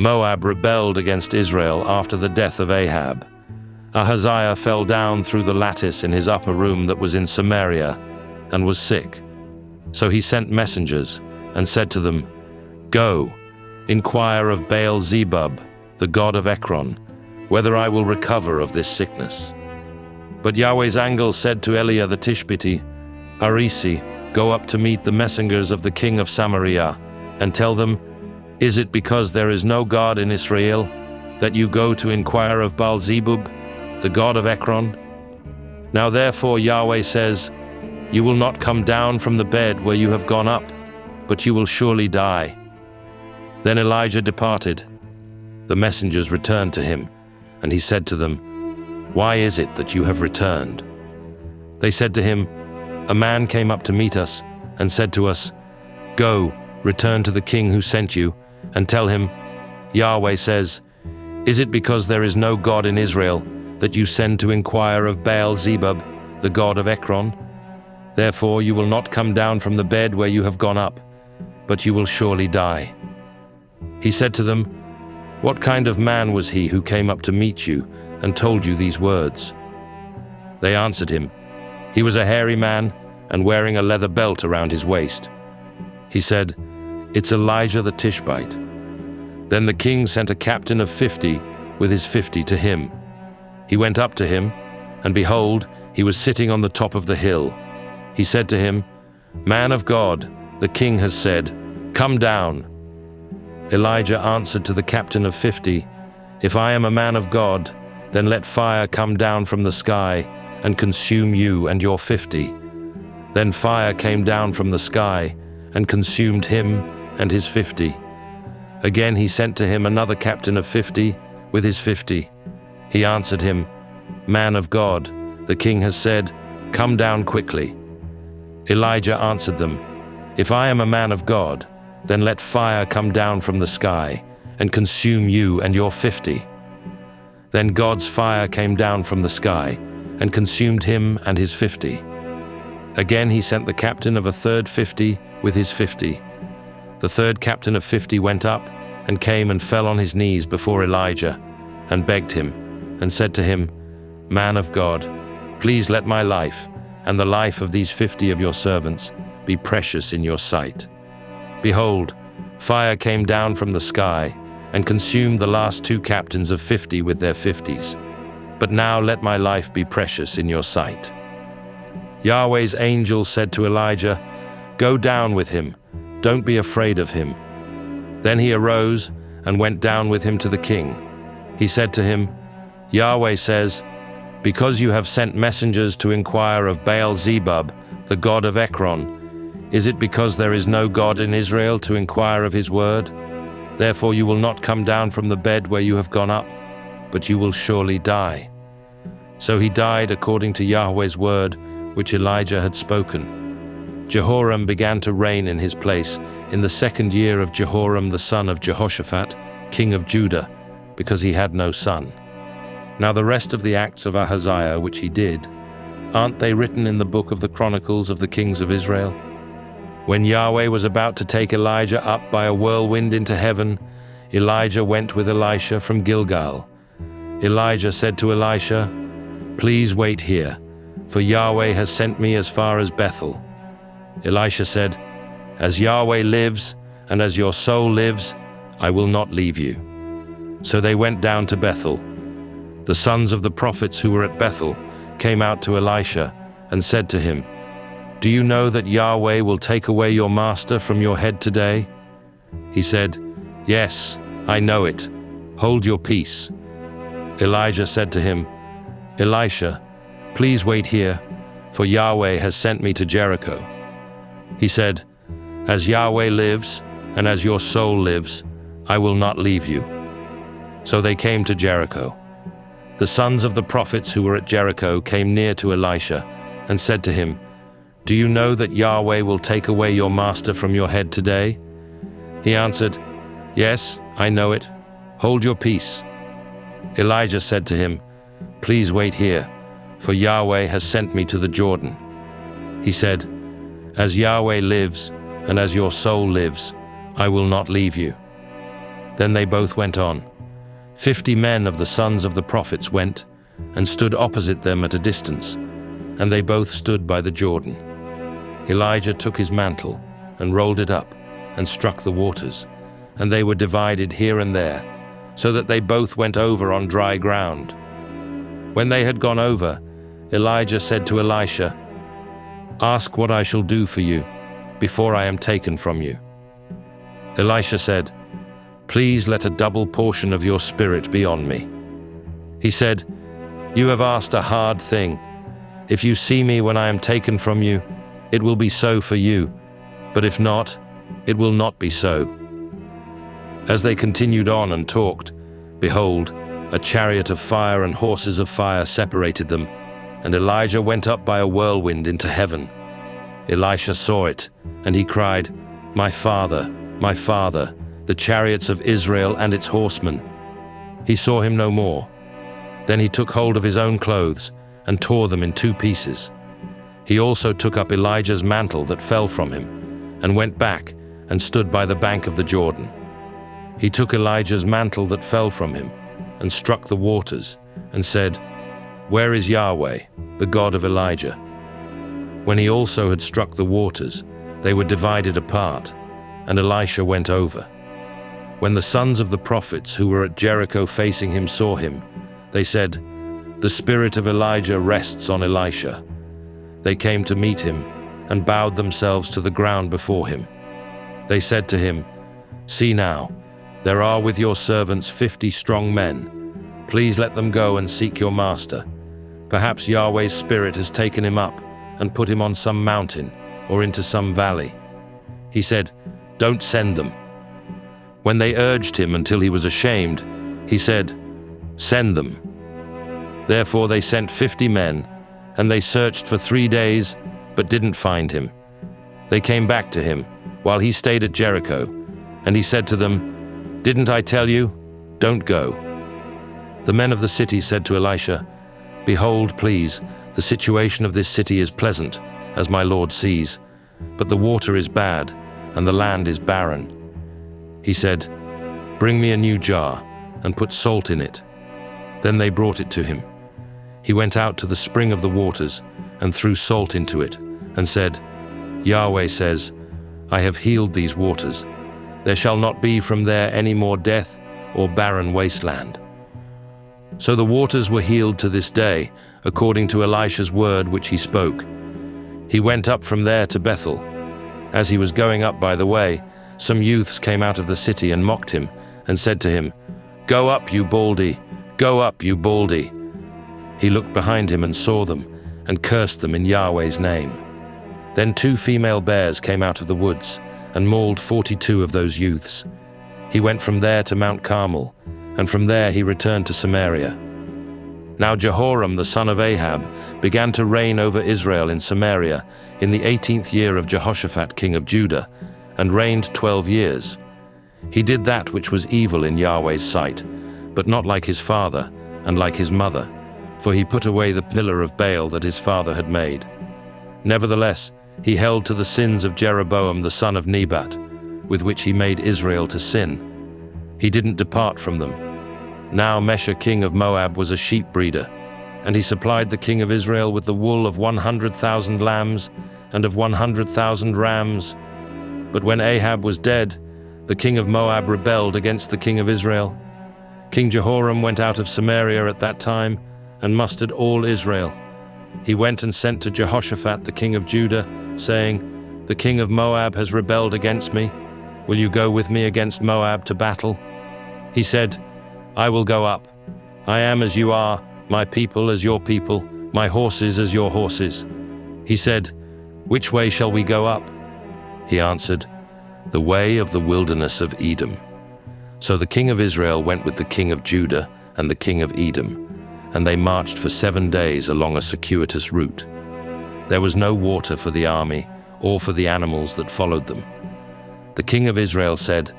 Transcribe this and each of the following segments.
Moab rebelled against Israel after the death of Ahab. Ahaziah fell down through the lattice in his upper room that was in Samaria and was sick. So he sent messengers and said to them, "Go, inquire of Baal-zebub, the god of Ekron, whether I will recover of this sickness." But Yahweh's angel said to Eliah the Tishbite, "Arisi, go up to meet the messengers of the king of Samaria, and tell them, is it because there is no God in Israel that you go to inquire of Baal-zebub, the god of Ekron? Now therefore Yahweh says, you will not come down from the bed where you have gone up, but you will surely die." Then Elijah departed. The messengers returned to him, and he said to them, "Why is it that you have returned?" They said to him, "A man came up to meet us and said to us, 'Go, return to the king who sent you, and tell him, Yahweh says, is it because there is no God in Israel that you send to inquire of Baal-zebub, the god of Ekron? Therefore you will not come down from the bed where you have gone up, but you will surely die.'" He said to them, "What kind of man was he who came up to meet you and told you these words?" They answered him, "He was a hairy man and wearing a leather belt around his waist." He said, "It's Elijah the Tishbite." Then the king sent a captain of 50 with his 50 to him. He went up to him, and behold, he was sitting on the top of the hill. He said to him, "Man of God, the king has said, 'Come down.'" Elijah answered to the captain of 50, "If I am a man of God, then let fire come down from the sky and consume you and your 50. Then fire came down from the sky and consumed him and his 50. Again he sent to him another captain of 50 with his 50. He answered him, "Man of God, the king has said, 'Come down quickly.'" Elijah answered them, "If I am a man of God, then let fire come down from the sky and consume you and your 50. Then God's fire came down from the sky and consumed him and his 50. Again he sent the captain of a third 50 with his 50. The third captain of 50 went up and came and fell on his knees before Elijah and begged him and said to him, "Man of God, please let my life and the life of these 50 of your servants be precious in your sight. Behold, fire came down from the sky and consumed the last 2 captains of 50 with their 50s. But now let my life be precious in your sight." Yahweh's angel said to Elijah, "Go down with him, don't be afraid of him." Then he arose and went down with him to the king. He said to him, "Yahweh says, because you have sent messengers to inquire of Baal-zebub, the god of Ekron, is it because there is no God in Israel to inquire of his word? Therefore you will not come down from the bed where you have gone up, but you will surely die." So he died according to Yahweh's word, which Elijah had spoken. Jehoram began to reign in his place in the 2nd year of Jehoram the son of Jehoshaphat, king of Judah, because he had no son. Now the rest of the acts of Ahaziah which he did, aren't they written in the book of the Chronicles of the kings of Israel? When Yahweh was about to take Elijah up by a whirlwind into heaven, Elijah went with Elisha from Gilgal. Elijah said to Elisha, "Please wait here, for Yahweh has sent me as far as Bethel." Elisha said, "As Yahweh lives, and as your soul lives, I will not leave you." So they went down to Bethel. The sons of the prophets who were at Bethel came out to Elisha and said to him, "Do you know that Yahweh will take away your master from your head today?" He said, "Yes, I know it. Hold your peace." Elijah said to him, "Elisha, please wait here, for Yahweh has sent me to Jericho." He said, "As Yahweh lives, and as your soul lives, I will not leave you." So they came to Jericho. The sons of the prophets who were at Jericho came near to Elisha and said to him, "Do you know that Yahweh will take away your master from your head today?" He answered, "Yes, I know it. Hold your peace." Elijah said to him, "Please wait here, for Yahweh has sent me to the Jordan." He said, "As Yahweh lives, and as your soul lives, I will not leave you." Then they both went on. 50 men of the sons of the prophets went and stood opposite them at a distance, and they both stood by the Jordan. Elijah took his mantle and rolled it up and struck the waters, and they were divided here and there, so that they both went over on dry ground. When they had gone over, Elijah said to Elisha, "Ask what I shall do for you before I am taken from you." Elisha said, "Please let a double portion of your spirit be on me." He said, "You have asked a hard thing. If you see me when I am taken from you, it will be so for you, but if not, it will not be so." As they continued on and talked, behold, a chariot of fire and horses of fire separated them, and Elijah went up by a whirlwind into heaven. Elisha saw it, and he cried, my father, the chariots of Israel and its horsemen." He saw him no more. Then he took hold of his own clothes and tore them in 2 pieces. He also took up Elijah's mantle that fell from him, and went back and stood by the bank of the Jordan. He took Elijah's mantle that fell from him, and struck the waters, and said, "Where is Yahweh, the God of Elijah?" When he also had struck the waters, they were divided apart, and Elisha went over. When the sons of the prophets who were at Jericho facing him saw him, they said, "The spirit of Elijah rests on Elisha." They came to meet him, and bowed themselves to the ground before him. They said to him, "See now, there are with your servants 50 strong men. Please let them go and seek your master. Perhaps Yahweh's spirit has taken him up and put him on some mountain or into some valley." He said, "Don't send them." When they urged him until he was ashamed, he said, "Send them." Therefore they sent 50 men, and they searched for 3 days, but didn't find him. They came back to him while he stayed at Jericho, and he said to them, "Didn't I tell you? Don't go." The men of the city said to Elisha, "Behold, please, the situation of this city is pleasant, as my lord sees, but the water is bad, and the land is barren." He said, "Bring me a new jar, and put salt in it." Then they brought it to him. He went out to the spring of the waters, and threw salt into it, and said, "Yahweh says, I have healed these waters. There shall not be from there any more death or barren wasteland." So the waters were healed to this day, according to Elisha's word which he spoke. He went up from there to Bethel. As he was going up by the way, some youths came out of the city and mocked him, and said to him, "Go up, you baldy! Go up, you baldy!" He looked behind him and saw them, and cursed them in Yahweh's name. Then 2 female bears came out of the woods, and mauled 42 of those youths. He went from there to Mount Carmel, and from there he returned to Samaria. Now Jehoram the son of Ahab began to reign over Israel in Samaria in the 18th year of Jehoshaphat king of Judah, and reigned 12 years. He did that which was evil in Yahweh's sight, but not like his father and like his mother, for he put away the pillar of Baal that his father had made. Nevertheless, he held to the sins of Jeroboam the son of Nebat, with which he made Israel to sin. He didn't depart from them. Now Mesha king of Moab was a sheep breeder, and he supplied the king of Israel with the wool of 100,000 lambs and of 100,000 rams. But when Ahab was dead, the king of Moab rebelled against the king of Israel. King Jehoram went out of Samaria at that time and mustered all Israel. He went and sent to Jehoshaphat the king of Judah, saying, "The king of Moab has rebelled against me. Will you go with me against Moab to battle?" He said, "I will go up. I am as you are, my people as your people, my horses as your horses." He said, "Which way shall we go up?" He answered, "The way of the wilderness of Edom." So the king of Israel went with the king of Judah and the king of Edom, and they marched for 7 days along a circuitous route. There was no water for the army or for the animals that followed them. The king of Israel said,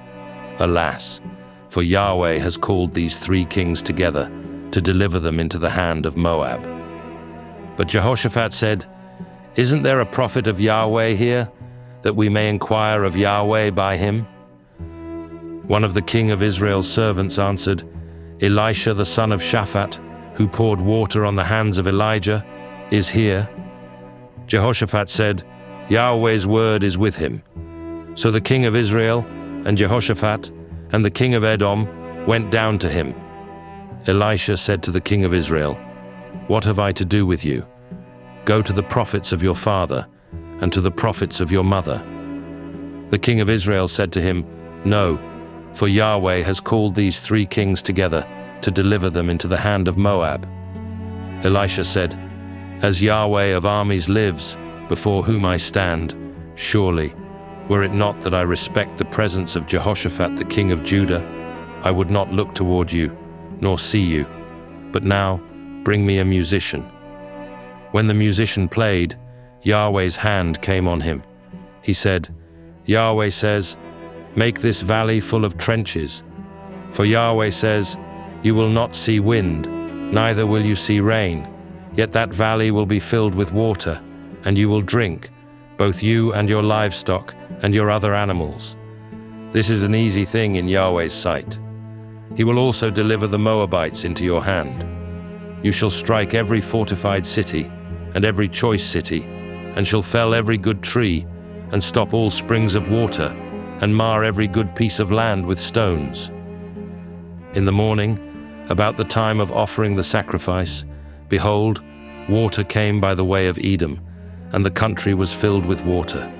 "Alas, for Yahweh has called these 3 kings together to deliver them into the hand of Moab." But Jehoshaphat said, "Isn't there a prophet of Yahweh here, that we may inquire of Yahweh by him?" One of the king of Israel's servants answered, Elisha the son of Shaphat, who poured water on the hands of Elijah, is here. Jehoshaphat said, Yahweh's word is with him. So the king of Israel and Jehoshaphat and the king of Edom went down to him. Elisha said to the king of Israel, What have I to do with you? Go to the prophets of your father and to the prophets of your mother. The king of Israel said to him, No, for Yahweh has called these 3 kings together to deliver them into the hand of Moab. Elisha said, As Yahweh of armies lives, before whom I stand, surely, were it not that I respect the presence of Jehoshaphat the king of Judah, I would not look toward you, nor see you. But now, bring me a musician. When the musician played, Yahweh's hand came on him. He said, Yahweh says, Make this valley full of trenches. For Yahweh says, You will not see wind, neither will you see rain, yet that valley will be filled with water, and you will drink, both you and your livestock and your other animals. This is an easy thing in Yahweh's sight. He will also deliver the Moabites into your hand. You shall strike every fortified city and every choice city, and shall fell every good tree, and stop all springs of water, and mar every good piece of land with stones. In the morning, about the time of offering the sacrifice, behold, water came by the way of Edom, and the country was filled with water.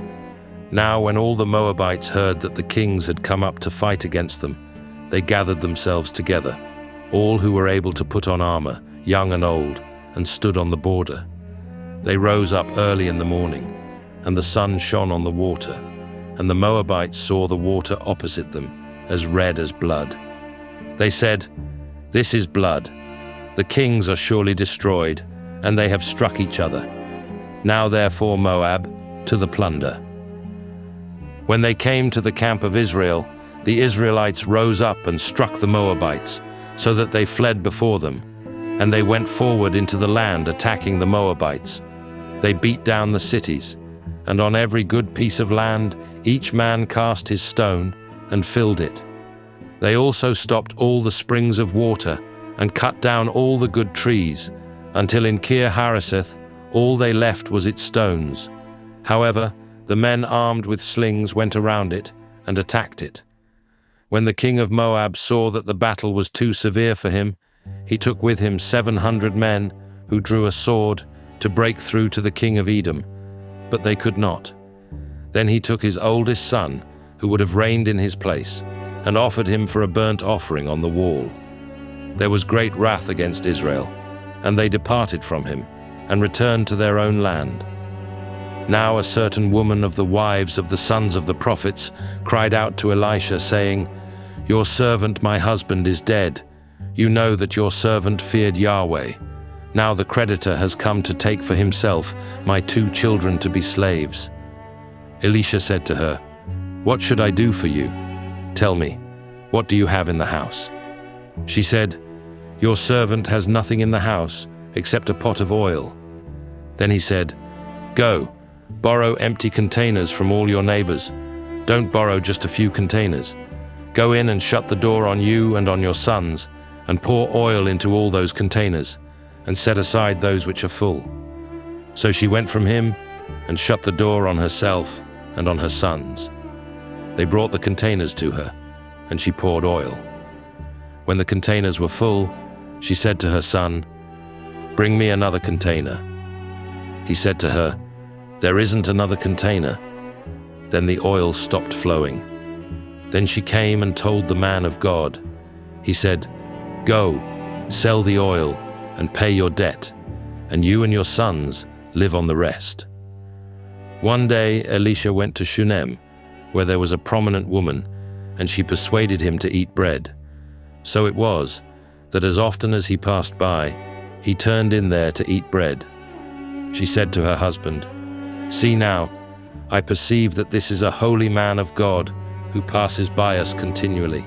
Now when all the Moabites heard that the kings had come up to fight against them, they gathered themselves together, all who were able to put on armor, young and old, and stood on the border. They rose up early in the morning, and the sun shone on the water, and the Moabites saw the water opposite them, as red as blood. They said, This is blood. The kings are surely destroyed, and they have struck each other. Now therefore, Moab, to the plunder. When they came to the camp of Israel, the Israelites rose up and struck the Moabites, so that they fled before them, and they went forward into the land attacking the Moabites. They beat down the cities, and on every good piece of land each man cast his stone and filled it. They also stopped all the springs of water and cut down all the good trees, until in Kir Hareseth all they left was its stones. However, the men armed with slings went around it and attacked it. When the king of Moab saw that the battle was too severe for him, he took with him 700 men who drew a sword to break through to the king of Edom, but they could not. Then he took his oldest son, who would have reigned in his place, and offered him for a burnt offering on the wall. There was great wrath against Israel, and they departed from him, and returned to their own land. Now a certain woman of the wives of the sons of the prophets cried out to Elisha, saying, Your servant my husband is dead. You know that your servant feared Yahweh. Now the creditor has come to take for himself my 2 children to be slaves. Elisha said to her, What should I do for you? Tell me, what do you have in the house? She said, Your servant has nothing in the house except a pot of oil. Then he said, Go, borrow empty containers from all your neighbors. Don't borrow just a few containers. Go in and shut the door on you and on your sons, and pour oil into all those containers, and set aside those which are full. So she went from him and shut the door on herself and on her sons. They brought the containers to her, and she poured oil. When the containers were full, she said to her son, Bring me another container. He said to her, There isn't another container. Then the oil stopped flowing. Then she came and told the man of God. He said, Go, sell the oil and pay your debt, and you and your sons live on the rest. One day Elisha went to Shunem, where there was a prominent woman, and she persuaded him to eat bread. So it was that as often as he passed by, he turned in there to eat bread. She said to her husband, See now, I perceive that this is a holy man of God who passes by us continually.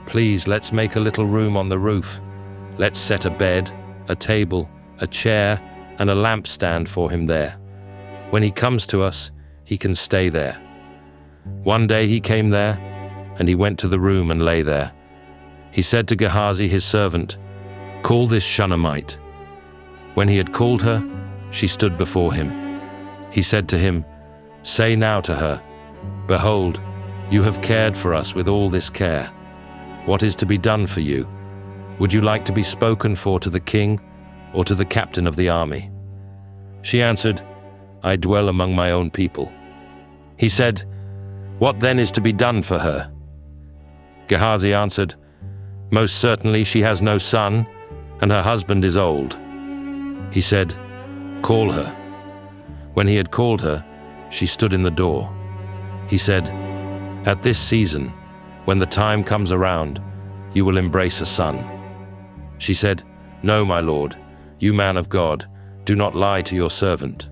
Please, let's make a little room on the roof. Let's set a bed, a table, a chair, and a lampstand for him there. When he comes to us, he can stay there. One day he came there, and he went to the room and lay there. He said to Gehazi his servant, "Call this Shunammite." When he had called her, she stood before him. He said to him, "Say now to her, 'Behold, you have cared for us with all this care. What is to be done for you? Would you like to be spoken for to the king or to the captain of the army?" She answered, "I dwell among my own people." He said, "What then is to be done for her?" Gehazi answered, "Most certainly she has no son, and her husband is old." He said, "Call her." When he had called her, she stood in the door. He said, "At this season, when the time comes around, you will embrace a son." She said, "No, my lord, you man of God, do not lie to your servant."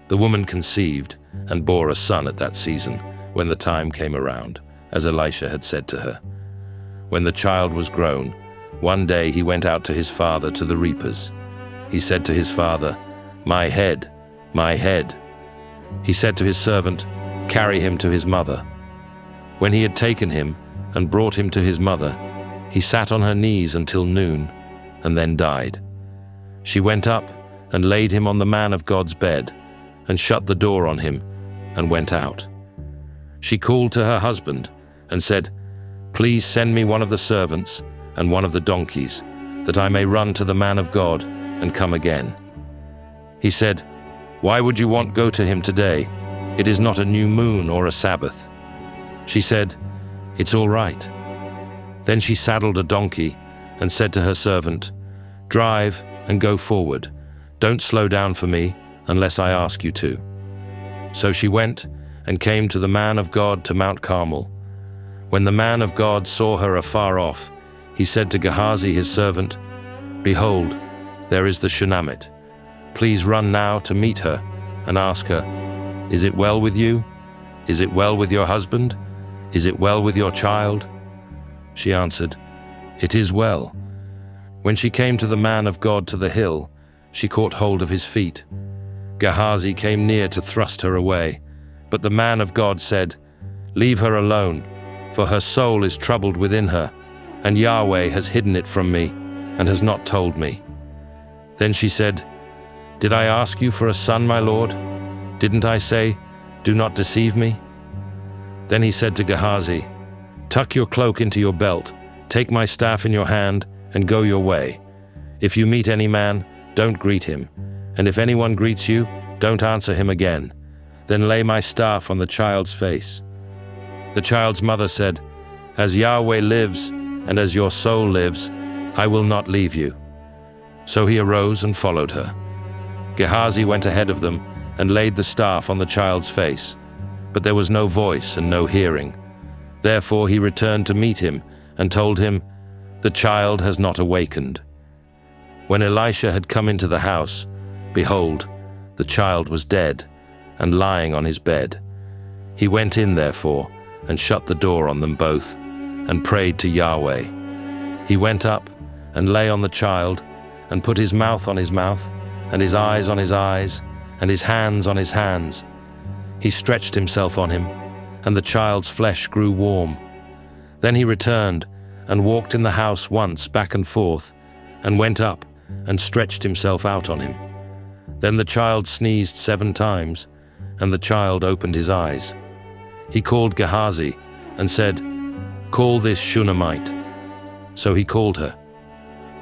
The woman conceived and bore a son at that season, when the time came around, as Elisha had said to her. When the child was grown, one day he went out to his father to the reapers. He said to his father, "My head, my head." He said to his servant, "Carry him to his mother." When he had taken him and brought him to his mother, he sat on her knees until noon, and then died. She went up and laid him on the man of God's bed, and shut the door on him, and went out. She called to her husband and said, "Please send me one of the servants and one of the donkeys, that I may run to the man of God and come again." He said, "Why would you want go to him today? It is not a new moon or a Sabbath." She said, "It's all right." Then she saddled a donkey and said to her servant, "Drive and go forward. Don't slow down for me unless I ask you to." So she went and came to the man of God to Mount Carmel. When the man of God saw her afar off, he said to Gehazi his servant, "Behold, there is the Shunammite. Please run now to meet her and ask her, 'Is it well with you? Is it well with your husband? Is it well with your child?'" She answered, "It is well." When she came to the man of God to the hill, she caught hold of his feet. Gehazi came near to thrust her away, but the man of God said, "Leave her alone, for her soul is troubled within her, and Yahweh has hidden it from me and has not told me." Then she said, "Did I ask you for a son, my lord? Didn't I say, 'Do not deceive me'?" Then he said to Gehazi, "Tuck your cloak into your belt, take my staff in your hand, and go your way. If you meet any man, don't greet him, and if anyone greets you, don't answer him again. Then lay my staff on the child's face." The child's mother said, "As Yahweh lives, and as your soul lives, I will not leave you." So he arose and followed her. Gehazi went ahead of them and laid the staff on the child's face, but there was no voice and no hearing. Therefore he returned to meet him and told him, "The child has not awakened." When Elisha had come into the house, behold, the child was dead and lying on his bed. He went in therefore and shut the door on them both and prayed to Yahweh. He went up and lay on the child and put his mouth on his mouth and his eyes on his eyes and his hands on his hands. He stretched himself on him, and the child's flesh grew warm. Then he returned and walked in the house once back and forth, and went up and stretched himself out on him. Then the child sneezed 7 times, and the child opened his eyes. He called Gehazi and said, "Call this Shunammite." So he called her.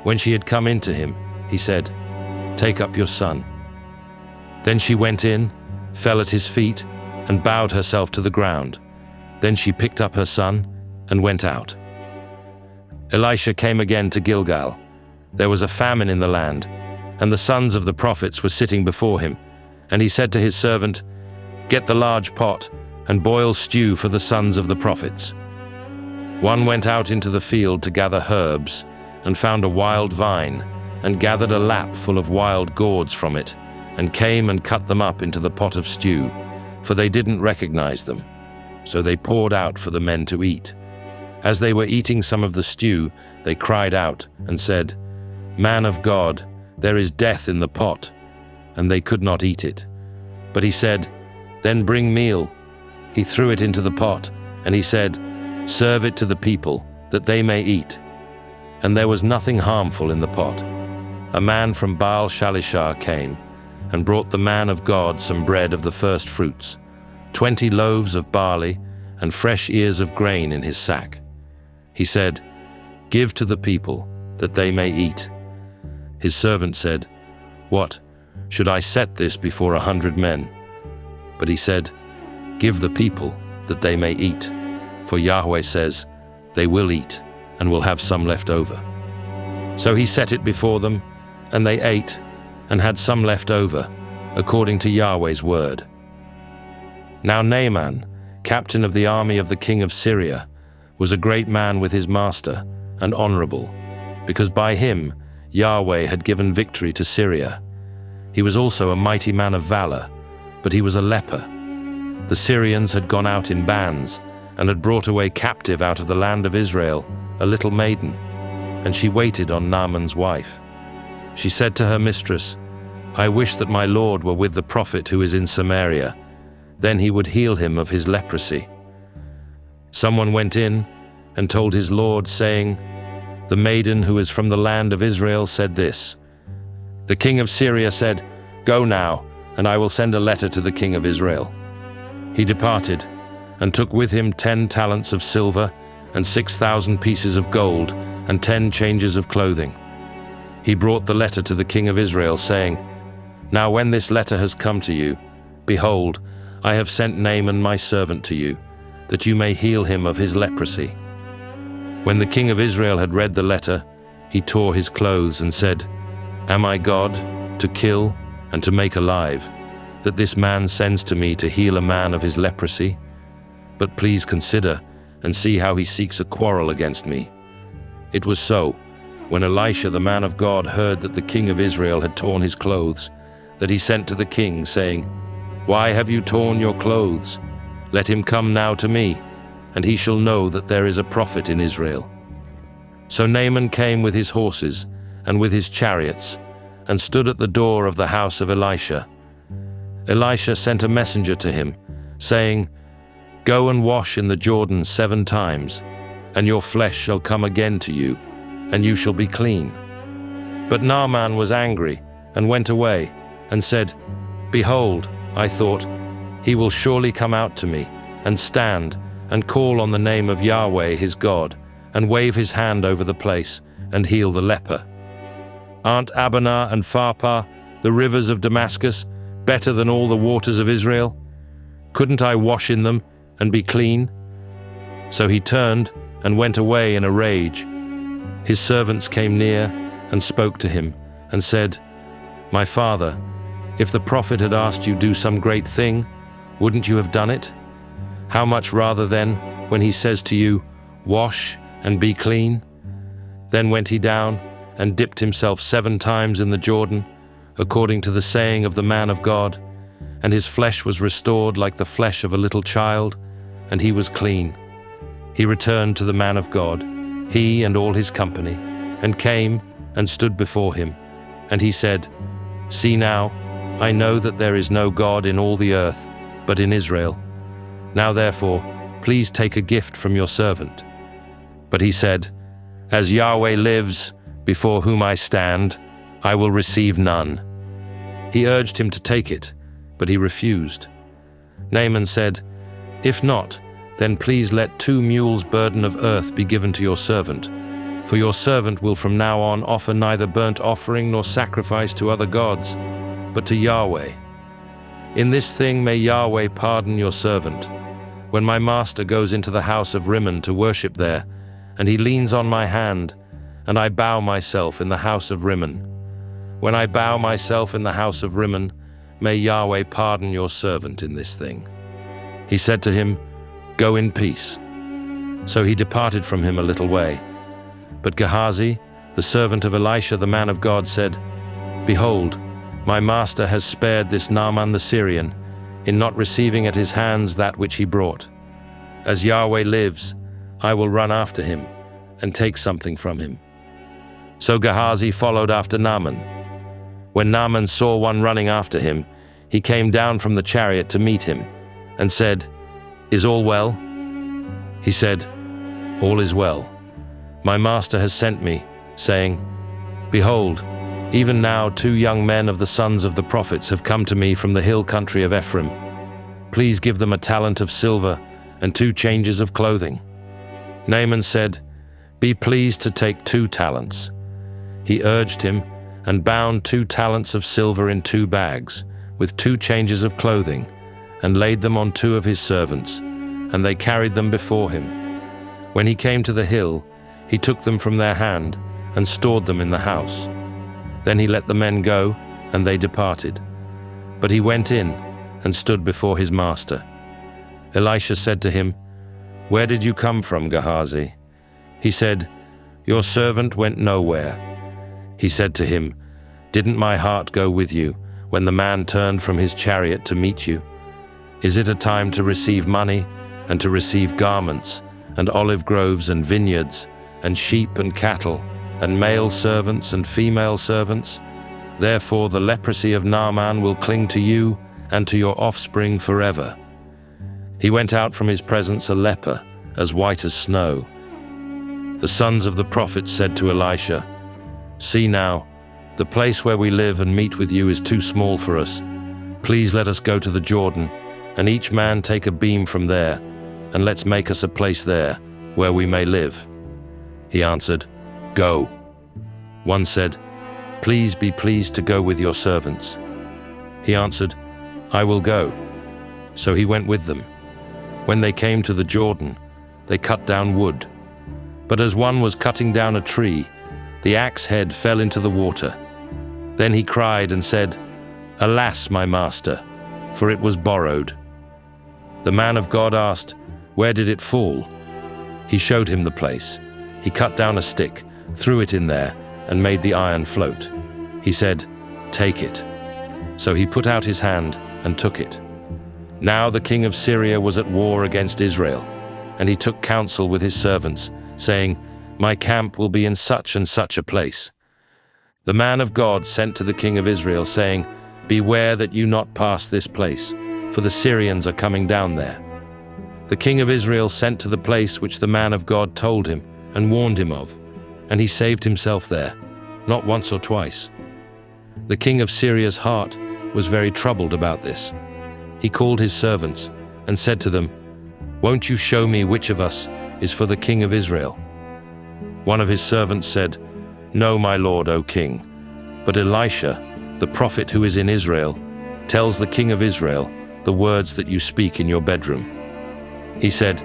When she had come in to him, he said, "Take up your son." Then she went in, fell at his feet, and bowed herself to the ground. Then she picked up her son and went out. Elisha came again to Gilgal. There was a famine in the land, and the sons of the prophets were sitting before him. And he said to his servant, "Get the large pot and boil stew for the sons of the prophets." One went out into the field to gather herbs, and found a wild vine, and gathered a lap full of wild gourds from it, and came and cut them up into the pot of stew, for they didn't recognize them. So they poured out for the men to eat. As they were eating some of the stew, they cried out and said, "Man of God, there is death in the pot," and they could not eat it. But he said, "Then bring meal." He threw it into the pot, and he said, Serve it to the people, that they may eat." And there was nothing harmful in the pot. A man from Baal Shalishah came and brought the man of God some bread of the first fruits, 20 loaves of barley and fresh ears of grain in his sack. He said, "Give to the people, that they may eat." His servant said, "What, should I set this before 100 men?" But he said, "Give the people, that they may eat. For Yahweh says, they will eat, and will have some left over." So he set it before them, and they ate, and had some left over, according to Yahweh's word. Now Naaman, captain of the army of the king of Syria, was a great man with his master, and honorable, because by him Yahweh had given victory to Syria. He was also a mighty man of valor, but he was a leper. The Syrians had gone out in bands, and had brought away captive out of the land of Israel a little maiden, and she waited on Naaman's wife. She said to her mistress, "I wish that my lord were with the prophet who is in Samaria, then he would heal him of his leprosy." Someone went in and told his lord, saying, "The maiden who is from the land of Israel said this, 'The king of Syria said, Go now, and I will send a letter to the king of Israel.'" He departed, and took with him 10 talents of silver, and 6,000 pieces of gold, and 10 changes of clothing. He brought the letter to the king of Israel, saying, "Now when this letter has come to you, behold, I have sent Naaman my servant to you, that you may heal him of his leprosy." When the king of Israel had read the letter, he tore his clothes and said, "Am I God, to kill and to make alive, that this man sends to me to heal a man of his leprosy? But please consider and see how he seeks a quarrel against me." It was so, when Elisha the man of God heard that the king of Israel had torn his clothes, that he sent to the king, saying, "Why have you torn your clothes? Let him come now to me, and he shall know that there is a prophet in Israel." So Naaman came with his horses and with his chariots, and stood at the door of the house of Elisha. Elisha sent a messenger to him, saying, "Go and wash in the Jordan 7 times, and your flesh shall come again to you, and you shall be clean." But Naaman was angry, and went away, and said, "Behold, I thought, he will surely come out to me, and stand, and call on the name of Yahweh his God, and wave his hand over the place, and heal the leper. Aren't Abana and Pharpar, the rivers of Damascus, better than all the waters of Israel? Couldn't I wash in them, and be clean?" So he turned, and went away in a rage. His servants came near, and spoke to him, and said, "My father, if the prophet had asked you do some great thing, wouldn't you have done it? How much rather then, when he says to you, 'Wash and be clean'?" Then went he down, and dipped himself 7 times in the Jordan, according to the saying of the man of God, and his flesh was restored like the flesh of a little child, and he was clean. He returned to the man of God, he and all his company, and came and stood before him. And he said, "See now, I know that there is no God in all the earth, but in Israel. Now therefore, please take a gift from your servant." But he said, "As Yahweh lives, before whom I stand, I will receive none." He urged him to take it, but he refused. Naaman said, "If not, then please let 2 mules' burden of earth be given to your servant, for your servant will from now on offer neither burnt offering nor sacrifice to other gods, but to Yahweh. In this thing may Yahweh pardon your servant. When my master goes into the house of Rimmon to worship there, and he leans on my hand, and I bow myself in the house of Rimmon. When I bow myself in the house of Rimmon, may Yahweh pardon your servant in this thing." He said to him, "Go in peace." So he departed from him a little way. But Gehazi, the servant of Elisha the man of God, said, "Behold, my master has spared this Naaman the Syrian, in not receiving at his hands that which he brought. As Yahweh lives, I will run after him, and take something from him." So Gehazi followed after Naaman. When Naaman saw one running after him, he came down from the chariot to meet him, and said, "Is all well?" He said, All is well. My master has sent me, saying, Behold, even now 2 young men of the sons of the prophets have come to me from the hill country of Ephraim. Please give them a talent of silver and 2 changes of clothing." Naaman said, "Be pleased to take 2 talents." He urged him and bound 2 talents of silver in 2 bags, with 2 changes of clothing, and laid them on 2 of his servants, and they carried them before him. When he came to the hill, he took them from their hand and stored them in the house. Then he let the men go, and they departed. But he went in and stood before his master. Elisha said to him, "Where did you come from, Gehazi?" He said, "Your servant went nowhere." He said to him, "Didn't my heart go with you when the man turned from his chariot to meet you? Is it a time to receive money and to receive garments and olive groves and vineyards and sheep and cattle and male servants and female servants? Therefore the leprosy of Naaman will cling to you and to your offspring forever." He went out from his presence a leper, as white as snow. The sons of the prophets said to Elisha, "See now, the place where we live and meet with you is too small for us. Please let us go to the Jordan, and each man take a beam from there, and let's make us a place there, where we may live." He answered, "Go." One said, "Please be pleased to go with your servants." He answered, "I will go." So he went with them. When they came to the Jordan, they cut down wood. But as one was cutting down a tree, the axe head fell into the water. Then he cried and said, "Alas, my master, for it was borrowed." The man of God asked, "Where did it fall?" He showed him the place. He cut down a stick, threw it in there, and made the iron float. He said, "Take it." So he put out his hand and took it. Now the king of Syria was at war against Israel, and he took counsel with his servants, saying, "My camp will be in such and such a place." The man of God sent to the king of Israel, saying, "Beware that you not pass this place, for the Syrians are coming down there." The king of Israel sent to the place which the man of God told him and warned him of, and he saved himself there, not once or twice. The king of Syria's heart was very troubled about this. He called his servants and said to them, "Won't you show me which of us is for the king of Israel?" One of his servants said, "No, my lord, O king. But Elisha, the prophet who is in Israel, tells the king of Israel the words that you speak in your bedroom." He said,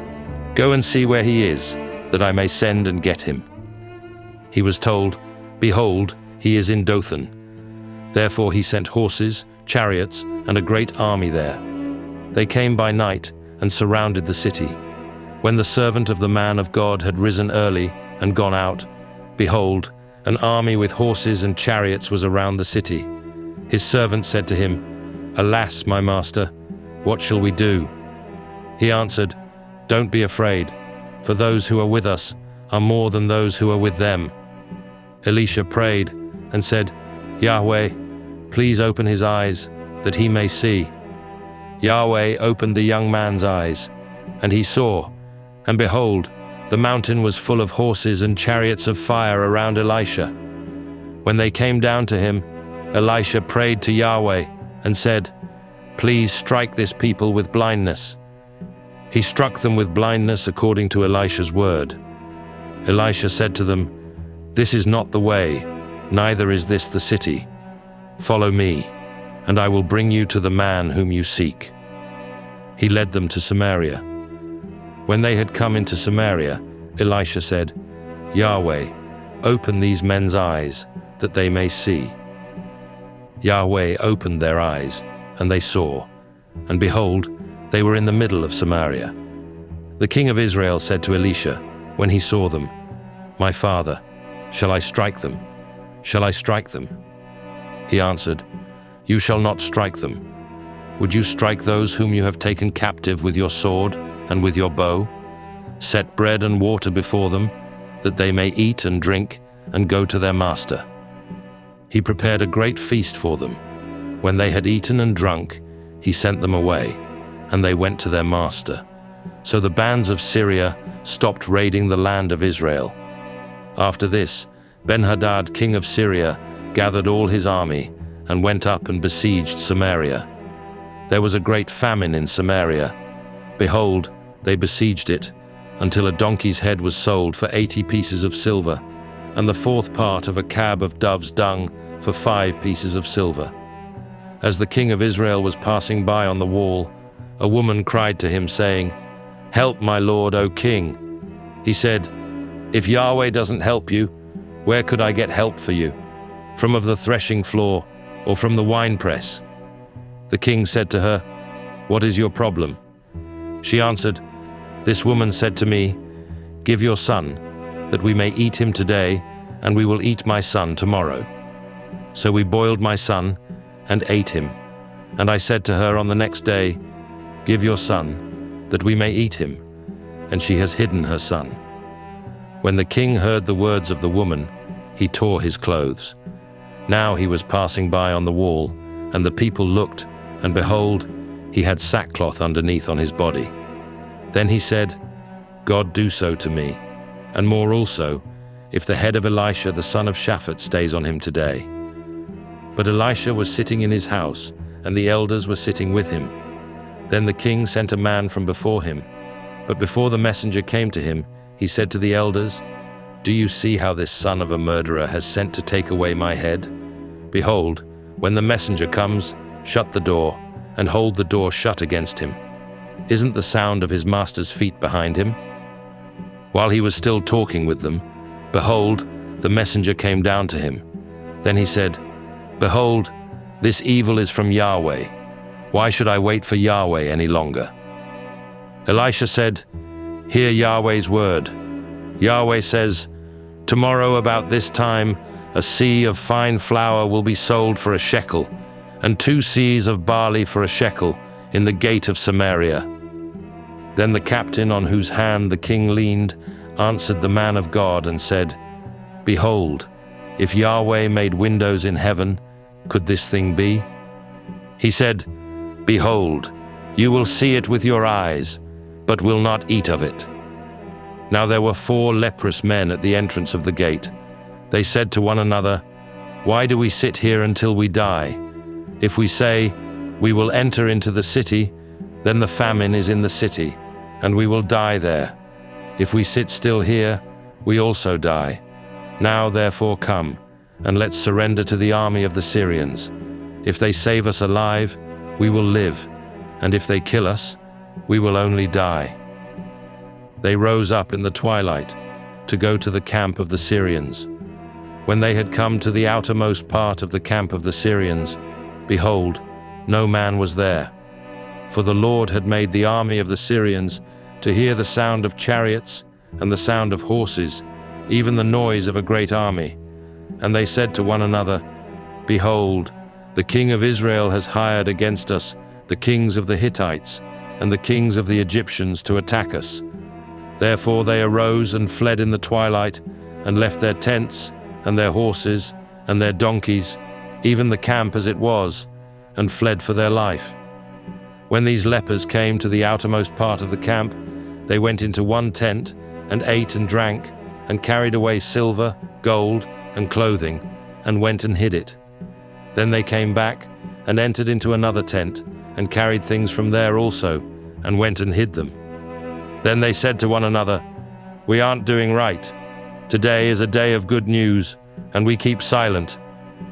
"Go and see where he is, that I may send and get him." He was told, "Behold, he is in Dothan." Therefore he sent horses, chariots, and a great army there. They came by night and surrounded the city. When the servant of the man of God had risen early and gone out, behold, an army with horses and chariots was around the city. His servant said to him, "Alas, my master, what shall we do?" He answered, "Don't be afraid, for those who are with us are more than those who are with them." Elisha prayed and said, "Yahweh, please open his eyes, that he may see." Yahweh opened the young man's eyes, and he saw, and behold, the mountain was full of horses and chariots of fire around Elisha. When they came down to him, Elisha prayed to Yahweh and said, "Please strike this people with blindness." He struck them with blindness according to Elisha's word. Elisha said to them, "This is not the way, neither is this the city. Follow me, and I will bring you to the man whom you seek." He led them to Samaria. When they had come into Samaria, Elisha said, "Yahweh, open these men's eyes, that they may see." Yahweh opened their eyes, and they saw, and behold, they were in the middle of Samaria. The king of Israel said to Elisha, when he saw them, "My father, shall I strike them? Shall I strike them?" He answered, "You shall not strike them. Would you strike those whom you have taken captive with your sword and with your bow? Set bread and water before them, that they may eat and drink and go to their master." He prepared a great feast for them. When they had eaten and drunk, he sent them away, and they went to their master. So the bands of Syria stopped raiding the land of Israel. After this, Ben-Hadad, king of Syria, gathered all his army and went up and besieged Samaria. There was a great famine in Samaria. Behold, they besieged it, until a donkey's head was sold for 80 pieces of silver, and the fourth part of a cab of dove's dung for 5 pieces of silver. As the king of Israel was passing by on the wall, a woman cried to him, saying, "Help, my lord, O king." He said, "If Yahweh doesn't help you, where could I get help for you? From of the threshing floor, or from the winepress?" The king said to her, "What is your problem?" She answered, "This woman said to me, 'Give your son, that we may eat him today, and we will eat my son tomorrow.' So we boiled my son and ate him. And I said to her on the next day, 'Give your son, that we may eat him.' And she has hidden her son." When the king heard the words of the woman, he tore his clothes. Now he was passing by on the wall, and the people looked, and behold, he had sackcloth underneath on his body. Then he said, "God do so to me, and more also, if the head of Elisha the son of Shaphat stays on him today." But Elisha was sitting in his house, and the elders were sitting with him. Then the king sent a man from before him. But before the messenger came to him, he said to the elders, "Do you see how this son of a murderer has sent to take away my head? Behold, when the messenger comes, shut the door, and hold the door shut against him. Isn't the sound of his master's feet behind him?" While he was still talking with them, behold, the messenger came down to him. Then he said, "Behold, this evil is from Yahweh. Why should I wait for Yahweh any longer?" Elisha said, "Hear Yahweh's word. Yahweh says, 'Tomorrow about this time, a seah of fine flour will be sold for a shekel, and 2 seahs of barley for a shekel in the gate of Samaria.'" Then the captain on whose hand the king leaned answered the man of God and said, "Behold, if Yahweh made windows in heaven, could this thing be?" He said, "Behold, you will see it with your eyes, but will not eat of it." Now there were 4 leprous men at the entrance of the gate. They said to one another, "Why do we sit here until we die? If we say, 'We will enter into the city,' then the famine is in the city, and we will die there. If we sit still here, we also die. Now therefore come, and let's surrender to the army of the Syrians. If they save us alive, we will live, and if they kill us, we will only die." They rose up in the twilight to go to the camp of the Syrians. When they had come to the outermost part of the camp of the Syrians, behold, no man was there. For the Lord had made the army of the Syrians to hear the sound of chariots and the sound of horses, even the noise of a great army. And they said to one another, "Behold, the king of Israel has hired against us the kings of the Hittites and the kings of the Egyptians to attack us." Therefore they arose and fled in the twilight, and left their tents and their horses and their donkeys, even the camp as it was, and fled for their life. When these lepers came to the outermost part of the camp, they went into one tent and ate and drank, and carried away silver, gold, and clothing, and went and hid it. Then they came back and entered into another tent, and carried things from there also, and went and hid them. Then they said to one another, "We aren't doing right. Today is a day of good news, and we keep silent.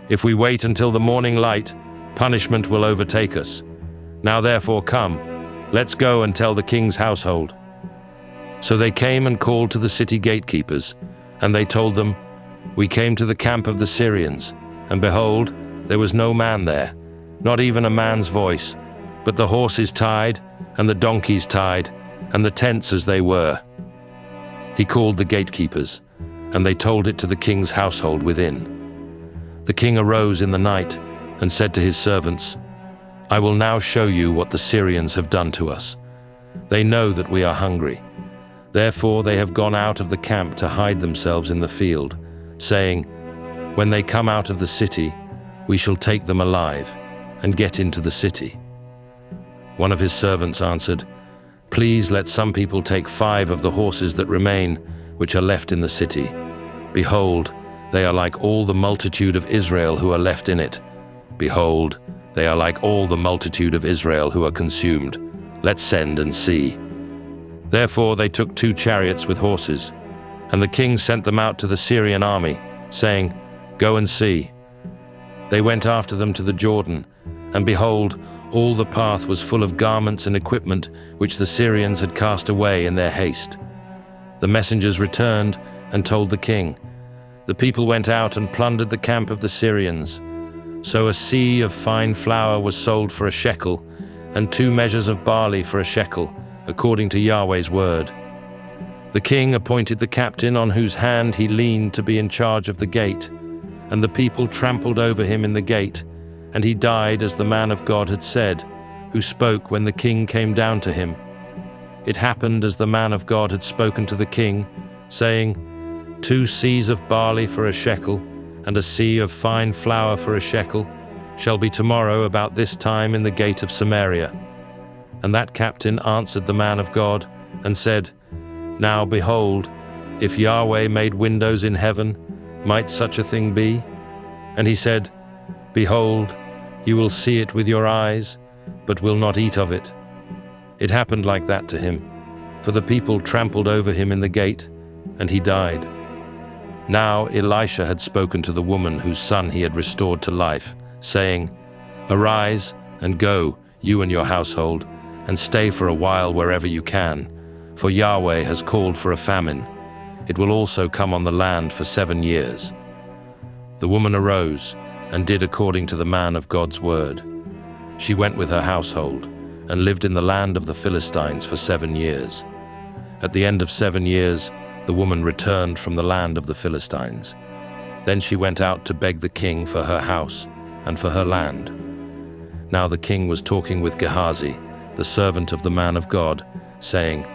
If we wait until the morning light, punishment will overtake us. Now therefore come, let's go and tell the king's household." So they came and called to the city gatekeepers, and they told them, "We came to the camp of the Syrians, and behold, there was no man there, not even a man's voice, but the horses tied, and the donkeys tied, and the tents as they were." He called the gatekeepers, and they told it to the king's household within. The king arose in the night and said to his servants, "I will now show you what the Syrians have done to us. They know that we are hungry. Therefore they have gone out of the camp to hide themselves in the field, saying, 'When they come out of the city, we shall take them alive and get into the city.'" One of his servants answered, Please let some people take 5 of the horses that remain, which are left in the city. Behold, they are like all the multitude of Israel who are left in it. Behold, they are like all the multitude of Israel who are consumed. Let's send and see." Therefore they took 2 chariots with horses, and the king sent them out to the Syrian army, saying, "Go and see." They went after them to the Jordan, and behold, all the path was full of garments and equipment which the Syrians had cast away in their haste. The messengers returned and told the king. The people went out and plundered the camp of the Syrians. So a sea of fine flour was sold for a shekel, and 2 measures of barley for a shekel, according to Yahweh's word. The king appointed the captain on whose hand he leaned to be in charge of the gate, and the people trampled over him in the gate, and he died as the man of God had said, who spoke when the king came down to him. It happened as the man of God had spoken to the king, saying, 2 seahs of barley for a shekel, and a seah of fine flour for a shekel, shall be tomorrow about this time in the gate of Samaria. And that captain answered the man of God, and said, "Now behold, if Yahweh made windows in heaven, might such a thing be?" And he said, "Behold, you will see it with your eyes, but will not eat of it." It happened like that to him, for the people trampled over him in the gate, and he died. Now Elisha had spoken to the woman whose son he had restored to life, saying, "Arise and go, you and your household, and stay for a while wherever you can, for Yahweh has called for a famine. It will also come on the land for 7 years." The woman arose and did according to the man of God's word. She went with her household and lived in the land of the Philistines for 7 years. At the end of 7 years, the woman returned from the land of the Philistines. Then she went out to beg the king for her house and for her land. Now the king was talking with Gehazi, the servant of the man of God, saying,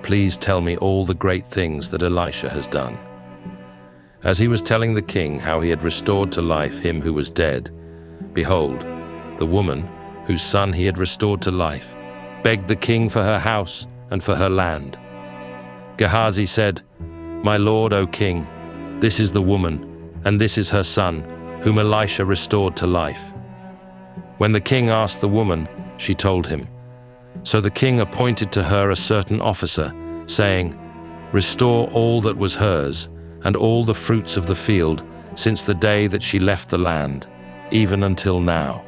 "Please tell me all the great things that Elisha has done." As he was telling the king how he had restored to life him who was dead, behold, the woman, whose son he had restored to life, begged the king for her house and for her land. Gehazi said, "My lord, O king, this is the woman, and this is her son, whom Elisha restored to life." When the king asked the woman, she told him. So the king appointed to her a certain officer, saying, "Restore all that was hers, and all the fruits of the field, since the day that she left the land, even until now."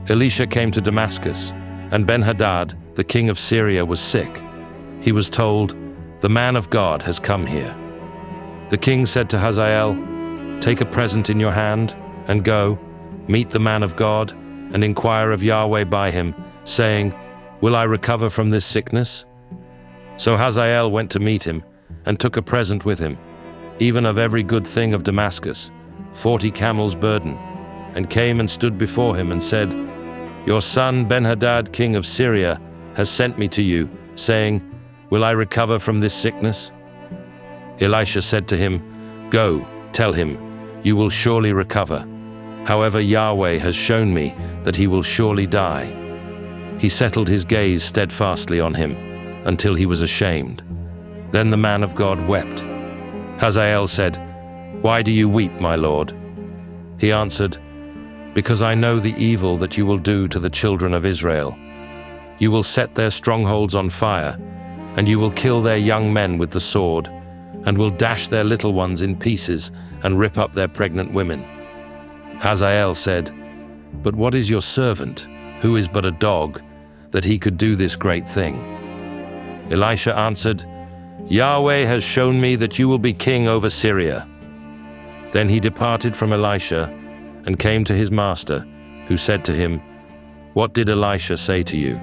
Elisha came to Damascus, and Ben-Hadad, the king of Syria, was sick. He was told, "The man of God has come here." The king said to Hazael, "Take a present in your hand, and go, meet the man of God, and inquire of Yahweh by him, saying, 'Will I recover from this sickness?'" So Hazael went to meet him, and took a present with him, even of every good thing of Damascus, 40 camels' burden, and came and stood before him, and said, "Your son Ben-Hadad, king of Syria, has sent me to you, saying, 'Will I recover from this sickness?'" Elisha said to him, "Go, tell him, you will surely recover. However, Yahweh has shown me that he will surely die." He settled his gaze steadfastly on him, until he was ashamed. Then the man of God wept. Hazael said, "Why do you weep, my lord?" He answered, "Because I know the evil that you will do to the children of Israel. You will set their strongholds on fire, and you will kill their young men with the sword, and will dash their little ones in pieces and rip up their pregnant women." Hazael said, "But what is your servant, who is but a dog, that he could do this great thing?" Elisha answered, "Yahweh has shown me that you will be king over Syria." Then he departed from Elisha and came to his master, who said to him, "What did Elisha say to you?"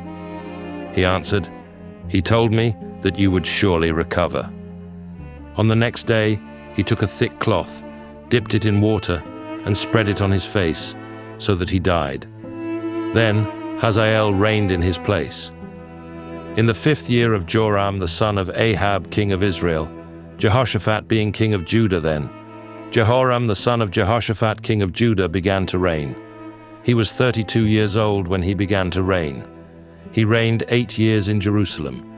He answered, "He told me that you would surely recover." On the next day, he took a thick cloth, dipped it in water, and spread it on his face, so that he died. Then Hazael reigned in his place. In the 5th year of Joram the son of Ahab, king of Israel, Jehoshaphat being king of Judah then, Jehoram the son of Jehoshaphat, king of Judah, began to reign. He was 32 years old when he began to reign. He reigned 8 years in Jerusalem.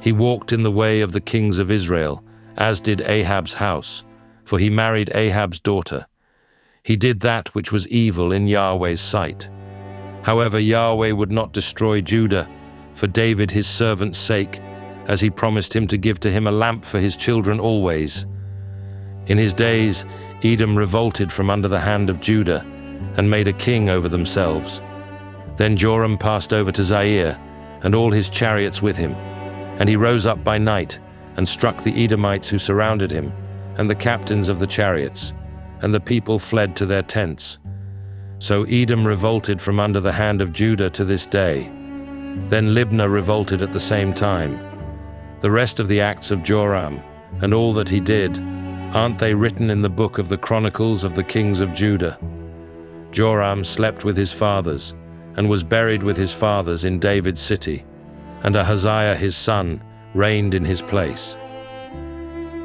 He walked in the way of the kings of Israel, as did Ahab's house, for he married Ahab's daughter. He did that which was evil in Yahweh's sight. However, Yahweh would not destroy Judah, for David his servant's sake, as he promised him to give to him a lamp for his children always. In his days, Edom revolted from under the hand of Judah, and made a king over themselves. Then Joram passed over to Zair, and all his chariots with him. And he rose up by night, and struck the Edomites who surrounded him, and the captains of the chariots, and the people fled to their tents. So Edom revolted from under the hand of Judah to this day. Then Libnah revolted at the same time. The rest of the acts of Joram, and all that he did, aren't they written in the book of the Chronicles of the kings of Judah? Joram slept with his fathers, and was buried with his fathers in David's city, and Ahaziah his son reigned in his place.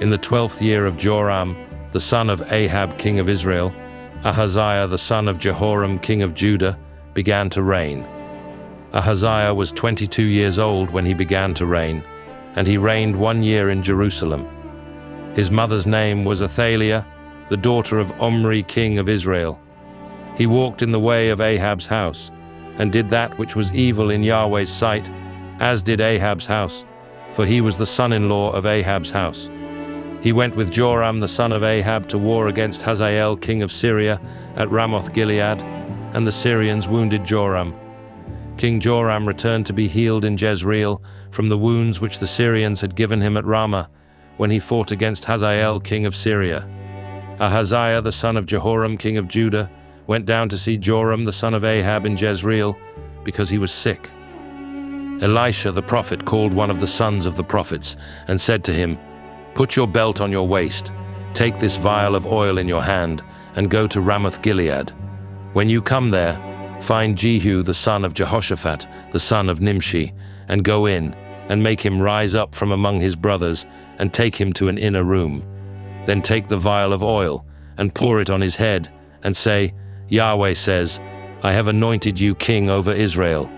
In the 12th year of Joram, the son of Ahab king of Israel, Ahaziah the son of Jehoram king of Judah began to reign. Ahaziah was 22 years old when he began to reign, and he reigned 1 year in Jerusalem. His mother's name was Athaliah, the daughter of Omri king of Israel. He walked in the way of Ahab's house, and did that which was evil in Yahweh's sight, as did Ahab's house, for he was the son-in-law of Ahab's house. He went with Joram the son of Ahab to war against Hazael king of Syria at Ramoth-Gilead, and the Syrians wounded Joram. King Joram returned to be healed in Jezreel from the wounds which the Syrians had given him at Ramah, when he fought against Hazael king of Syria. Ahaziah the son of Jehoram king of Judah went down to see Joram the son of Ahab in Jezreel, because he was sick. Elisha the prophet called one of the sons of the prophets, and said to him, "Put your belt on your waist, take this vial of oil in your hand, and go to Ramoth-Gilead. When you come there, find Jehu the son of Jehoshaphat, the son of Nimshi, and go in, and make him rise up from among his brothers, and take him to an inner room. Then take the vial of oil, and pour it on his head, and say, 'Yahweh says, I have anointed you king over Israel.'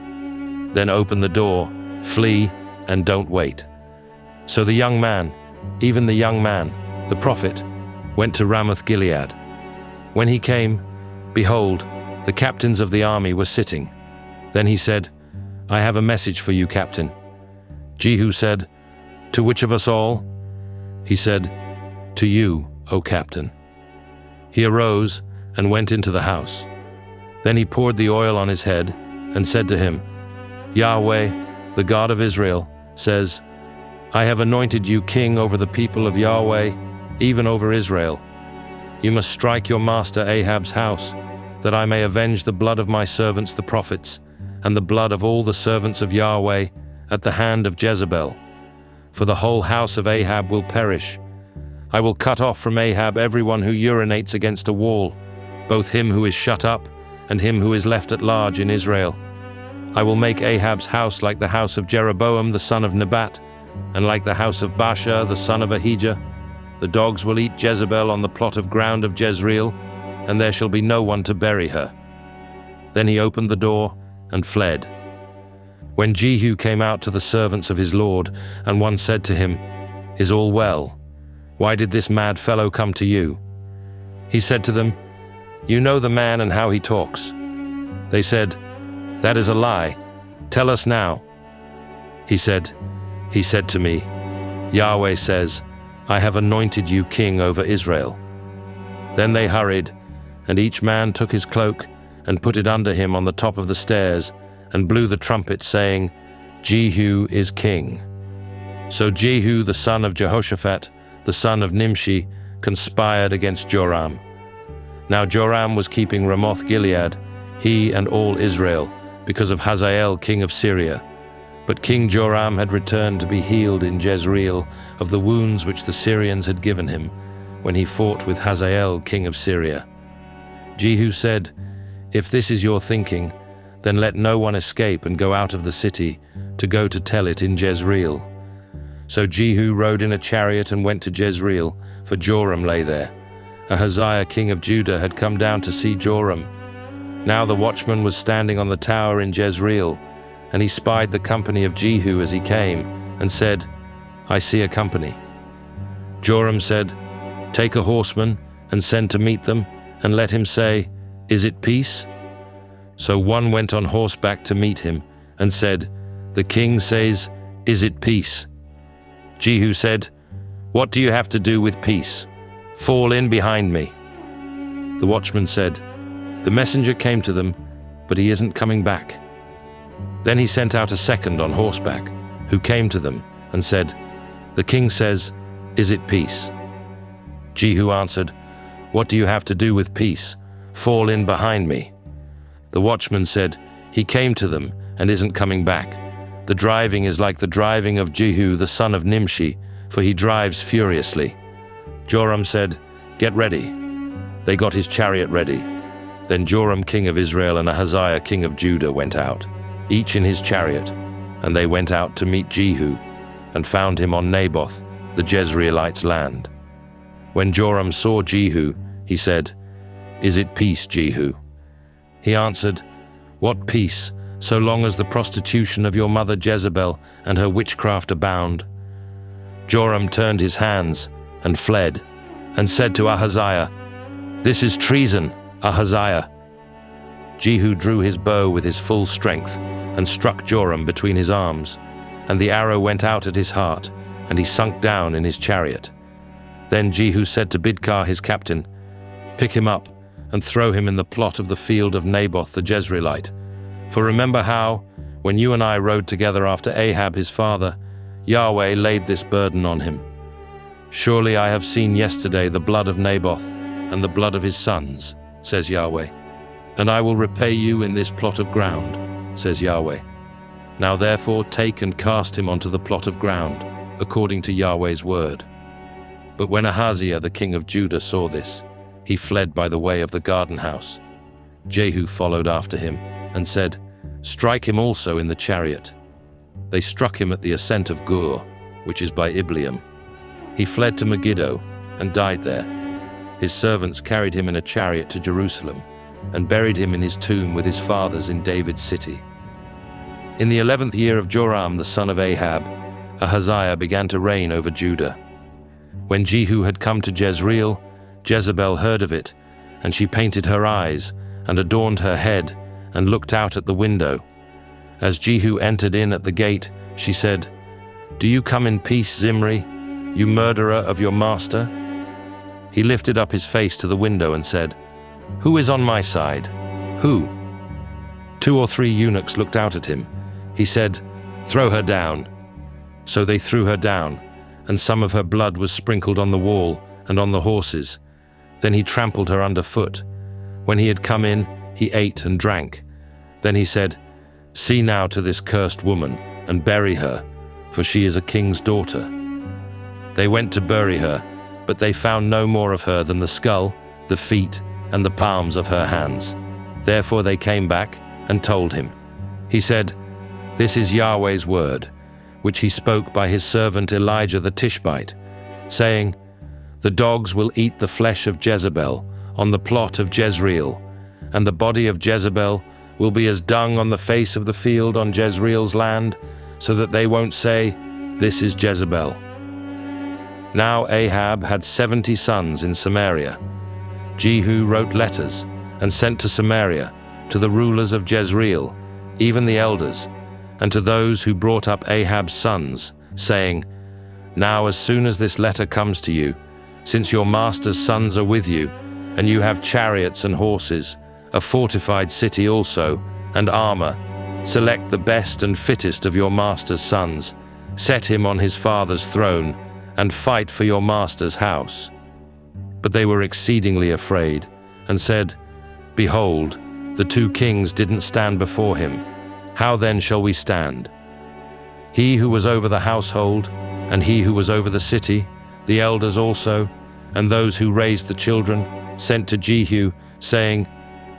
Then open the door, flee, and don't wait." So the young man, even the young man, the prophet, went to Ramoth-Gilead. When he came, behold, the captains of the army were sitting. Then he said, "I have a message for you, captain." Jehu said, "To which of us all?" He said, "To you, O captain." He arose and went into the house. Then he poured the oil on his head and said to him, "Yahweh, the God of Israel, says, I have anointed you king over the people of Yahweh, even over Israel. You must strike your master Ahab's house, that I may avenge the blood of my servants the prophets, and the blood of all the servants of Yahweh, at the hand of Jezebel. For the whole house of Ahab will perish. I will cut off from Ahab everyone who urinates against a wall, both him who is shut up and him who is left at large in Israel. I will make Ahab's house like the house of Jeroboam the son of Nebat, and like the house of Baasha the son of Ahijah. The dogs will eat Jezebel on the plot of ground of Jezreel, and there shall be no one to bury her." Then he opened the door and fled. When Jehu came out to the servants of his lord, and one said to him, "Is all well? Why did this mad fellow come to you?" He said to them, "You know the man and how he talks." They said, "That is a lie. Tell us now." He said to me, "Yahweh says, I have anointed you king over Israel." Then they hurried, and each man took his cloak and put it under him on the top of the stairs, and blew the trumpet, saying, "Jehu is king." So Jehu the son of Jehoshaphat, the son of Nimshi, conspired against Joram. Now Joram was keeping Ramoth-Gilead, he and all Israel, because of Hazael king of Syria. But King Joram had returned to be healed in Jezreel of the wounds which the Syrians had given him, when he fought with Hazael king of Syria. Jehu said, "If this is your thinking, then let no one escape and go out of the city, to go to tell it in Jezreel." So Jehu rode in a chariot and went to Jezreel, for Joram lay there. Ahaziah king of Judah had come down to see Joram. Now the watchman was standing on the tower in Jezreel, and he spied the company of Jehu as he came, and said, I see a company. Joram said, Take a horseman, and send to meet them, and let him say, Is it peace? So one went on horseback to meet him, and said, The king says, Is it peace? Jehu said, What do you have to do with peace? Fall in behind me. The watchman said, The messenger came to them, but he isn't coming back. Then he sent out a second on horseback, who came to them, and said, The king says, Is it peace? Jehu answered, What do you have to do with peace? Fall in behind me. The watchman said, He came to them, and isn't coming back. The driving is like the driving of Jehu the son of Nimshi, for he drives furiously. Joram said, Get ready. They got his chariot ready. Then Joram king of Israel and Ahaziah king of Judah went out, each in his chariot, and they went out to meet Jehu, and found him on Naboth, the Jezreelites' land. When Joram saw Jehu, he said, Is it peace, Jehu? He answered, What peace, so long as the prostitution of your mother Jezebel and her witchcraft abound? Joram turned his hands and fled, and said to Ahaziah, This is treason, Ahaziah. Jehu drew his bow with his full strength, and struck Joram between his arms, and the arrow went out at his heart, and he sunk down in his chariot. Then Jehu said to Bidkar his captain, Pick him up, and throw him in the plot of the field of Naboth the Jezreelite. For remember how, when you and I rode together after Ahab his father, Yahweh laid this burden on him. Surely I have seen yesterday the blood of Naboth and the blood of his sons, says Yahweh. And I will repay you in this plot of ground, says Yahweh. Now therefore take and cast him onto the plot of ground, according to Yahweh's word. But when Ahaziah the king of Judah saw this, he fled by the way of the garden house. Jehu followed after him, and said, Strike him also in the chariot. They struck him at the ascent of Gur, which is by Ibleam. He fled to Megiddo, and died there. His servants carried him in a chariot to Jerusalem, and buried him in his tomb with his fathers in David's city. In the 11th year of Joram the son of Ahab, Ahaziah began to reign over Judah. When Jehu had come to Jezreel, Jezebel heard of it, and she painted her eyes, and adorned her head, and looked out at the window. As Jehu entered in at the gate, she said, Do you come in peace, Zimri, you murderer of your master? He lifted up his face to the window and said, Who is on my side? Who? 2 or 3 eunuchs looked out at him. He said, Throw her down. So they threw her down, and some of her blood was sprinkled on the wall and on the horses. Then he trampled her underfoot. When he had come in, he ate and drank. Then he said, See now to this cursed woman, and bury her, for she is a king's daughter. They went to bury her, but they found no more of her than the skull, the feet, and the palms of her hands. Therefore they came back and told him. He said, This is Yahweh's word, which he spoke by his servant Elijah the Tishbite, saying, The dogs will eat the flesh of Jezebel on the plot of Jezreel, and the body of Jezebel will be as dung on the face of the field on Jezreel's land, so that they won't say, This is Jezebel. Now Ahab had 70 sons in Samaria. Jehu wrote letters and sent to Samaria, to the rulers of Jezreel, even the elders, and to those who brought up Ahab's sons, saying, Now as soon as this letter comes to you, since your master's sons are with you, and you have chariots and horses, a fortified city also, and armor, select the best and fittest of your master's sons, set him on his father's throne, and fight for your master's house. But they were exceedingly afraid, and said, Behold, the 2 kings didn't stand before him. How then shall we stand? He who was over the household, and he who was over the city, the elders also, and those who raised the children, sent to Jehu, saying,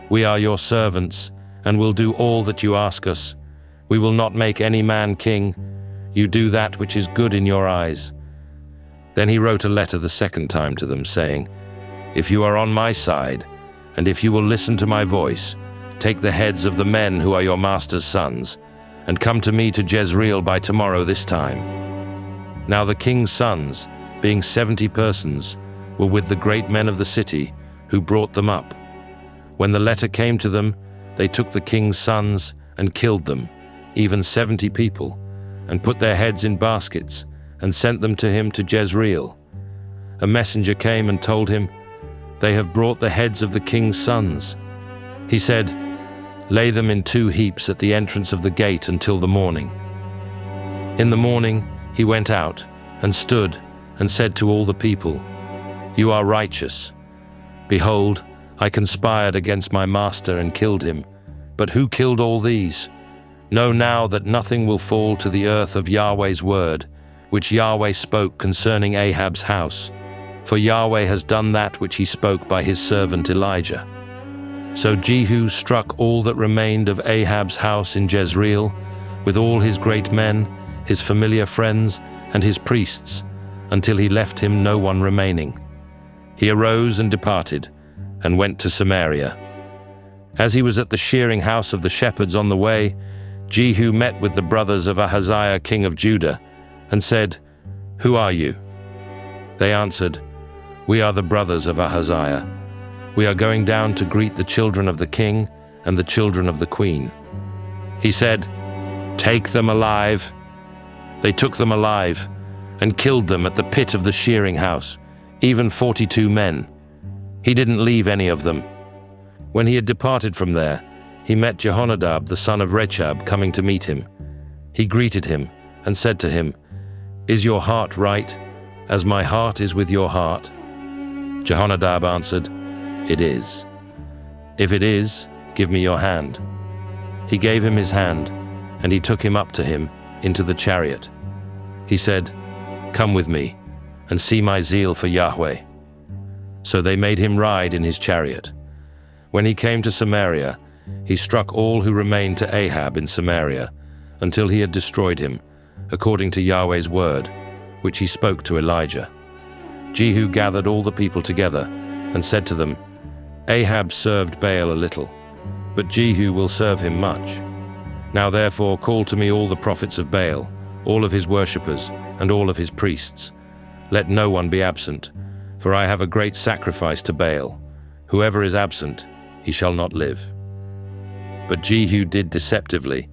We are your servants, and will do all that you ask us. We will not make any man king. You do that which is good in your eyes. Then he wrote a letter the second time to them, saying, If you are on my side, and if you will listen to my voice, take the heads of the men who are your master's sons, and come to me to Jezreel by tomorrow this time." Now the king's sons, being 70 persons, were with the great men of the city, who brought them up. When the letter came to them, they took the king's sons and killed them, even 70 people, and put their heads in baskets, and sent them to him to Jezreel. A messenger came and told him, "They have brought the heads of the king's sons." He said, "Lay them in 2 heaps at the entrance of the gate until the morning." In the morning he went out and stood and said to all the people, "You are righteous. Behold, I conspired against my master and killed him. But who killed all these? Know now that nothing will fall to the earth of Yahweh's word, which Yahweh spoke concerning Ahab's house, for Yahweh has done that which he spoke by his servant Elijah." So Jehu struck all that remained of Ahab's house in Jezreel, with all his great men, his familiar friends, and his priests, until he left him no one remaining. He arose and departed, and went to Samaria. As he was at the shearing house of the shepherds on the way, Jehu met with the brothers of Ahaziah king of Judah, and said, "Who are you?" They answered, "We are the brothers of Ahaziah. We are going down to greet the children of the king and the children of the queen." He said, "Take them alive." They took them alive and killed them at the pit of the shearing house, even 42 men. He didn't leave any of them. When he had departed from there, he met Jehonadab the son of Rechab coming to meet him. He greeted him and said to him, "Is your heart right, as my heart is with your heart?" Jehonadab answered, "It is." "If it is, give me your hand." He gave him his hand, and he took him up to him into the chariot. He said, "Come with me, and see my zeal for Yahweh." So they made him ride in his chariot. When he came to Samaria, he struck all who remained to Ahab in Samaria, until he had destroyed him, according to Yahweh's word, which he spoke to Elijah. Jehu gathered all the people together, and said to them, "Ahab served Baal a little, but Jehu will serve him much. Now therefore call to me all the prophets of Baal, all of his worshippers, and all of his priests. Let no one be absent, for I have a great sacrifice to Baal. Whoever is absent, he shall not live." But Jehu did deceptively,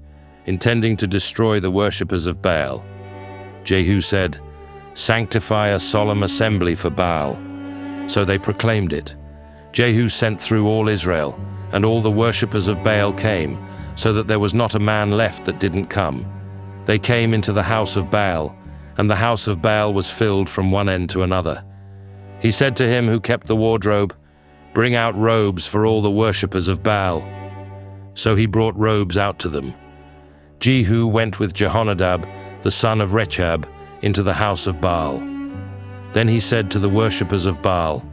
intending to destroy the worshippers of Baal. Jehu said, "Sanctify a solemn assembly for Baal." So they proclaimed it. Jehu sent through all Israel, and all the worshippers of Baal came, so that there was not a man left that didn't come. They came into the house of Baal, and the house of Baal was filled from one end to another. He said to him who kept the wardrobe, "Bring out robes for all the worshippers of Baal." So he brought robes out to them. Jehu went with Jehonadab, the son of Rechab, into the house of Baal. Then he said to the worshippers of Baal,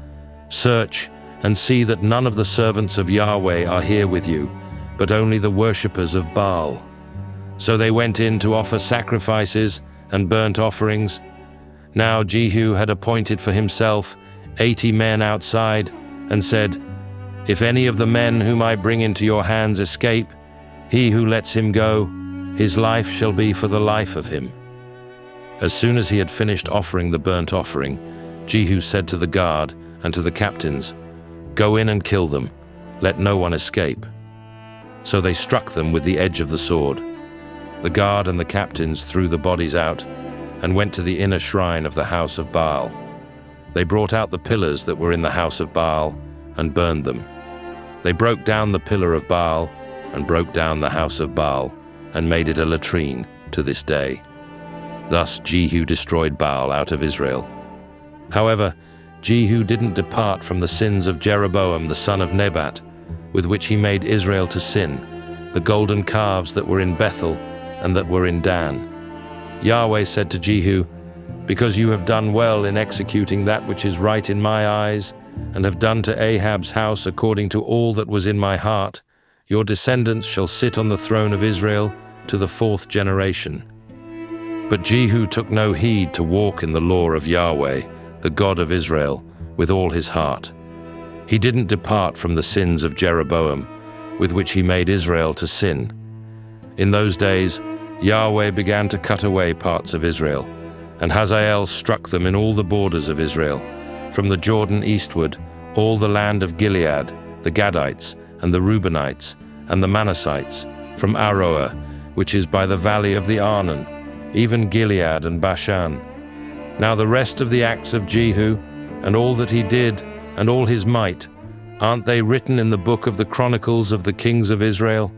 "Search and see that none of the servants of Yahweh are here with you, but only the worshippers of Baal." So they went in to offer sacrifices and burnt offerings. Now Jehu had appointed for himself 80 men outside, and said, "If any of the men whom I bring into your hands escape, he who lets him go, his life shall be for the life of him." As soon as he had finished offering the burnt offering, Jehu said to the guard and to the captains, "Go in and kill them, let no one escape." So they struck them with the edge of the sword. The guard and the captains threw the bodies out, and went to the inner shrine of the house of Baal. They brought out the pillars that were in the house of Baal, and burned them. They broke down the pillar of Baal, and broke down the house of Baal, and made it a latrine to this day. Thus Jehu destroyed Baal out of Israel. However, Jehu didn't depart from the sins of Jeroboam the son of Nebat, with which he made Israel to sin, the golden calves that were in Bethel and that were in Dan. Yahweh said to Jehu, "Because you have done well in executing that which is right in my eyes, and have done to Ahab's house according to all that was in my heart, your descendants shall sit on the throne of Israel to the 4th generation." But Jehu took no heed to walk in the law of Yahweh, the God of Israel, with all his heart. He didn't depart from the sins of Jeroboam, with which he made Israel to sin. In those days, Yahweh began to cut away parts of Israel, and Hazael struck them in all the borders of Israel, from the Jordan eastward, all the land of Gilead, the Gadites, and the Reubenites, and the Manassites, from Aroer, which is by the valley of the Arnon, even Gilead and Bashan. Now the rest of the acts of Jehu, and all that he did, and all his might, aren't they written in the book of the Chronicles of the kings of Israel?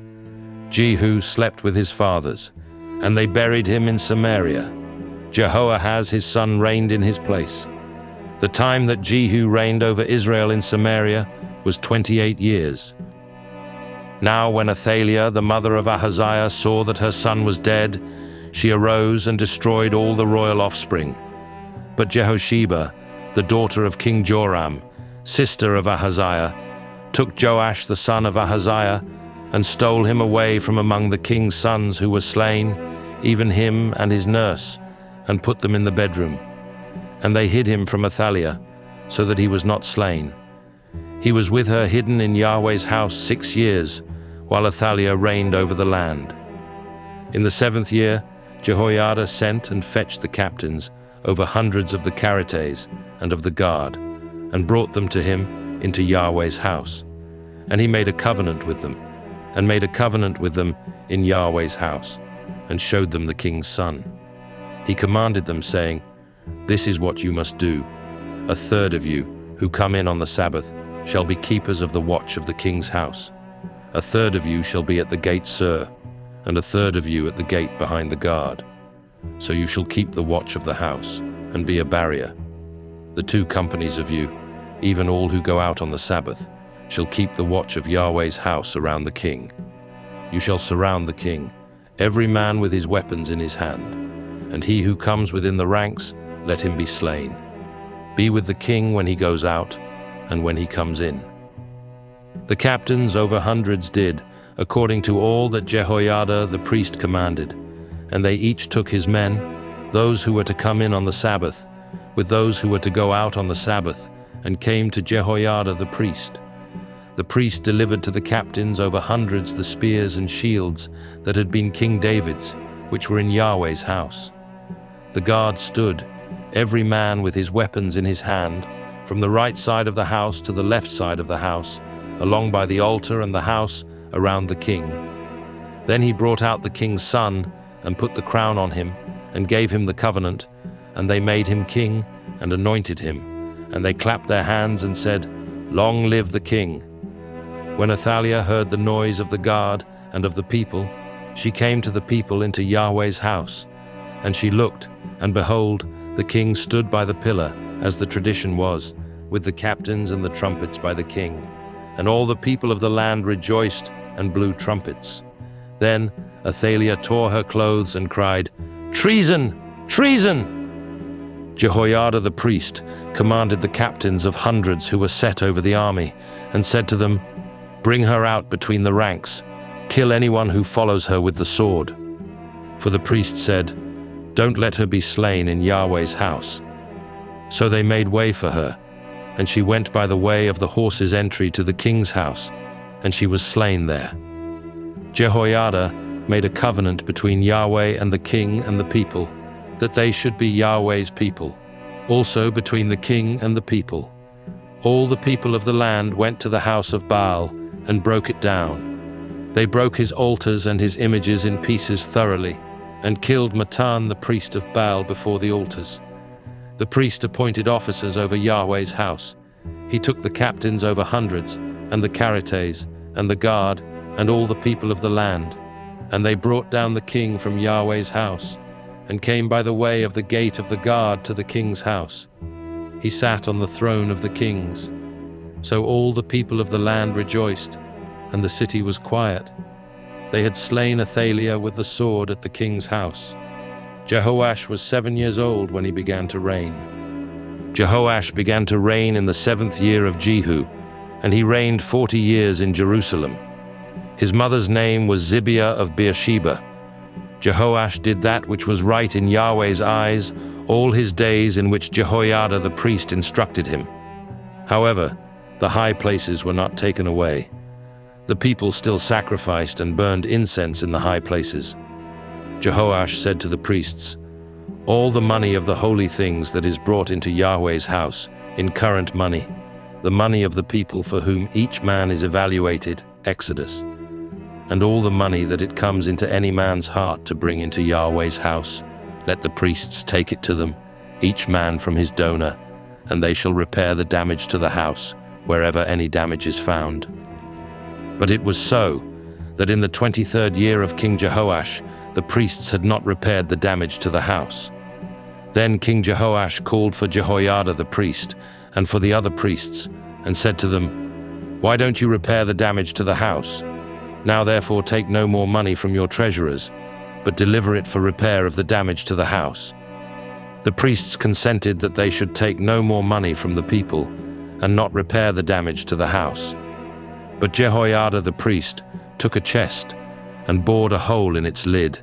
Jehu slept with his fathers, and they buried him in Samaria. Jehoahaz his son reigned in his place. The time that Jehu reigned over Israel in Samaria was 28 years. Now when Athaliah, the mother of Ahaziah, saw that her son was dead, she arose and destroyed all the royal offspring. But Jehosheba, the daughter of King Joram, sister of Ahaziah, took Joash the son of Ahaziah, and stole him away from among the king's sons who were slain, even him and his nurse, and put them in the bedroom. And they hid him from Athaliah, so that he was not slain. He was with her hidden in Yahweh's house 6 years, while Athaliah reigned over the land. In the 7th year, Jehoiada sent and fetched the captains over hundreds of the Carites and of the guard, and brought them to him into Yahweh's house. And he made a covenant with them, and made a covenant with them in Yahweh's house, and showed them the king's son. He commanded them, saying, "This is what you must do. 1/3 of you who come in on the Sabbath shall be keepers of the watch of the king's house. 1/3 of you shall be at the gate Sur, and 1/3 of you at the gate behind the guard. So you shall keep the watch of the house, and be a barrier. The 2 companies of you, even all who go out on the Sabbath, shall keep the watch of Yahweh's house around the king. You shall surround the king, every man with his weapons in his hand, and he who comes within the ranks, let him be slain. Be with the king when he goes out, and when he comes in." The captains over hundreds did, according to all that Jehoiada the priest commanded, and they each took his men, those who were to come in on the Sabbath, with those who were to go out on the Sabbath, and came to Jehoiada the priest. The priest delivered to the captains over hundreds the spears and shields that had been King David's, which were in Yahweh's house. The guard stood, every man with his weapons in his hand, from the right side of the house to the left side of the house, along by the altar and the house around the king. Then he brought out the king's son, and put the crown on him, and gave him the covenant, and they made him king, and anointed him, and they clapped their hands and said, "Long live the king." When Athaliah heard the noise of the guard and of the people, she came to the people into Yahweh's house, and she looked, and behold, the king stood by the pillar, as the tradition was, with the captains and the trumpets by the king. And all the people of the land rejoiced and blew trumpets. Then Athaliah tore her clothes and cried, "Treason! Treason!" Jehoiada the priest commanded the captains of hundreds who were set over the army, and said to them, "Bring her out between the ranks. Kill anyone who follows her with the sword." For the priest said, "Don't let her be slain in Yahweh's house." So they made way for her, and she went by the way of the horse's entry to the king's house, and she was slain there. Jehoiada made a covenant between Yahweh and the king and the people, that they should be Yahweh's people, also between the king and the people. All the people of the land went to the house of Baal and broke it down. They broke his altars and his images in pieces thoroughly, and killed Matan the priest of Baal before the altars. The priest appointed officers over Yahweh's house. He took the captains over hundreds, and the Carites, and the guard, and all the people of the land. And they brought down the king from Yahweh's house, and came by the way of the gate of the guard to the king's house. He sat on the throne of the kings. So all the people of the land rejoiced, and the city was quiet. They had slain Athaliah with the sword at the king's house. Jehoash was 7 years old when he began to reign. Jehoash began to reign in the 7th year of Jehu, and he reigned 40 years in Jerusalem. His mother's name was Zibiah of Beersheba. Jehoash did that which was right in Yahweh's eyes all his days in which Jehoiada the priest instructed him. However, the high places were not taken away. The people still sacrificed and burned incense in the high places. Jehoash said to the priests, "All the money of the holy things that is brought into Yahweh's house, in current money, the money of the people for whom each man is evaluated, Exodus, and all the money that it comes into any man's heart to bring into Yahweh's house, let the priests take it to them, each man from his donor, and they shall repair the damage to the house, wherever any damage is found." But it was so, that in the 23rd year of King Jehoash, the priests had not repaired the damage to the house. Then King Jehoash called for Jehoiada the priest, and for the other priests, and said to them, "Why don't you repair the damage to the house? Now therefore take no more money from your treasurers, but deliver it for repair of the damage to the house." The priests consented that they should take no more money from the people, and not repair the damage to the house. But Jehoiada the priest took a chest, and bored a hole in its lid,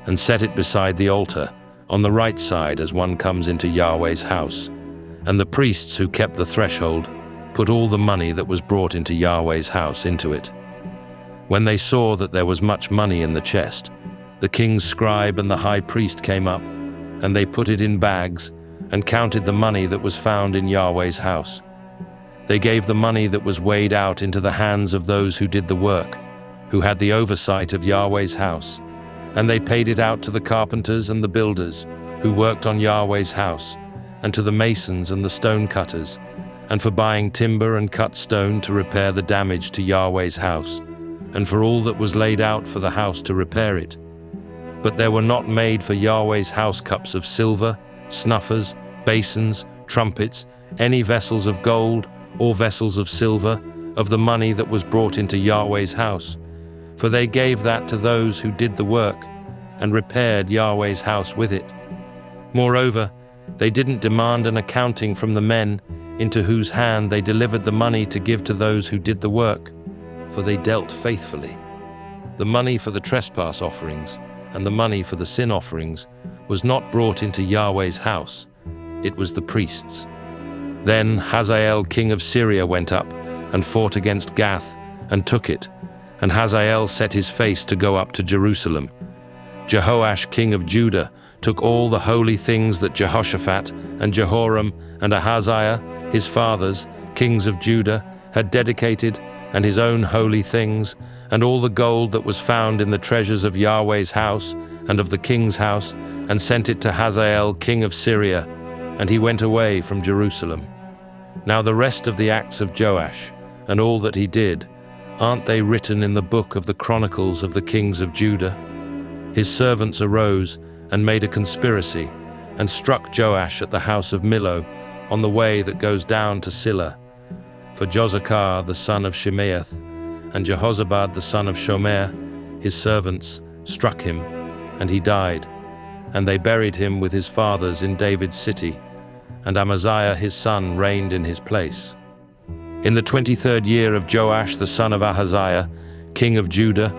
and set it beside the altar, on the right side as one comes into Yahweh's house. And the priests who kept the threshold put all the money that was brought into Yahweh's house into it. When they saw that there was much money in the chest, the king's scribe and the high priest came up, and they put it in bags, and counted the money that was found in Yahweh's house. They gave the money that was weighed out into the hands of those who did the work, who had the oversight of Yahweh's house, and they paid it out to the carpenters and the builders, who worked on Yahweh's house, and to the masons and the stone cutters, and for buying timber and cut stone to repair the damage to Yahweh's house, and for all that was laid out for the house to repair it. But there were not made for Yahweh's house cups of silver, snuffers, basins, trumpets, any vessels of gold or vessels of silver, of the money that was brought into Yahweh's house, for they gave that to those who did the work, and repaired Yahweh's house with it. Moreover, they didn't demand an accounting from the men into whose hand they delivered the money to give to those who did the work, for they dealt faithfully. The money for the trespass offerings and the money for the sin offerings was not brought into Yahweh's house, it was the priests. Then Hazael king of Syria went up and fought against Gath and took it, and Hazael set his face to go up to Jerusalem. Jehoash king of Judah took all the holy things that Jehoshaphat and Jehoram and Ahaziah, his fathers, kings of Judah, had dedicated, and his own holy things, and all the gold that was found in the treasures of Yahweh's house and of the king's house, and sent it to Hazael king of Syria, and he went away from Jerusalem. Now the rest of the acts of Joash, and all that he did, aren't they written in the book of the Chronicles of the kings of Judah? His servants arose and made a conspiracy, and struck Joash at the house of Millo, on the way that goes down to Silla. For Jozachar the son of Shimeath, and Jehozabad the son of Shomer, his servants, struck him, and he died. And they buried him with his fathers in David's city, and Amaziah his son reigned in his place. In the 23rd year of Joash the son of Ahaziah, king of Judah,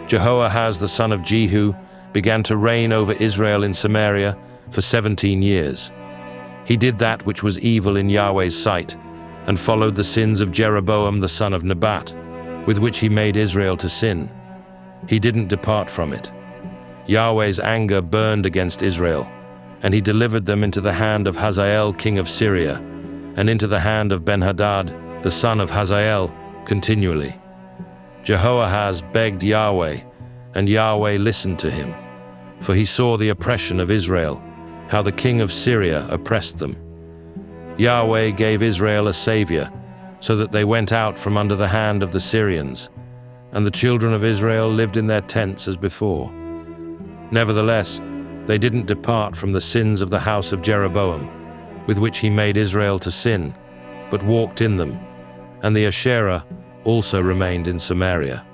Jehoahaz the son of Jehu began to reign over Israel in Samaria for 17 years. He did that which was evil in Yahweh's sight, and followed the sins of Jeroboam the son of Nebat, with which he made Israel to sin. He didn't depart from it. Yahweh's anger burned against Israel, and he delivered them into the hand of Hazael king of Syria, and into the hand of Ben-Hadad the son of Hazael continually. Jehoahaz begged Yahweh, and Yahweh listened to him, for he saw the oppression of Israel, how the king of Syria oppressed them. Yahweh gave Israel a savior, so that they went out from under the hand of the Syrians, and the children of Israel lived in their tents as before. Nevertheless, they didn't depart from the sins of the house of Jeroboam, with which he made Israel to sin, but walked in them, and the Asherah also remained in Samaria.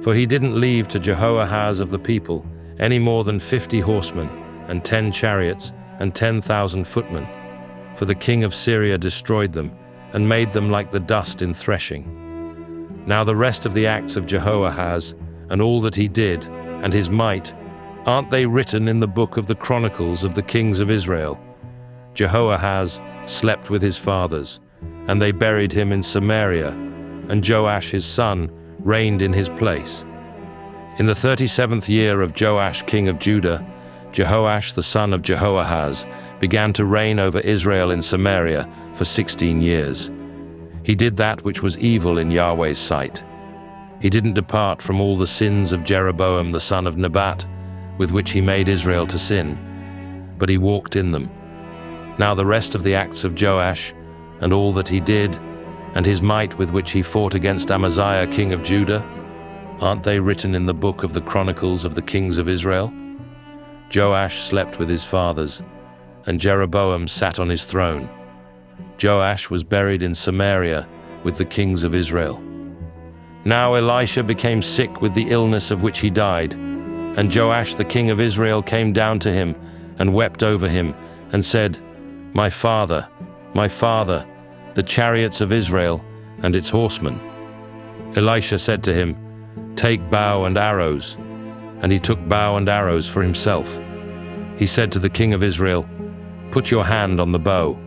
For he didn't leave to Jehoahaz of the people any more than 50 horsemen, and 10 chariots, and 10,000 footmen, for the king of Syria destroyed them, and made them like the dust in threshing. Now the rest of the acts of Jehoahaz, and all that he did, and his might, aren't they written in the book of the Chronicles of the kings of Israel? Jehoahaz slept with his fathers, and they buried him in Samaria, and Joash his son reigned in his place. In the 37th year of Joash king of Judah, Jehoash the son of Jehoahaz began to reign over Israel in Samaria for 16 years. He did that which was evil in Yahweh's sight. He didn't depart from all the sins of Jeroboam the son of Nebat, with which he made Israel to sin, but he walked in them. Now the rest of the acts of Joash, and all that he did, and his might with which he fought against Amaziah king of Judah, aren't they written in the book of the Chronicles of the kings of Israel? Joash slept with his fathers, and Jeroboam sat on his throne. Joash was buried in Samaria with the kings of Israel. Now Elisha became sick with the illness of which he died, and Joash the king of Israel came down to him and wept over him and said, my father, the chariots of Israel and its horsemen." Elisha said to him, "Take bow and arrows." And he took bow and arrows for himself. He said to the king of Israel, "Put your hand on the bow."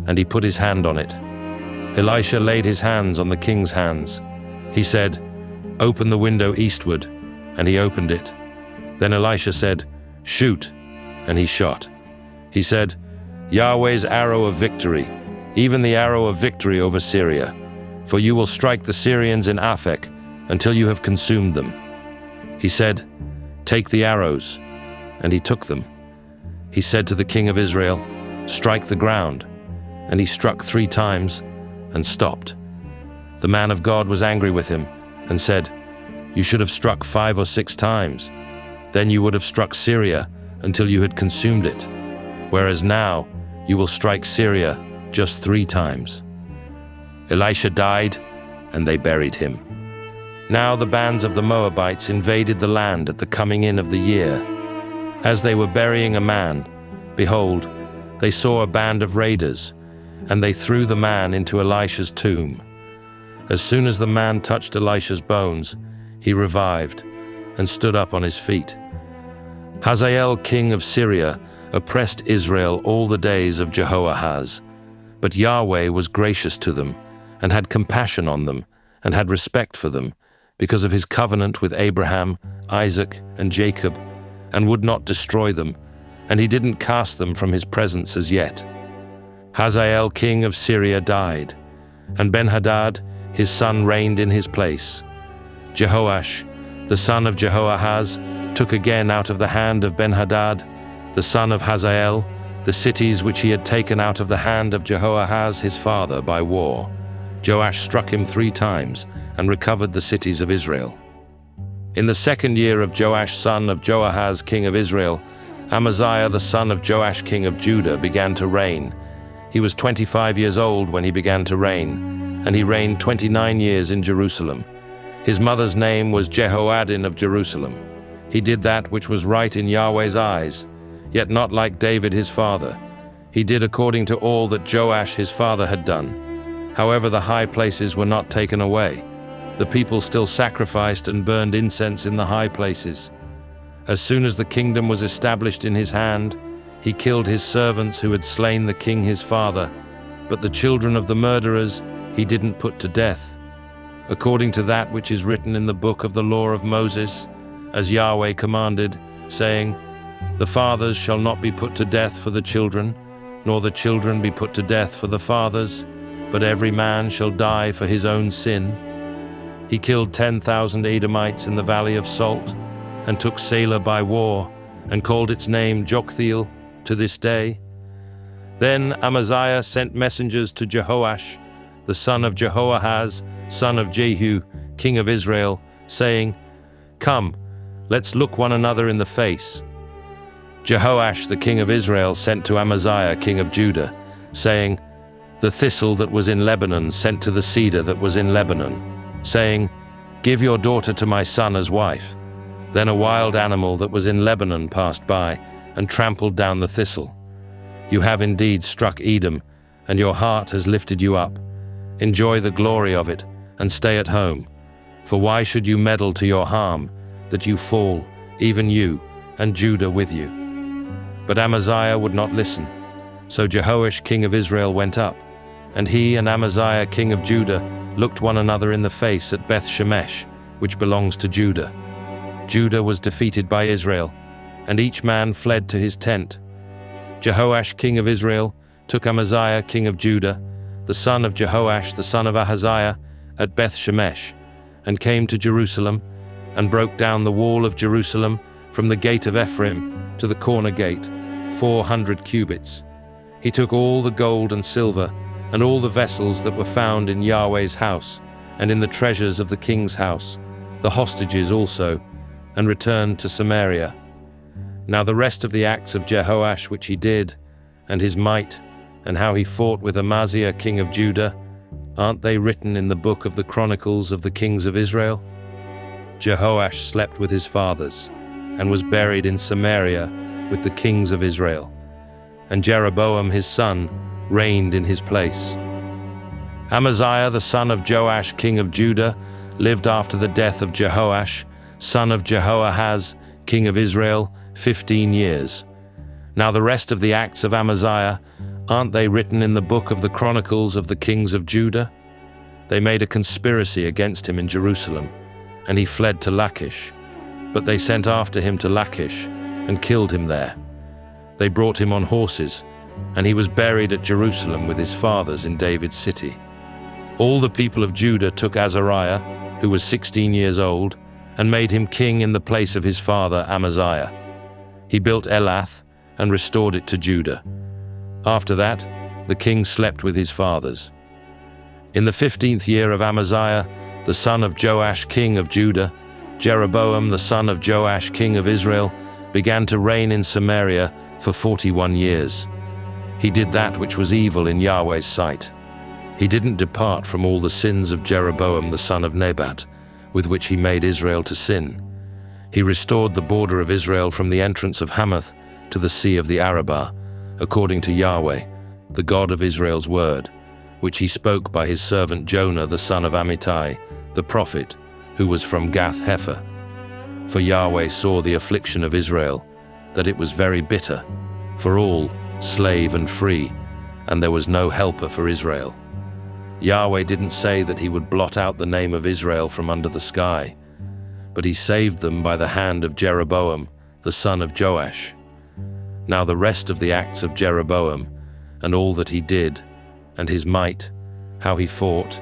And he put his hand on it. Elisha laid his hands on the king's hands. He said, "Open the window eastward." And he opened it. Then Elisha said, "Shoot." And he shot. He said, "Yahweh's arrow of victory, even the arrow of victory over Syria. For you will strike the Syrians in Aphek until you have consumed them." He said, "Take the arrows." And he took them. He said to the king of Israel, "Strike the ground." And he struck 3 times and stopped. The man of God was angry with him and said, "You should have struck 5 or 6 times. Then you would have struck Syria until you had consumed it. Whereas now you will strike Syria just 3 times." Elisha died, and they buried him. Now the bands of the Moabites invaded the land at the coming in of the year. As they were burying a man, behold, they saw a band of raiders, and they threw the man into Elisha's tomb. As soon as the man touched Elisha's bones, he revived and stood up on his feet. Hazael king of Syria oppressed Israel all the days of Jehoahaz, but Yahweh was gracious to them, and had compassion on them, and had respect for them, because of his covenant with Abraham, Isaac, and Jacob, and would not destroy them, and he didn't cast them from his presence as yet. Hazael king of Syria died, and Ben-Hadad his son reigned in his place. Jehoash, the son of Jehoahaz, took again out of the hand of Ben-Hadad, the son of Hazael, the cities which he had taken out of the hand of Jehoahaz his father by war. Joash struck him 3 times and recovered the cities of Israel. In the 2nd year of Joash son of Joahaz king of Israel, Amaziah the son of Joash king of Judah began to reign. He was 25 years old when he began to reign, and he reigned 29 years in Jerusalem. His mother's name was Jehoaddin of Jerusalem. He did that which was right in Yahweh's eyes, yet not like David his father. He did according to all that Joash his father had done. However, the high places were not taken away. The people still sacrificed and burned incense in the high places. As soon as the kingdom was established in his hand, he killed his servants who had slain the king his father, but the children of the murderers he didn't put to death, according to that which is written in the book of the law of Moses, as Yahweh commanded, saying, "The fathers shall not be put to death for the children, nor the children be put to death for the fathers, but every man shall die for his own sin." He killed 10,000 Edomites in the valley of Salt, and took Selah by war, and called its name Joktheel to this day. Then Amaziah sent messengers to Jehoash, the son of Jehoahaz, son of Jehu, king of Israel, saying, "Come, let's look one another in the face." Jehoash the king of Israel sent to Amaziah king of Judah, saying, "The thistle that was in Lebanon sent to the cedar that was in Lebanon, saying, 'Give your daughter to my son as wife.' Then a wild animal that was in Lebanon passed by and trampled down the thistle. You have indeed struck Edom, and your heart has lifted you up. Enjoy the glory of it, and stay at home. For why should you meddle to your harm, that you fall, even you, and Judah with you?" But Amaziah would not listen. So Jehoash king of Israel went up, and he and Amaziah king of Judah looked one another in the face at Beth Shemesh, which belongs to Judah. Judah was defeated by Israel, and each man fled to his tent. Jehoash, king of Israel, took Amaziah, king of Judah, the son of Jehoash, the son of Ahaziah, at Beth-Shemesh, and came to Jerusalem, and broke down the wall of Jerusalem from the gate of Ephraim to the corner gate, 400 cubits. He took all the gold and silver, and all the vessels that were found in Yahweh's house, and in the treasures of the king's house, the hostages also, and returned to Samaria. Now the rest of the acts of Jehoash which he did, and his might, and how he fought with Amaziah king of Judah, aren't they written in the book of the Chronicles of the kings of Israel? Jehoash slept with his fathers, and was buried in Samaria with the kings of Israel. And Jeroboam his son reigned in his place. Amaziah the son of Joash king of Judah lived after the death of Jehoash, son of Jehoahaz, king of Israel, 15 years. Now the rest of the acts of Amaziah, aren't they written in the book of the Chronicles of the kings of Judah? They made a conspiracy against him in Jerusalem, and he fled to Lachish. But they sent after him to Lachish, and killed him there. They brought him on horses, and he was buried at Jerusalem with his fathers in David's city. All the people of Judah took Azariah, who was 16 years old, and made him king in the place of his father Amaziah. He built Elath, and restored it to Judah. After that, the king slept with his fathers. In the 15th year of Amaziah, the son of Joash king of Judah, Jeroboam the son of Joash king of Israel began to reign in Samaria for 41 years. He did that which was evil in Yahweh's sight. He didn't depart from all the sins of Jeroboam the son of Nebat, with which he made Israel to sin. He restored the border of Israel from the entrance of Hamath to the sea of the Arabah, according to Yahweh, the God of Israel's word, which he spoke by his servant Jonah the son of Amittai, the prophet, who was from Gath-Hepher. For Yahweh saw the affliction of Israel, that it was very bitter, for all, slave and free, and there was no helper for Israel. Yahweh didn't say that he would blot out the name of Israel from under the sky, but he saved them by the hand of Jeroboam, the son of Joash. Now the rest of the acts of Jeroboam, and all that he did, and his might, how he fought,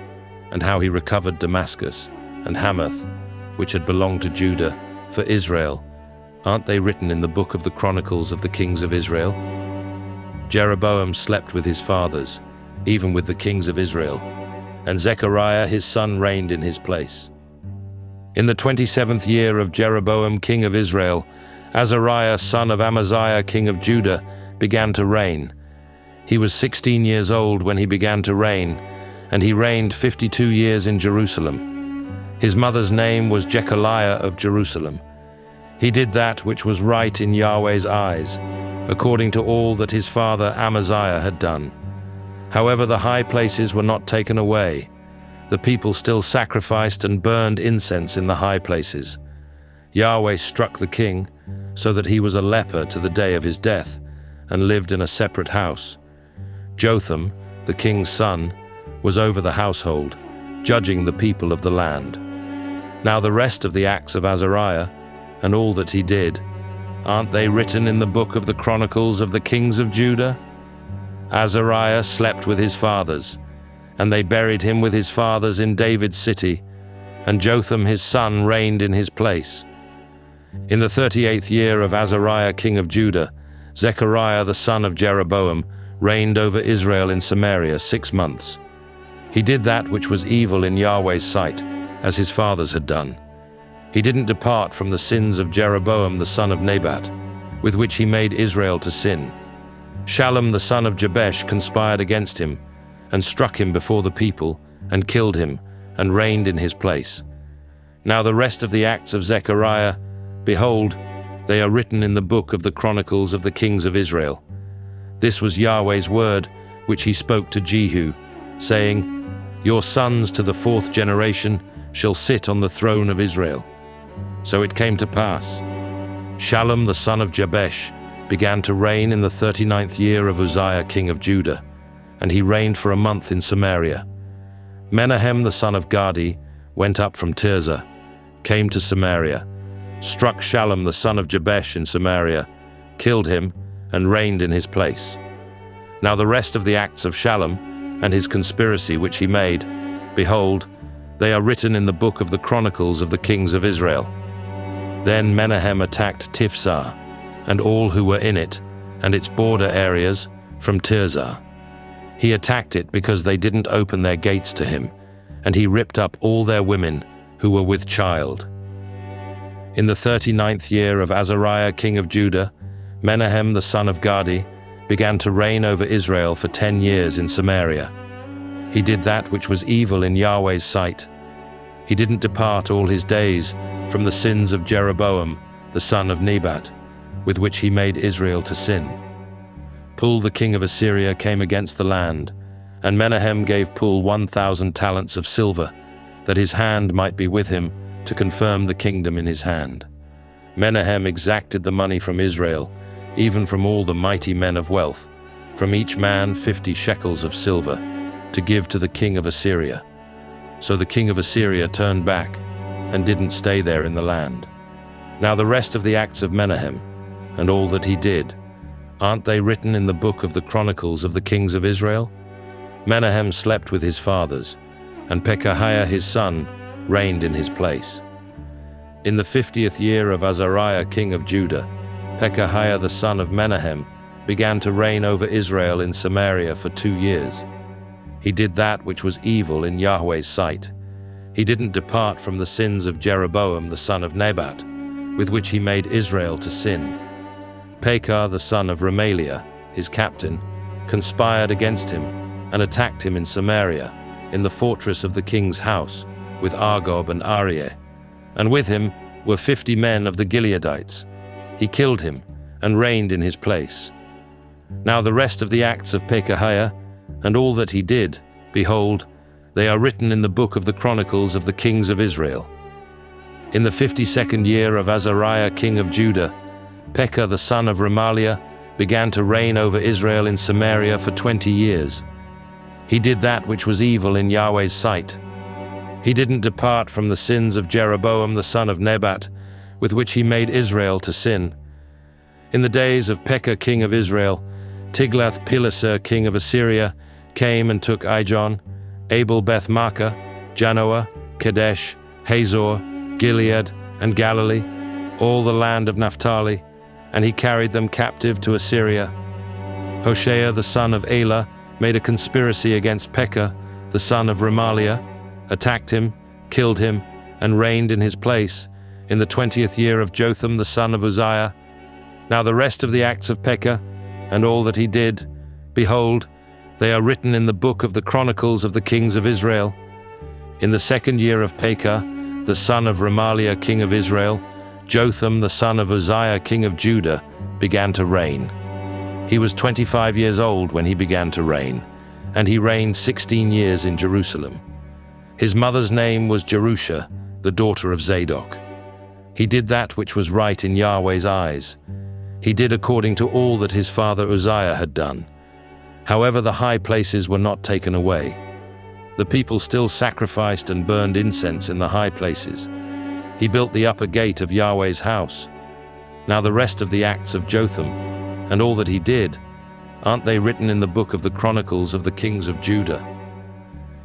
and how he recovered Damascus and Hamath, which had belonged to Judah, for Israel, aren't they written in the book of the Chronicles of the kings of Israel? Jeroboam slept with his fathers, even with the kings of Israel, and Zechariah his son reigned in his place. In the 27th year of Jeroboam king of Israel, Azariah son of Amaziah king of Judah began to reign. He was 16 years old when he began to reign, and he reigned 52 years in Jerusalem. His mother's name was Jechaliah of Jerusalem. He did that which was right in Yahweh's eyes, according to all that his father Amaziah had done. However, the high places were not taken away. The people still sacrificed and burned incense in the high places. Yahweh struck the king, so that he was a leper to the day of his death, and lived in a separate house. Jotham, the king's son, was over the household, judging the people of the land. Now the rest of the acts of Azariah, and all that he did, aren't they written in the book of the Chronicles of the kings of Judah? Azariah slept with his fathers, and they buried him with his fathers in David's city, and Jotham his son reigned in his place. In the 38th year of Azariah king of Judah, Zechariah the son of Jeroboam reigned over Israel in Samaria 6 months. He did that which was evil in Yahweh's sight, as his fathers had done. He didn't depart from the sins of Jeroboam the son of Nebat, with which he made Israel to sin. Shallum the son of Jabesh conspired against him, and struck him before the people, and killed him, and reigned in his place. Now the rest of the acts of Zechariah, behold, they are written in the book of the Chronicles of the kings of Israel. This was Yahweh's word, which he spoke to Jehu, saying, Your sons to the 4th generation shall sit on the throne of Israel. So it came to pass. Shallum the son of Jabesh began to reign in the 39th year of Uzziah king of Judah, and he reigned for a month in Samaria. Menahem the son of Gadi went up from Tirzah, came to Samaria, struck Shallum the son of Jabesh in Samaria, killed him, and reigned in his place. Now the rest of the acts of Shallum and his conspiracy which he made, behold, they are written in the book of the Chronicles of the kings of Israel. Then Menahem attacked Tifsah, and all who were in it, and its border areas, from Tirzah. He attacked it because they didn't open their gates to him, and he ripped up all their women who were with child. In the 39th year of Azariah king of Judah, Menahem the son of Gadi began to reign over Israel for 10 years in Samaria. He did that which was evil in Yahweh's sight. He didn't depart all his days from the sins of Jeroboam the son of Nebat, with which he made Israel to sin. Pul the king of Assyria came against the land, and Menahem gave Pul 1,000 talents of silver, that his hand might be with him to confirm the kingdom in his hand. Menahem exacted the money from Israel, even from all the mighty men of wealth, from each man 50 shekels of silver, to give to the king of Assyria. So the king of Assyria turned back and didn't stay there in the land. Now the rest of the acts of Menahem, and all that he did, aren't they written in the book of the Chronicles of the kings of Israel? Menahem slept with his fathers, and Pekahiah his son reigned in his place. In the 50th year of Azariah king of Judah, Pekahiah the son of Menahem began to reign over Israel in Samaria for 2 years. He did that which was evil in Yahweh's sight. He didn't depart from the sins of Jeroboam the son of Nebat, with which he made Israel to sin. Pekah the son of Remaliah, his captain, conspired against him and attacked him in Samaria, in the fortress of the king's house, with Argob and Arieh, and with him were 50 men of the Gileadites. He killed him and reigned in his place. Now the rest of the acts of Pekahiah, and all that he did, behold, they are written in the book of the Chronicles of the kings of Israel. In the 52nd year of Azariah king of Judah, Pekah the son of Remaliah began to reign over Israel in Samaria for 20 years. He did that which was evil in Yahweh's sight. He didn't depart from the sins of Jeroboam the son of Nebat, with which he made Israel to sin. In the days of Pekah king of Israel, Tiglath-Pileser king of Assyria came and took Ijon, Abel-Beth-Maachah, Janoah, Kadesh, Hazor, Gilead, and Galilee, all the land of Naphtali, and he carried them captive to Assyria. Hoshea the son of Elah made a conspiracy against Pekah, the son of Remaliah, attacked him, killed him, and reigned in his place, in the 20th year of Jotham the son of Uzziah. Now the rest of the acts of Pekah, and all that he did, behold, they are written in the book of the Chronicles of the kings of Israel. In the 2nd year of Pekah, the son of Remaliah king of Israel, Jotham the son of Uzziah king of Judah began to reign. He was 25 years old when he began to reign, and he reigned 16 years in Jerusalem. His mother's name was Jerusha, the daughter of Zadok. He did that which was right in Yahweh's eyes. He did according to all that his father Uzziah had done. However, the high places were not taken away. The people still sacrificed and burned incense in the high places. He built the upper gate of Yahweh's house. Now the rest of the acts of Jotham, and all that he did, aren't they written in the book of the Chronicles of the kings of Judah?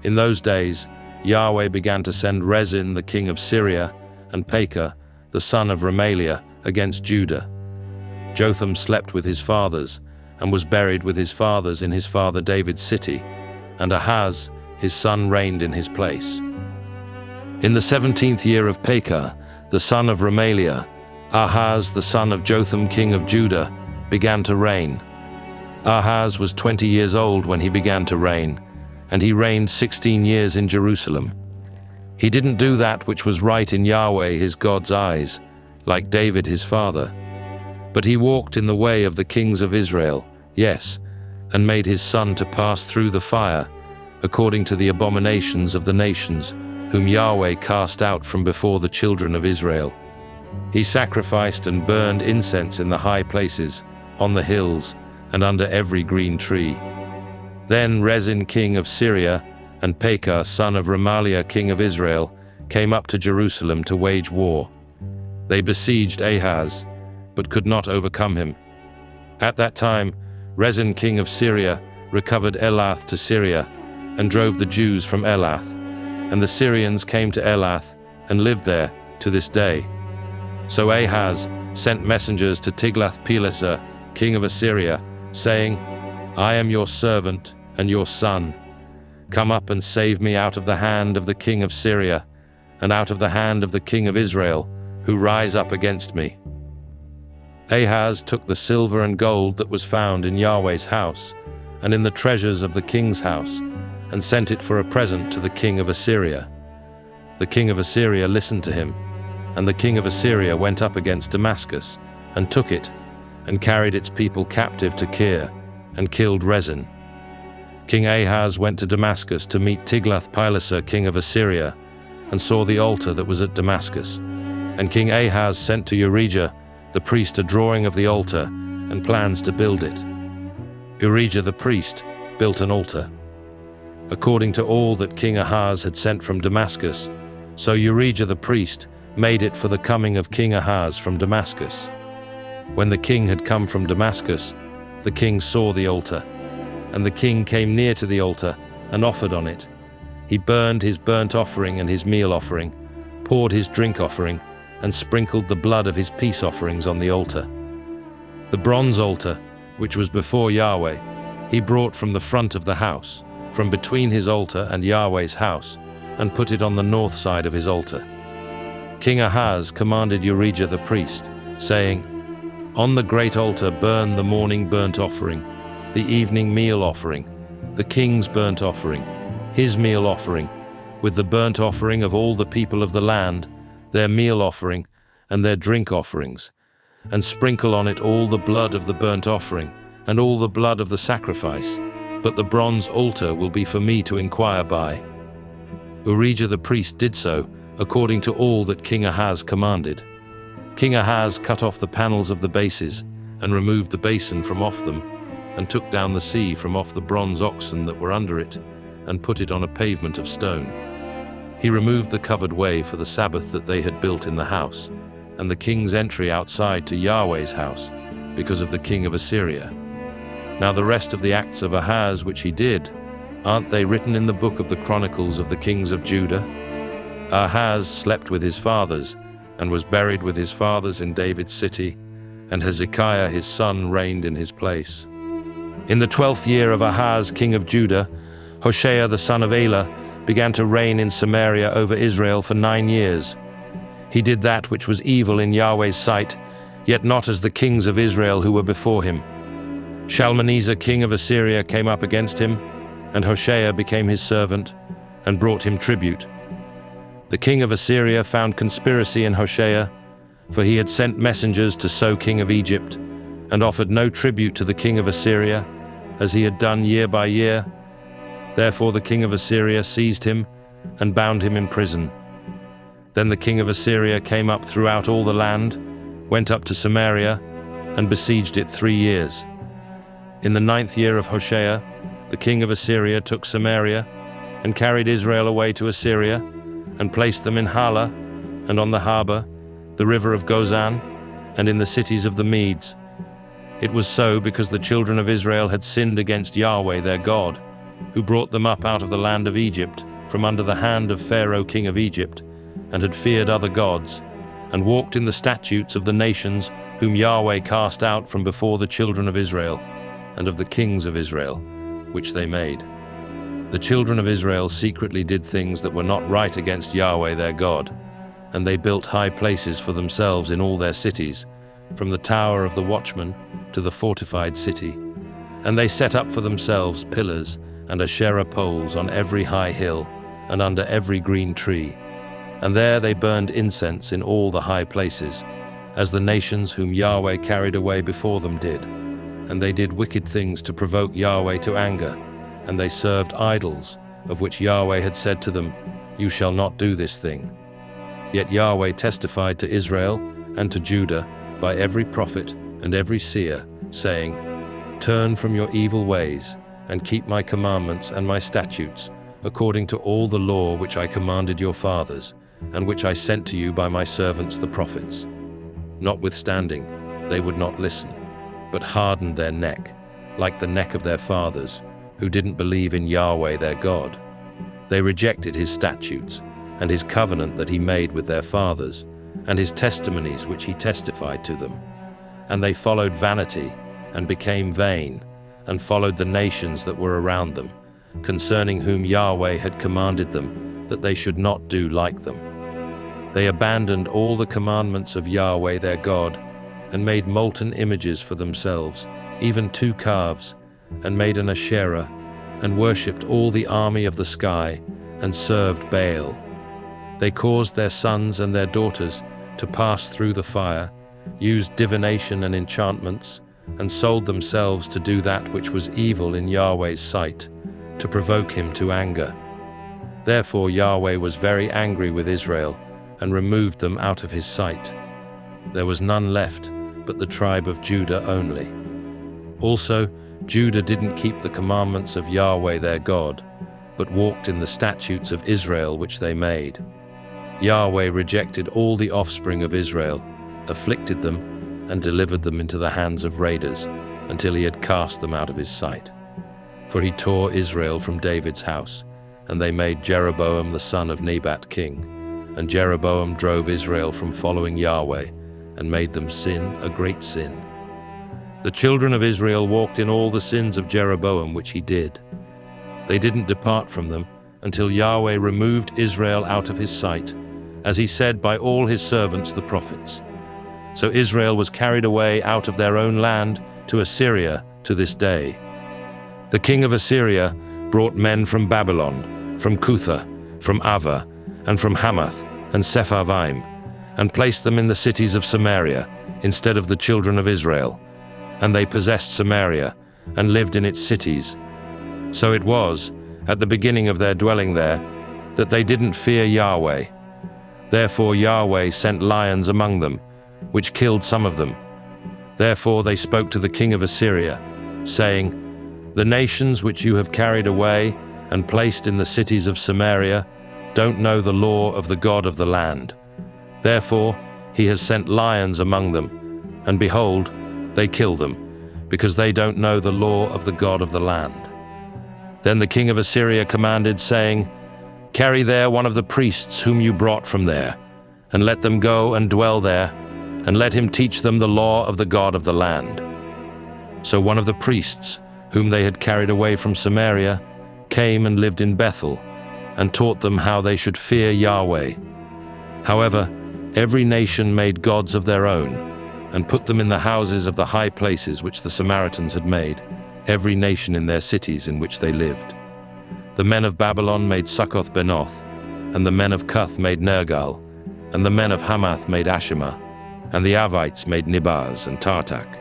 In those days, Yahweh began to send Rezin the king of Syria and Pekah, the son of Remaliah, against Judah. Jotham slept with his fathers, and was buried with his fathers in his father David's city, and Ahaz, his son, reigned in his place. In the 17th year of Pekah, the son of Remaliah, Ahaz, the son of Jotham king of Judah, began to reign. Ahaz was 20 years old when he began to reign, and he reigned 16 years in Jerusalem. He didn't do that which was right in Yahweh his God's eyes, like David his father. But he walked in the way of the kings of Israel, yes, and made his son to pass through the fire, according to the abominations of the nations, whom Yahweh cast out from before the children of Israel. He sacrificed and burned incense in the high places, on the hills, and under every green tree. Then Rezin king of Syria and Pekah son of Remaliah king of Israel came up to Jerusalem to wage war. They besieged Ahaz, but could not overcome him. At that time, Rezin king of Syria recovered Elath to Syria, and drove the Jews from Elath. And the Syrians came to Elath, and lived there to this day. So Ahaz sent messengers to Tiglath-Pileser, king of Assyria, saying, I am your servant and your son. Come up and save me out of the hand of the king of Syria, and out of the hand of the king of Israel, who rise up against me. Ahaz took the silver and gold that was found in Yahweh's house, and in the treasures of the king's house, and sent it for a present to the king of Assyria. The king of Assyria listened to him, and the king of Assyria went up against Damascus, and took it, and carried its people captive to Kir, and killed Rezin. King Ahaz went to Damascus to meet Tiglath-Pileser, king of Assyria, and saw the altar that was at Damascus. And King Ahaz sent to Urijah, the priest, a drawing of the altar, and plans to build it. Urijah the priest built an altar, according to all that King Ahaz had sent from Damascus. So Urijah the priest made it for the coming of King Ahaz from Damascus. When the king had come from Damascus, the king saw the altar, and the king came near to the altar and offered on it. He burned his burnt offering and his meal offering, poured his drink offering, and sprinkled the blood of his peace offerings on the altar. The bronze altar, which was before Yahweh, he brought from the front of the house, from between his altar and Yahweh's house, and put it on the north side of his altar. King Ahaz commanded Urijah the priest, saying, On the great altar burn the morning burnt offering, the evening meal offering, the king's burnt offering, his meal offering, with the burnt offering of all the people of the land, their meal offering, and their drink offerings, and sprinkle on it all the blood of the burnt offering, and all the blood of the sacrifice. But the bronze altar will be for me to inquire by. Urijah the priest did so, according to all that King Ahaz commanded. King Ahaz cut off the panels of the bases, and removed the basin from off them, and took down the sea from off the bronze oxen that were under it, and put it on a pavement of stone. He removed the covered way for the Sabbath that they had built in the house, and the king's entry outside to Yahweh's house, because of the king of Assyria. Now the rest of the acts of Ahaz which he did, aren't they written in the book of the Chronicles of the kings of Judah? Ahaz slept with his fathers, and was buried with his fathers in David's city, and Hezekiah his son reigned in his place. In the 12th year of Ahaz king of Judah, Hoshea the son of Elah began to reign in Samaria over Israel for 9 years. He did that which was evil in Yahweh's sight, yet not as the kings of Israel who were before him. Shalmaneser king of Assyria came up against him, and Hoshea became his servant, and brought him tribute. The king of Assyria found conspiracy in Hoshea, for he had sent messengers to So king of Egypt, and offered no tribute to the king of Assyria, as he had done year by year. Therefore the king of Assyria seized him, and bound him in prison. Then the king of Assyria came up throughout all the land, went up to Samaria, and besieged it 3 years. In the 9th year of Hoshea, the king of Assyria took Samaria, and carried Israel away to Assyria, and placed them in Hala, and on the harbor, the river of Gozan, and in the cities of the Medes. It was so because the children of Israel had sinned against Yahweh their God, who brought them up out of the land of Egypt, from under the hand of Pharaoh king of Egypt, and had feared other gods, and walked in the statutes of the nations whom Yahweh cast out from before the children of Israel, and of the kings of Israel, which they made. The children of Israel secretly did things that were not right against Yahweh their God, and they built high places for themselves in all their cities, from the tower of the watchman to the fortified city. And they set up for themselves pillars and Asherah poles on every high hill and under every green tree. And there they burned incense in all the high places, as the nations whom Yahweh carried away before them did. And they did wicked things to provoke Yahweh to anger, and they served idols, of which Yahweh had said to them, You shall not do this thing. Yet Yahweh testified to Israel and to Judah by every prophet and every seer, saying, Turn from your evil ways, and keep my commandments and my statutes, according to all the law which I commanded your fathers, and which I sent to you by my servants the prophets. Notwithstanding, they would not listen, but hardened their neck, like the neck of their fathers, who didn't believe in Yahweh their God. They rejected his statutes, and his covenant that he made with their fathers, and his testimonies which he testified to them. And they followed vanity, and became vain, and followed the nations that were around them, concerning whom Yahweh had commanded them that they should not do like them. They abandoned all the commandments of Yahweh their God, and made molten images for themselves, even 2 calves, and made an Asherah, and worshipped all the army of the sky, and served Baal. They caused their sons and their daughters to pass through the fire, used divination and enchantments, and sold themselves to do that which was evil in Yahweh's sight, to provoke him to anger. Therefore Yahweh was very angry with Israel, and removed them out of his sight. There was none left but the tribe of Judah only. Also, Judah didn't keep the commandments of Yahweh their God, but walked in the statutes of Israel which they made. Yahweh rejected all the offspring of Israel, afflicted them, and delivered them into the hands of raiders, until he had cast them out of his sight. For he tore Israel from David's house, and they made Jeroboam the son of Nebat king. And Jeroboam drove Israel from following Yahweh, and made them sin a great sin. The children of Israel walked in all the sins of Jeroboam which he did. They didn't depart from them until Yahweh removed Israel out of his sight, as he said by all his servants the prophets. So Israel was carried away out of their own land to Assyria to this day. The king of Assyria brought men from Babylon, from Cutha, from Ava, and from Hamath and Sepharvaim, and placed them in the cities of Samaria instead of the children of Israel. And they possessed Samaria, and lived in its cities. So it was, at the beginning of their dwelling there, that they didn't fear Yahweh. Therefore Yahweh sent lions among them, which killed some of them. Therefore they spoke to the king of Assyria, saying, The nations which you have carried away and placed in the cities of Samaria don't know the law of the God of the land. Therefore he has sent lions among them, and behold, they kill them, because they don't know the law of the God of the land. Then the king of Assyria commanded, saying, Carry there one of the priests whom you brought from there, and let them go and dwell there, and let him teach them the law of the God of the land. So one of the priests, whom they had carried away from Samaria, came and lived in Bethel, and taught them how they should fear Yahweh. However, every nation made gods of their own, and put them in the houses of the high places which the Samaritans had made, every nation in their cities in which they lived. The men of Babylon made Succoth-Benoth, and the men of Cuth made Nergal, and the men of Hamath made Ashima, and the Avites made Nibaz and Tartak,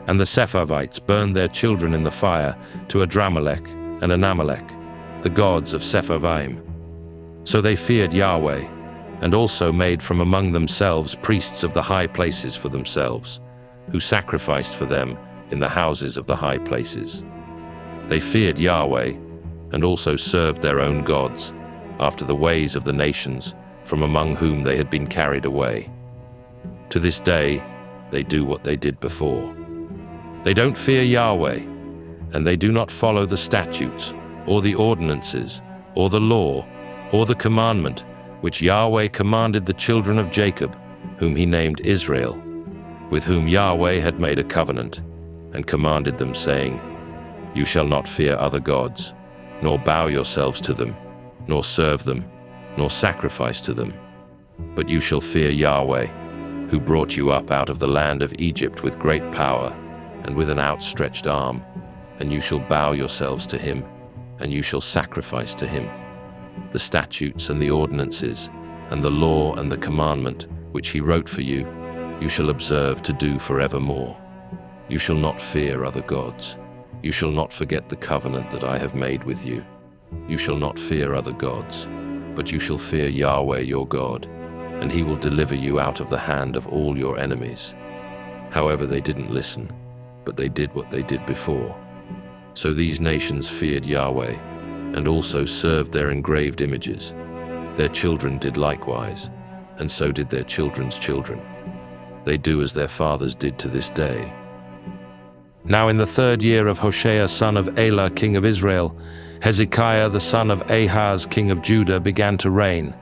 and the Sepharvites burned their children in the fire to Adramelech and Anamelech, the gods of Sepharvaim. So they feared Yahweh, and also made from among themselves priests of the high places for themselves, who sacrificed for them in the houses of the high places. They feared Yahweh, and also served their own gods, after the ways of the nations from among whom they had been carried away. To this day, they do what they did before. They don't fear Yahweh, and they do not follow the statutes, or the ordinances, or the law, or the commandment which Yahweh commanded the children of Jacob, whom he named Israel, with whom Yahweh had made a covenant, and commanded them, saying, You shall not fear other gods, nor bow yourselves to them, nor serve them, nor sacrifice to them. But you shall fear Yahweh, who brought you up out of the land of Egypt with great power, and with an outstretched arm, and you shall bow yourselves to him, and you shall sacrifice to him. The statutes and the ordinances, and the law and the commandment which he wrote for you, you shall observe to do forevermore. You shall not fear other gods. You shall not forget the covenant that I have made with you. You shall not fear other gods, but you shall fear Yahweh your God, and he will deliver you out of the hand of all your enemies. However, they didn't listen, but they did what they did before. So these nations feared Yahweh, and also served their engraved images. Their children did likewise, and so did their children's children. They do as their fathers did to this day. Now in the 3rd year of Hoshea son of Elah, king of Israel, Hezekiah the son of Ahaz, king of Judah, began to reign.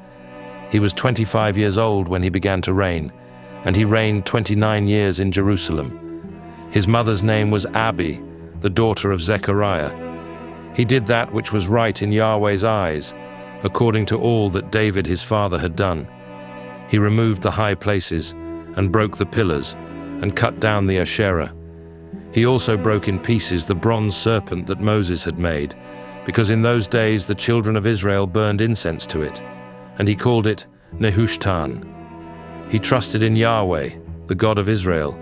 He was 25 years old when he began to reign, and he reigned 29 years in Jerusalem. His mother's name was Abi, the daughter of Zechariah. He did that which was right in Yahweh's eyes, according to all that David his father had done. He removed the high places, and broke the pillars, and cut down the Asherah. He also broke in pieces the bronze serpent that Moses had made, because in those days the children of Israel burned incense to it, and he called it Nehushtan. He trusted in Yahweh, the God of Israel,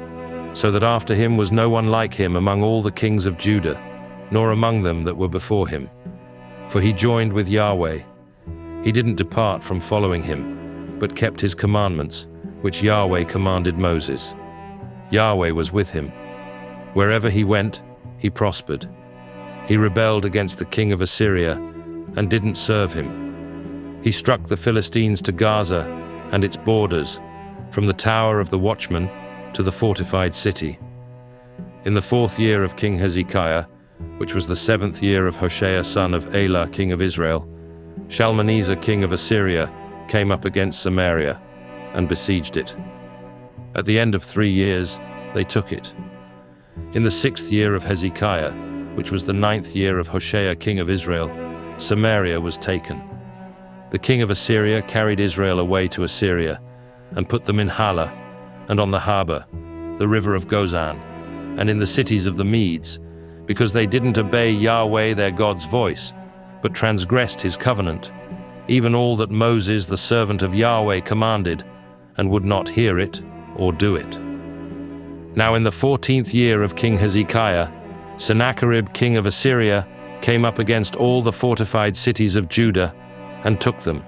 so that after him was no one like him among all the kings of Judah, nor among them that were before him. For he joined with Yahweh. He didn't depart from following him, but kept his commandments, which Yahweh commanded Moses. Yahweh was with him. Wherever he went, he prospered. He rebelled against the king of Assyria and didn't serve him. He struck the Philistines to Gaza and its borders, from the tower of the watchman to the fortified city. In the 4th year of King Hezekiah, which was the 7th year of Hoshea son of Elah, king of Israel, Shalmaneser, king of Assyria, came up against Samaria and besieged it. At the end of 3 years, they took it. In the 6th year of Hezekiah, which was the 9th year of Hoshea, king of Israel, Samaria was taken. The king of Assyria carried Israel away to Assyria and put them in Hala and on the harbor, the river of Gozan, and in the cities of the Medes, because they didn't obey Yahweh their God's voice, but transgressed his covenant, even all that Moses the servant of Yahweh commanded, and would not hear it or do it. Now in the 14th year of King Hezekiah, Sennacherib king of Assyria came up against all the fortified cities of Judah and took them.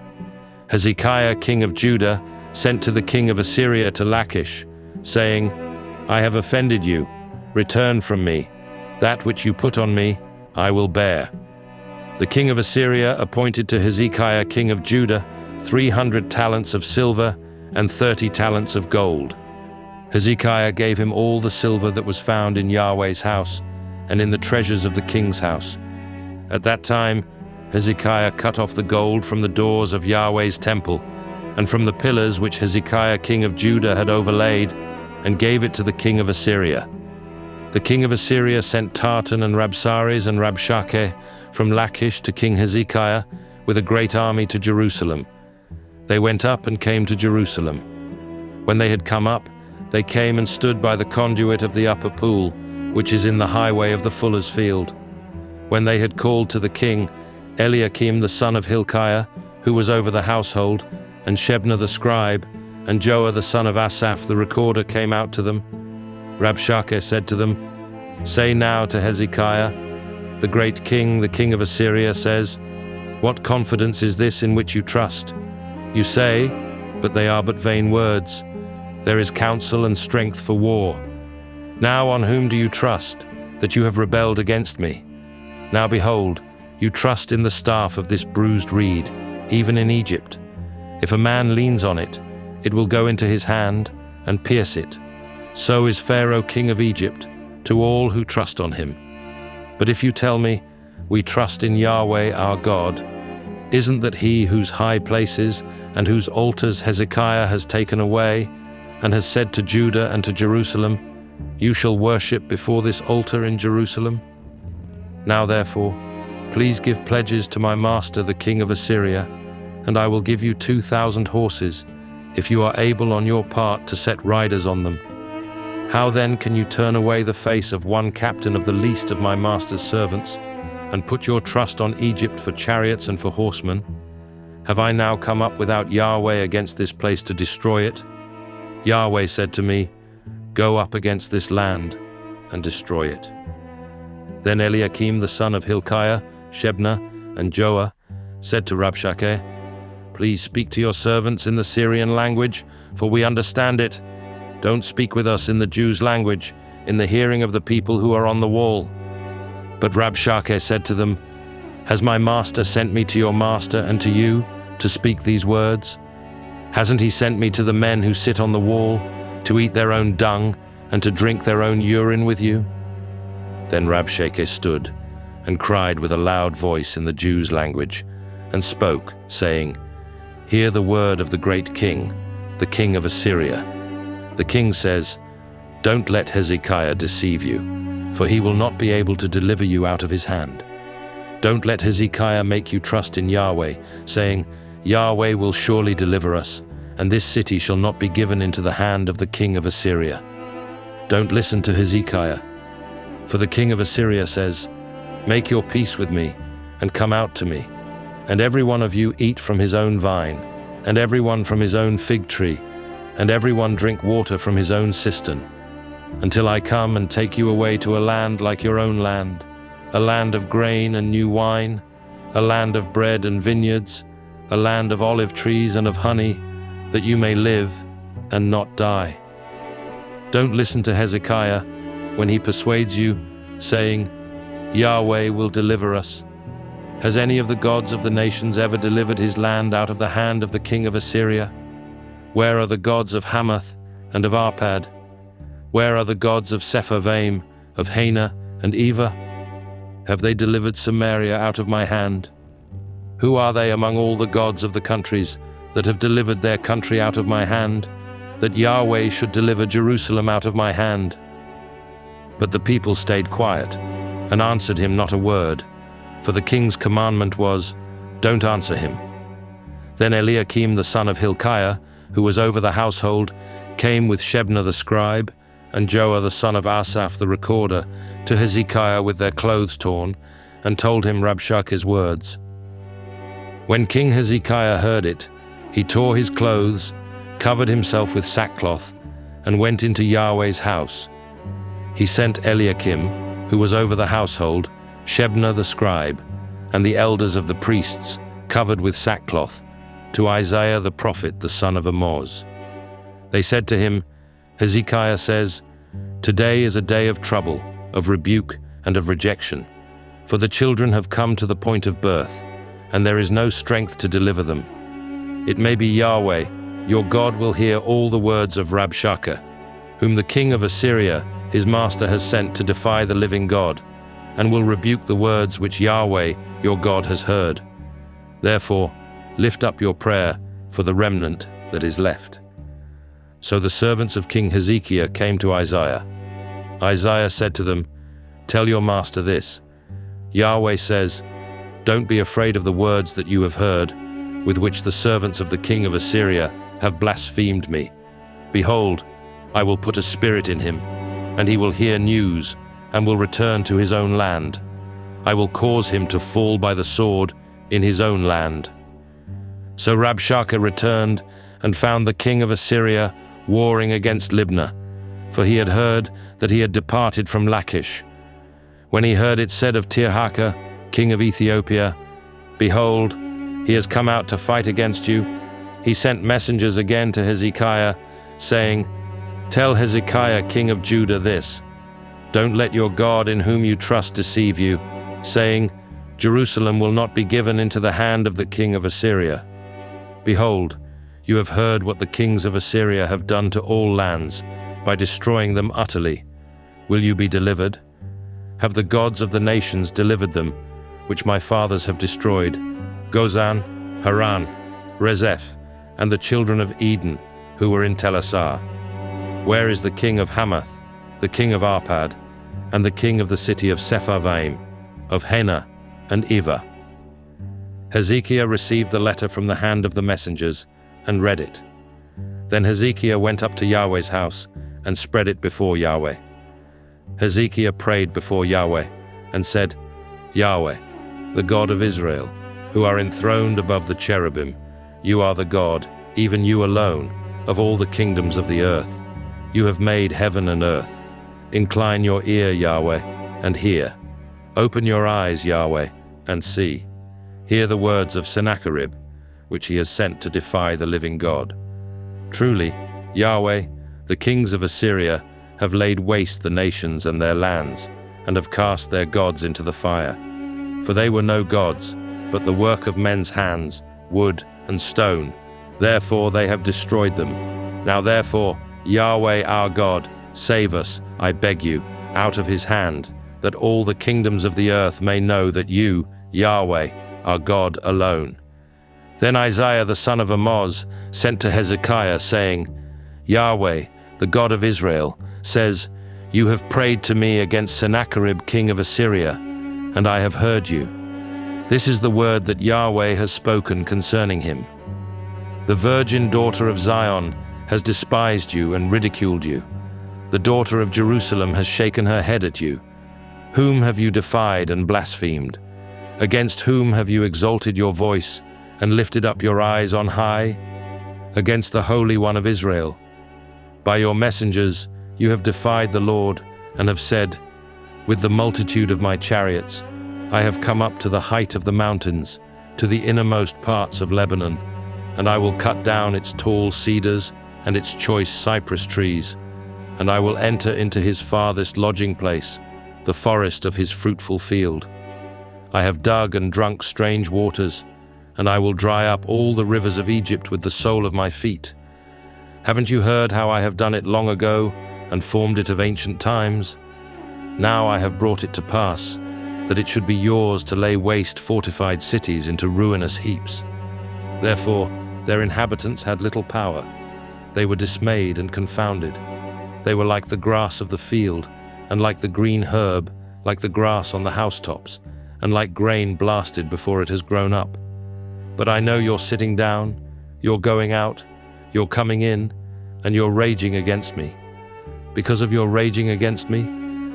Hezekiah king of Judah sent to the king of Assyria to Lachish, saying, I have offended you, return from me. That which you put on me, I will bear. The king of Assyria appointed to Hezekiah king of Judah 300 talents of silver and 30 talents of gold. Hezekiah gave him all the silver that was found in Yahweh's house and in the treasures of the king's house. At that time, Hezekiah cut off the gold from the doors of Yahweh's temple and from the pillars which Hezekiah king of Judah had overlaid, and gave it to the king of Assyria. The king of Assyria sent Tartan and Rabsaris and Rabshakeh from Lachish to King Hezekiah with a great army to Jerusalem. They went up and came to Jerusalem. When they had come up, they came and stood by the conduit of the upper pool, which is in the highway of the fuller's field. When they had called to the king, Eliakim the son of Hilkiah, who was over the household, and Shebna the scribe, and Joah the son of Asaph the recorder came out to them. Rabshakeh said to them, Say now to Hezekiah, the great king, the king of Assyria, says, What confidence is this in which you trust? You say, but they are but vain words. There is counsel and strength for war. Now on whom do you trust, that you have rebelled against me? Now behold, you trust in the staff of this bruised reed, even in Egypt. If a man leans on it, it will go into his hand and pierce it. So is Pharaoh king of Egypt to all who trust on him. But if you tell me, we trust in Yahweh our God, isn't that he whose high places and whose altars Hezekiah has taken away, and has said to Judah and to Jerusalem, You shall worship before this altar in Jerusalem? Now therefore, please give pledges to my master the king of Assyria, and I will give you 2,000 horses, if you are able on your part to set riders on them. How then can you turn away the face of one captain of the least of my master's servants, and put your trust on Egypt for chariots and for horsemen? Have I now come up without Yahweh against this place to destroy it? Yahweh said to me, Go up against this land and destroy it. Then Eliakim the son of Hilkiah, Shebna, and Joah said to Rabshakeh, Please speak to your servants in the Syrian language, for we understand it. Don't speak with us in the Jews' language, in the hearing of the people who are on the wall. But Rabshakeh said to them, Has my master sent me to your master and to you to speak these words? Hasn't he sent me to the men who sit on the wall, to eat their own dung and to drink their own urine with you?" Then Rabshakeh stood and cried with a loud voice in the Jews' language, and spoke, saying, "Hear the word of the great king, the king of Assyria. The king says, 'Don't let Hezekiah deceive you, for he will not be able to deliver you out of his hand. Don't let Hezekiah make you trust in Yahweh, saying, Yahweh will surely deliver us, and this city shall not be given into the hand of the king of Assyria.' Don't listen to Hezekiah. For the king of Assyria says, 'Make your peace with me, and come out to me, and every one of you eat from his own vine, and every one from his own fig tree, and every one drink water from his own cistern, until I come and take you away to a land like your own land, a land of grain and new wine, a land of bread and vineyards, a land of olive trees and of honey, that you may live and not die.' Don't listen to Hezekiah when he persuades you, saying, 'Yahweh will deliver us.' Has any of the gods of the nations ever delivered his land out of the hand of the king of Assyria? Where are the gods of Hamath and of Arpad? Where are the gods of Sepharvaim, of Hena and Eva? Have they delivered Samaria out of my hand? Who are they among all the gods of the countries that have delivered their country out of my hand, that Yahweh should deliver Jerusalem out of my hand?" But the people stayed quiet and answered him not a word, for the king's commandment was, "Don't answer him." Then Eliakim the son of Hilkiah, who was over the household, came with Shebna the scribe and Joah the son of Asaph the recorder to Hezekiah with their clothes torn, and told him Rabshakeh's words. When King Hezekiah heard it, he tore his clothes, covered himself with sackcloth, and went into Yahweh's house. He sent Eliakim, who was over the household, Shebna the scribe, and the elders of the priests, covered with sackcloth, to Isaiah the prophet, the son of Amoz. They said to him, "Hezekiah says, 'Today is a day of trouble, of rebuke, and of rejection, for the children have come to the point of birth, and there is no strength to deliver them. It may be Yahweh, your God, will hear all the words of Rabshakeh, whom the king of Assyria, his master, has sent to defy the living God, and will rebuke the words which Yahweh, your God, has heard. Therefore, lift up your prayer for the remnant that is left.'" So the servants of King Hezekiah came to Isaiah. Isaiah said to them, "Tell your master this. Yahweh says, Don't be afraid of the words that you have heard, with which the servants of the king of Assyria have blasphemed me. Behold, I will put a spirit in him, and he will hear news, and will return to his own land. I will cause him to fall by the sword in his own land." So Rabshakeh returned and found the king of Assyria warring against Libnah, for he had heard that he had departed from Lachish. When he heard it said of Tirhakah, king of Ethiopia, "Behold, he has come out to fight against you," he sent messengers again to Hezekiah, saying, "Tell Hezekiah, king of Judah, this. Don't let your God in whom you trust deceive you, saying, 'Jerusalem will not be given into the hand of the king of Assyria.' Behold, you have heard what the kings of Assyria have done to all lands, by destroying them utterly. Will you be delivered? Have the gods of the nations delivered them, which my fathers have destroyed, Gozan, Haran, Rezeph, and the children of Eden, who were in Telassar? Where is the king of Hamath, the king of Arpad, and the king of the city of Sepharvaim, of Hena and Eva?" Hezekiah received the letter from the hand of the messengers and read it. Then Hezekiah went up to Yahweh's house and spread it before Yahweh. Hezekiah prayed before Yahweh and said, "Yahweh, the God of Israel, who are enthroned above the cherubim, you are the God, even you alone, of all the kingdoms of the earth. You have made heaven and earth. Incline your ear, Yahweh, and hear. Open your eyes, Yahweh, and see. Hear the words of Sennacherib, which he has sent to defy the living God. Truly, Yahweh, the kings of Assyria, have laid waste the nations and their lands, and have cast their gods into the fire. For they were no gods, but the work of men's hands, wood and stone. Therefore they have destroyed them. Now therefore, Yahweh our God, save us, I beg you, out of his hand, that all the kingdoms of the earth may know that you, Yahweh, are God alone." Then Isaiah the son of Amoz sent to Hezekiah, saying, "Yahweh, the God of Israel, says, You have prayed to me against Sennacherib king of Assyria, and I have heard you. This is the word that Yahweh has spoken concerning him. The virgin daughter of Zion has despised you and ridiculed you. The daughter of Jerusalem has shaken her head at you. Whom have you defied and blasphemed? Against whom have you exalted your voice and lifted up your eyes on high? Against the Holy One of Israel. By your messengers you have defied the Lord and have said, With the multitude of my chariots I have come up to the height of the mountains, to the innermost parts of Lebanon, and I will cut down its tall cedars and its choice cypress trees, and I will enter into his farthest lodging place, the forest of his fruitful field. I have dug and drunk strange waters, and I will dry up all the rivers of Egypt with the sole of my feet. Haven't you heard how I have done it long ago and formed it of ancient times? Now I have brought it to pass, that it should be yours to lay waste fortified cities into ruinous heaps. Therefore their inhabitants had little power. They were dismayed and confounded. They were like the grass of the field, and like the green herb, like the grass on the housetops, and like grain blasted before it has grown up. But I know you're sitting down, you're going out, you're coming in, and you're raging against me. Because of your raging against me,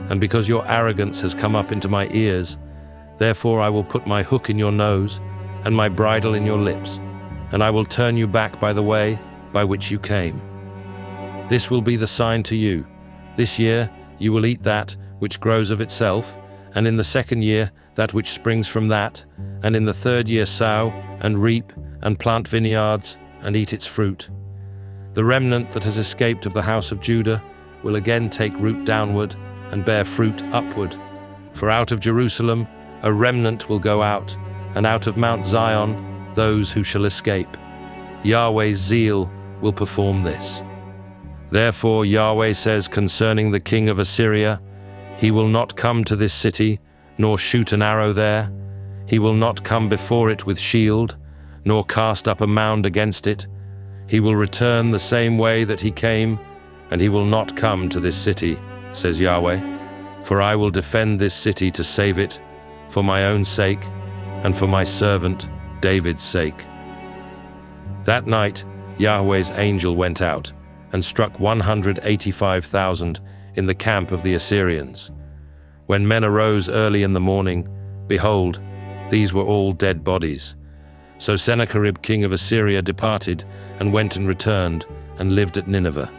and because your arrogance has come up into my ears, therefore I will put my hook in your nose, and my bridle in your lips, and I will turn you back by the way by which you came. This will be the sign to you. This year you will eat that which grows of itself, and in the second year that which springs from that, and in the third year sow, and reap, and plant vineyards, and eat its fruit. The remnant that has escaped of the house of Judah will again take root downward, and bear fruit upward. For out of Jerusalem a remnant will go out, and out of Mount Zion those who shall escape. Yahweh's zeal will perform this. Therefore Yahweh says concerning the king of Assyria, He will not come to this city, nor shoot an arrow there. He will not come before it with shield, nor cast up a mound against it. He will return the same way that he came, and he will not come to this city, says Yahweh. For I will defend this city to save it, for my own sake, and for my servant David's sake. That night Yahweh's angel went out, and struck 185,000 in the camp of the Assyrians. When men arose early in the morning, behold, these were all dead bodies. So Sennacherib king of Assyria departed, and went and returned, and lived at Nineveh.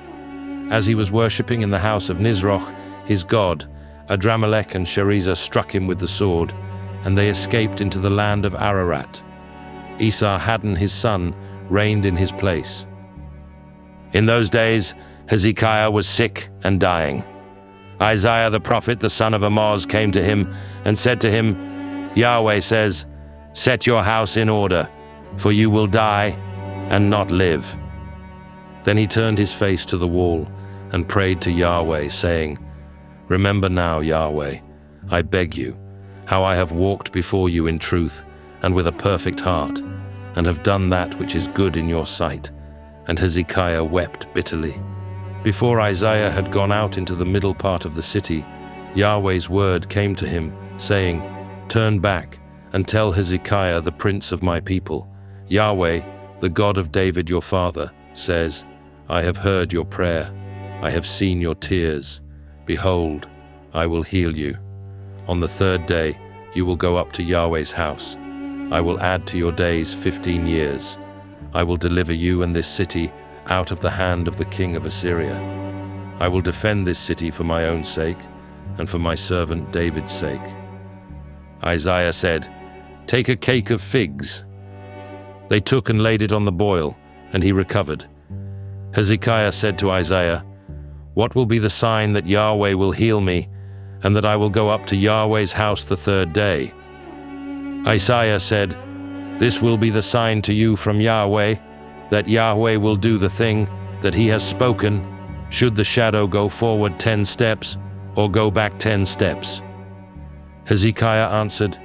As he was worshipping in the house of Nisroch, his god, Adramelech and Sharezer struck him with the sword, and they escaped into the land of Ararat. Esarhaddon his son reigned in his place. In those days Hezekiah was sick and dying. Isaiah the prophet, the son of Amoz, came to him and said to him, Yahweh says, Set your house in order, for you will die and not live. Then he turned his face to the wall and prayed to Yahweh, saying, Remember now, Yahweh, I beg you, how I have walked before you in truth and with a perfect heart, and have done that which is good in your sight. And Hezekiah wept bitterly. Before Isaiah had gone out into the middle part of the city, Yahweh's word came to him, saying, Turn back and tell Hezekiah, the prince of my people, Yahweh, the God of David your father, says, I have heard your prayer, I have seen your tears. Behold, I will heal you. On the third day you will go up to Yahweh's house. I will add to your days 15 years. I will deliver you and this city out of the hand of the king of Assyria. I will defend this city for my own sake and for my servant David's sake. Isaiah said, Take a cake of figs. They took and laid it on the boil, and he recovered. Hezekiah said to Isaiah, What will be the sign that Yahweh will heal me, and that I will go up to Yahweh's house the third day? Isaiah said, This will be the sign to you from Yahweh, that Yahweh will do the thing that he has spoken. Should the shadow go forward 10 steps or go back 10 steps? Hezekiah answered,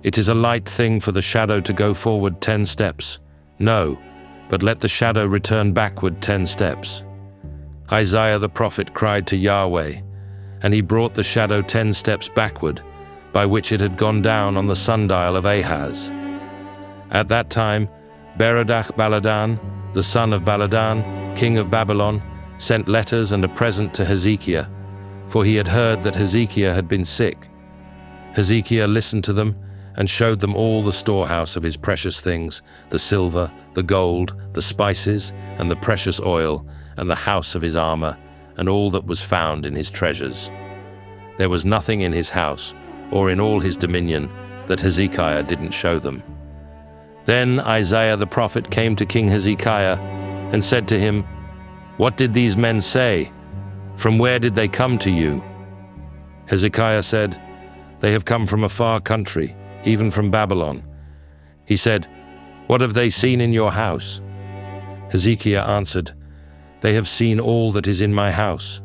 It is a light thing for the shadow to go forward 10 steps. No, but let the shadow return backward 10 steps. Isaiah the prophet cried to Yahweh, and he brought the shadow 10 steps backward, by which it had gone down on the sundial of Ahaz. At that time, Berodach-Baladan, the son of Baladan, king of Babylon, sent letters and a present to Hezekiah, for he had heard that Hezekiah had been sick. Hezekiah listened to them and showed them all the storehouse of his precious things, the silver, the gold, the spices, and the precious oil, and the house of his armor, and all that was found in his treasures. There was nothing in his house, or in all his dominion, that Hezekiah didn't show them. Then Isaiah the prophet came to King Hezekiah and said to him, What did these men say? From where did they come to you? Hezekiah said, They have come from a far country, even from Babylon. He said, What have they seen in your house? Hezekiah answered, They have seen all that is in my house.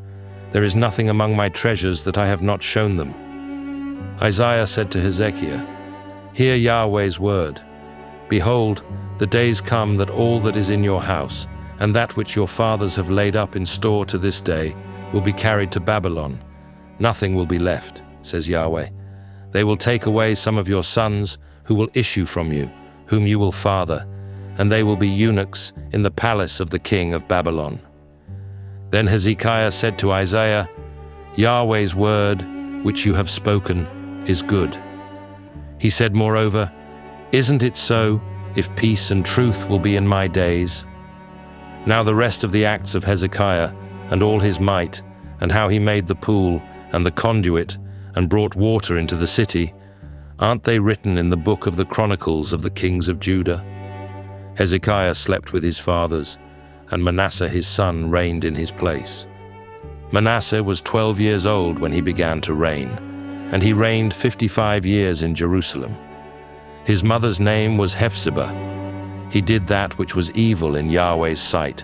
There is nothing among my treasures that I have not shown them. Isaiah said to Hezekiah, Hear Yahweh's word. Behold, the days come that all that is in your house, and that which your fathers have laid up in store to this day, will be carried to Babylon. Nothing will be left, says Yahweh. They will take away some of your sons who will issue from you, whom you will father, and they will be eunuchs in the palace of the king of Babylon. Then Hezekiah said to Isaiah, Yahweh's word, which you have spoken, is good. He said moreover, Isn't it so, if peace and truth will be in my days? Now the rest of the acts of Hezekiah, and all his might, and how he made the pool and the conduit, and brought water into the city, aren't they written in the book of the Chronicles of the kings of Judah? Hezekiah slept with his fathers, and Manasseh his son reigned in his place. Manasseh was 12 years old when he began to reign, and he reigned 55 years in Jerusalem. His mother's name was Hephzibah. He did that which was evil in Yahweh's sight,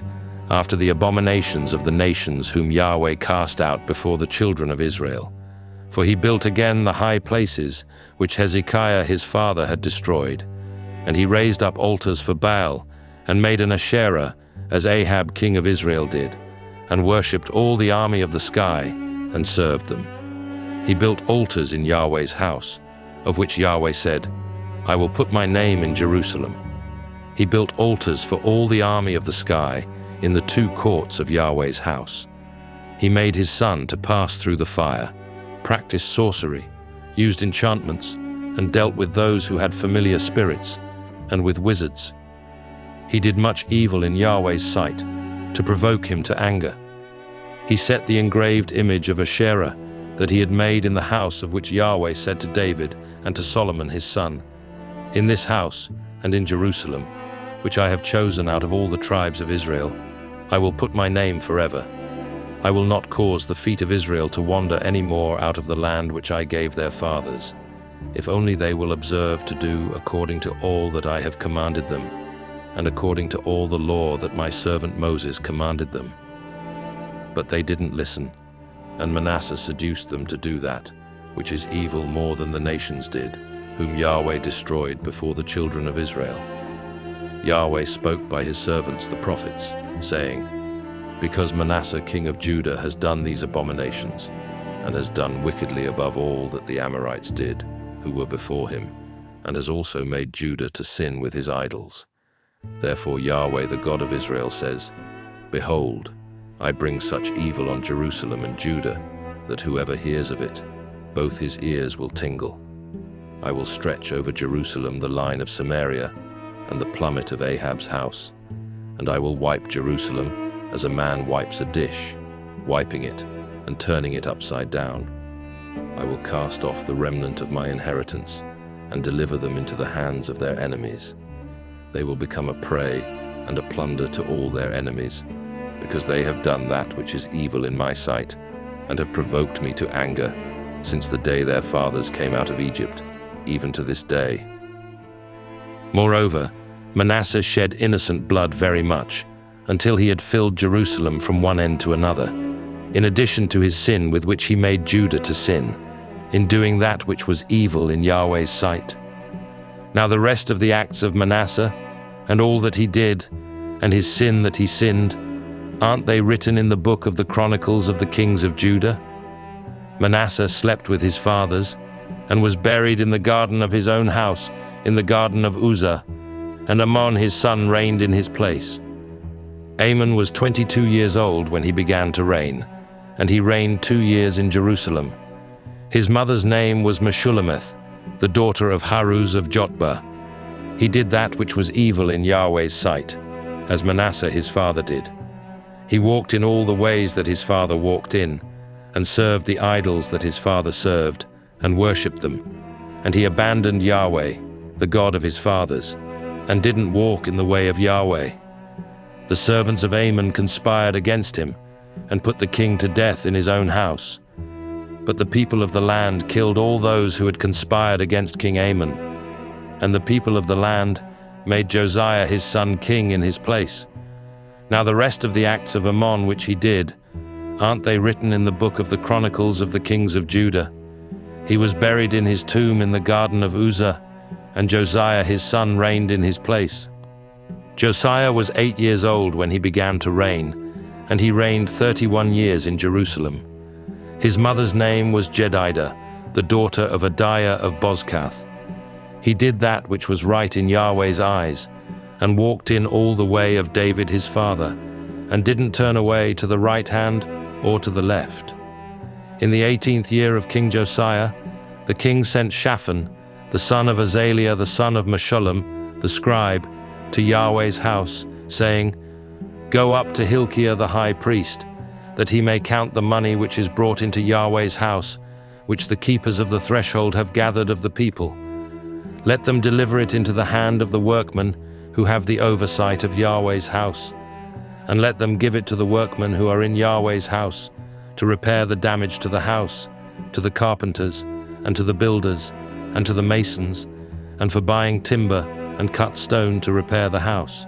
after the abominations of the nations whom Yahweh cast out before the children of Israel. For he built again the high places which Hezekiah his father had destroyed, and he raised up altars for Baal, and made an Asherah, as Ahab king of Israel did, and worshipped all the army of the sky, and served them. He built altars in Yahweh's house, of which Yahweh said, I will put my name in Jerusalem. He built altars for all the army of the sky in the 2 courts of Yahweh's house. He made his son to pass through the fire, practiced sorcery, used enchantments, and dealt with those who had familiar spirits, and with wizards. He did much evil in Yahweh's sight, to provoke him to anger. He set the engraved image of Asherah that he had made in the house of which Yahweh said to David and to Solomon his son, In this house and in Jerusalem, which I have chosen out of all the tribes of Israel, I will put my name forever. I will not cause the feet of Israel to wander any more out of the land which I gave their fathers, if only they will observe to do according to all that I have commanded them, and according to all the law that my servant Moses commanded them. But they didn't listen, and Manasseh seduced them to do that, which is evil more than the nations did, whom Yahweh destroyed before the children of Israel. Yahweh spoke by his servants the prophets, saying, Because Manasseh king of Judah has done these abominations, and has done wickedly above all that the Amorites did, who were before him, and has also made Judah to sin with his idols. Therefore Yahweh the God of Israel says, Behold, I bring such evil on Jerusalem and Judah, that whoever hears of it, both his ears will tingle. I will stretch over Jerusalem the line of Samaria, and the plummet of Ahab's house, and I will wipe Jerusalem as a man wipes a dish, wiping it and turning it upside down. I will cast off the remnant of my inheritance, and deliver them into the hands of their enemies. They will become a prey and a plunder to all their enemies, because they have done that which is evil in my sight, and have provoked me to anger, since the day their fathers came out of Egypt, even to this day. Moreover, Manasseh shed innocent blood very much, until he had filled Jerusalem from one end to another, in addition to his sin with which he made Judah to sin, in doing that which was evil in Yahweh's sight. Now the rest of the acts of Manasseh, and all that he did, and his sin that he sinned, aren't they written in the book of the Chronicles of the kings of Judah? Manasseh slept with his fathers, and was buried in the garden of his own house, in the garden of Uzzah, and Amon his son reigned in his place. Amon was 22 years old when he began to reign, and he reigned 2 years in Jerusalem. His mother's name was Meshullemeth, the daughter of Haruz of Jotbah. He did that which was evil in Yahweh's sight, as Manasseh his father did. He walked in all the ways that his father walked in, and served the idols that his father served, and worshipped them. And he abandoned Yahweh, the God of his fathers, and didn't walk in the way of Yahweh. The servants of Amon conspired against him, and put the king to death in his own house. But the people of the land killed all those who had conspired against King Amon. And the people of the land made Josiah his son king in his place. Now the rest of the acts of Amon which he did, aren't they written in the book of the Chronicles of the kings of Judah? He was buried in his tomb in the garden of Uzzah, and Josiah his son reigned in his place. Josiah was 8 years old when he began to reign, and he reigned 31 years in Jerusalem. His mother's name was Jedidah, the daughter of Adiah of Bozkath. He did that which was right in Yahweh's eyes, and walked in all the way of David his father, and didn't turn away to the right hand or to the left. In the 18th year of King Josiah, the king sent Shaphan, the son of Azaliah, the son of Meshullam, the scribe, to Yahweh's house, saying, "Go up to Hilkiah the high priest, that he may count the money which is brought into Yahweh's house, which the keepers of the threshold have gathered of the people. Let them deliver it into the hand of the workmen who have the oversight of Yahweh's house, and let them give it to the workmen who are in Yahweh's house, to repair the damage to the house, to the carpenters, and to the builders, and to the masons, and for buying timber and cut stone to repair the house.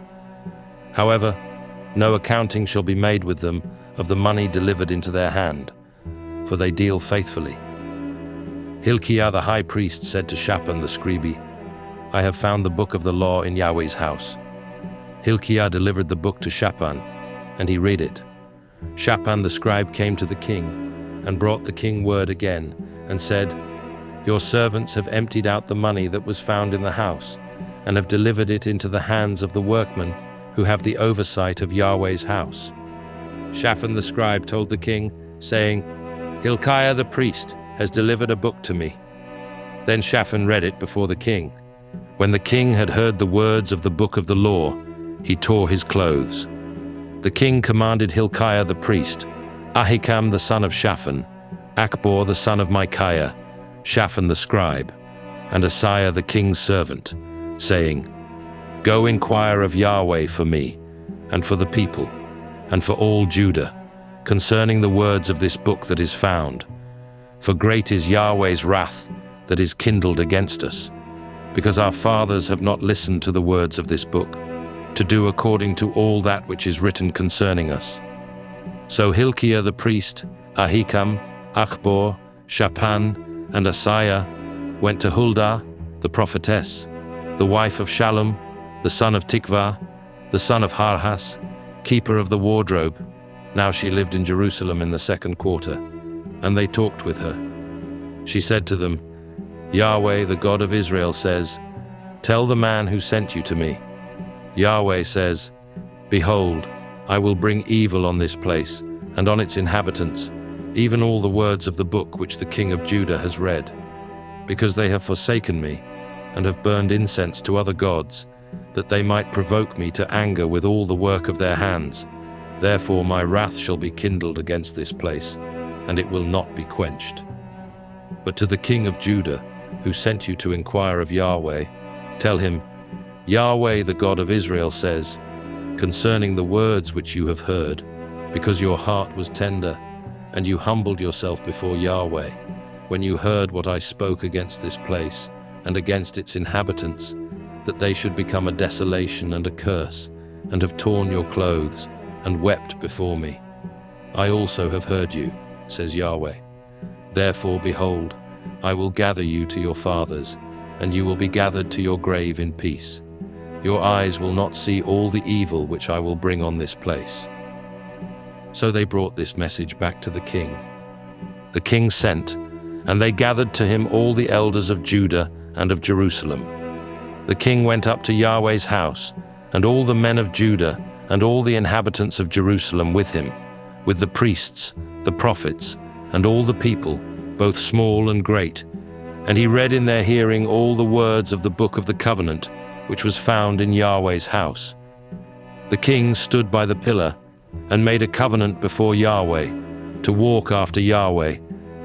However, no accounting shall be made with them of the money delivered into their hand, for they deal faithfully." Hilkiah the high priest said to Shaphan the scribe, "I have found the book of the law in Yahweh's house." Hilkiah delivered the book to Shaphan, and he read it. Shaphan the scribe came to the king, and brought the king word again, and said, "Your servants have emptied out the money that was found in the house, and have delivered it into the hands of the workmen who have the oversight of Yahweh's house." Shaphan the scribe told the king, saying, "Hilkiah the priest has delivered a book to me." Then Shaphan read it before the king. When the king had heard the words of the book of the law, he tore his clothes. The king commanded Hilkiah the priest, Ahikam the son of Shaphan, Achbor the son of Micaiah, Shaphan the scribe, and Asaiah the king's servant, saying, "Go inquire of Yahweh for me, and for the people, and for all Judah, concerning the words of this book that is found. For great is Yahweh's wrath that is kindled against us, because our fathers have not listened to the words of this book, to do according to all that which is written concerning us." So Hilkiah the priest, Ahikam, Achbor, Shaphan, and Asaiah went to Huldah, the prophetess, the wife of Shallum, the son of Tikvah, the son of Harhas, keeper of the wardrobe. Now she lived in Jerusalem in the 2nd quarter, and they talked with her. She said to them, "Yahweh, the God of Israel, says, tell the man who sent you to me. Yahweh says, Behold, I will bring evil on this place and on its inhabitants, even all the words of the book which the king of Judah has read, because they have forsaken me and have burned incense to other gods, that they might provoke me to anger with all the work of their hands. Therefore my wrath shall be kindled against this place, and it will not be quenched. But to the king of Judah, who sent you to inquire of Yahweh, tell him, Yahweh, the God of Israel, says, concerning the words which you have heard, because your heart was tender, and you humbled yourself before Yahweh, when you heard what I spoke against this place and against its inhabitants, that they should become a desolation and a curse, and have torn your clothes, and wept before me. I also have heard you, says Yahweh. Therefore, behold, I will gather you to your fathers, and you will be gathered to your grave in peace. Your eyes will not see all the evil which I will bring on this place. So they brought this message back to the king. The king sent, and they gathered to him all the elders of Judah and of Jerusalem. The king went up to Yahweh's house, and all the men of Judah and all the inhabitants of Jerusalem with him, with the priests, the prophets, and all the people, both small and great. And he read in their hearing all the words of the book of the covenant, which was found in Yahweh's house. The king stood by the pillar and made a covenant before Yahweh, to walk after Yahweh,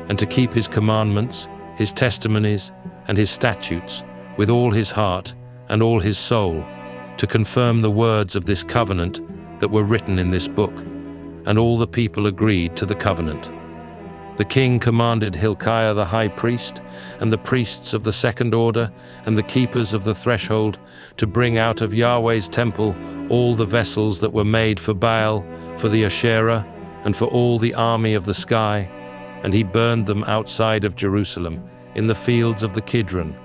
and to keep his commandments, his testimonies, and his statutes, with all his heart and all his soul, to confirm the words of this covenant that were written in this book. And all the people agreed to the covenant. The king commanded Hilkiah the high priest, and the priests of the second order, and the keepers of the threshold, to bring out of Yahweh's temple all the vessels that were made for Baal, for the Asherah, and for all the army of the sky. And he burned them outside of Jerusalem, in the fields of the Kidron,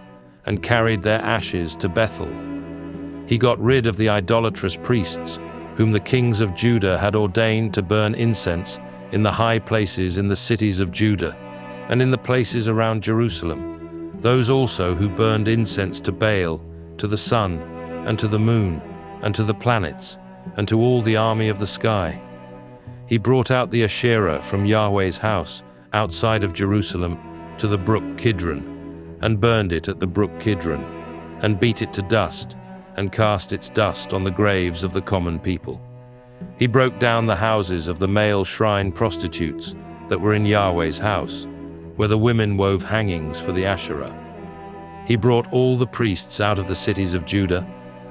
and carried their ashes to Bethel. He got rid of the idolatrous priests, whom the kings of Judah had ordained to burn incense in the high places in the cities of Judah, and in the places around Jerusalem, those also who burned incense to Baal, to the sun, and to the moon, and to the planets, and to all the army of the sky. He brought out the Asherah from Yahweh's house, outside of Jerusalem, to the brook Kidron, and burned it at the brook Kidron, and beat it to dust, and cast its dust on the graves of the common people. He broke down the houses of the male shrine prostitutes that were in Yahweh's house, where the women wove hangings for the Asherah. He brought all the priests out of the cities of Judah,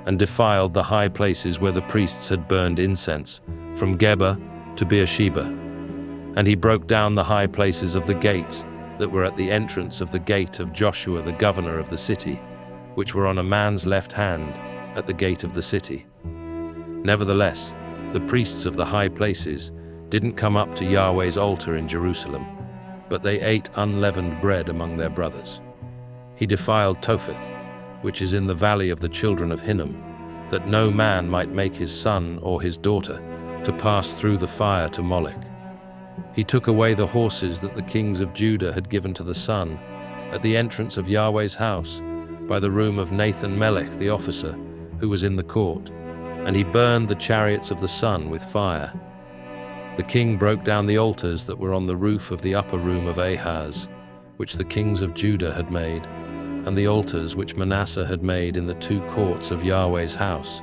and defiled the high places where the priests had burned incense, from Geba to Beersheba. And he broke down the high places of the gates that were at the entrance of the gate of Joshua the governor of the city, which were on a man's left hand at the gate of the city. Nevertheless, the priests of the high places didn't come up to Yahweh's altar in Jerusalem, but they ate unleavened bread among their brothers. He defiled Topheth, which is in the valley of the children of Hinnom, that no man might make his son or his daughter to pass through the fire to Molech. He took away the horses that the kings of Judah had given to the sun at the entrance of Yahweh's house, by the room of Nathan Melech the officer, who was in the court, and he burned the chariots of the sun with fire. The king broke down the altars that were on the roof of the upper room of Ahaz, which the kings of Judah had made, and the altars which Manasseh had made in the two courts of Yahweh's house,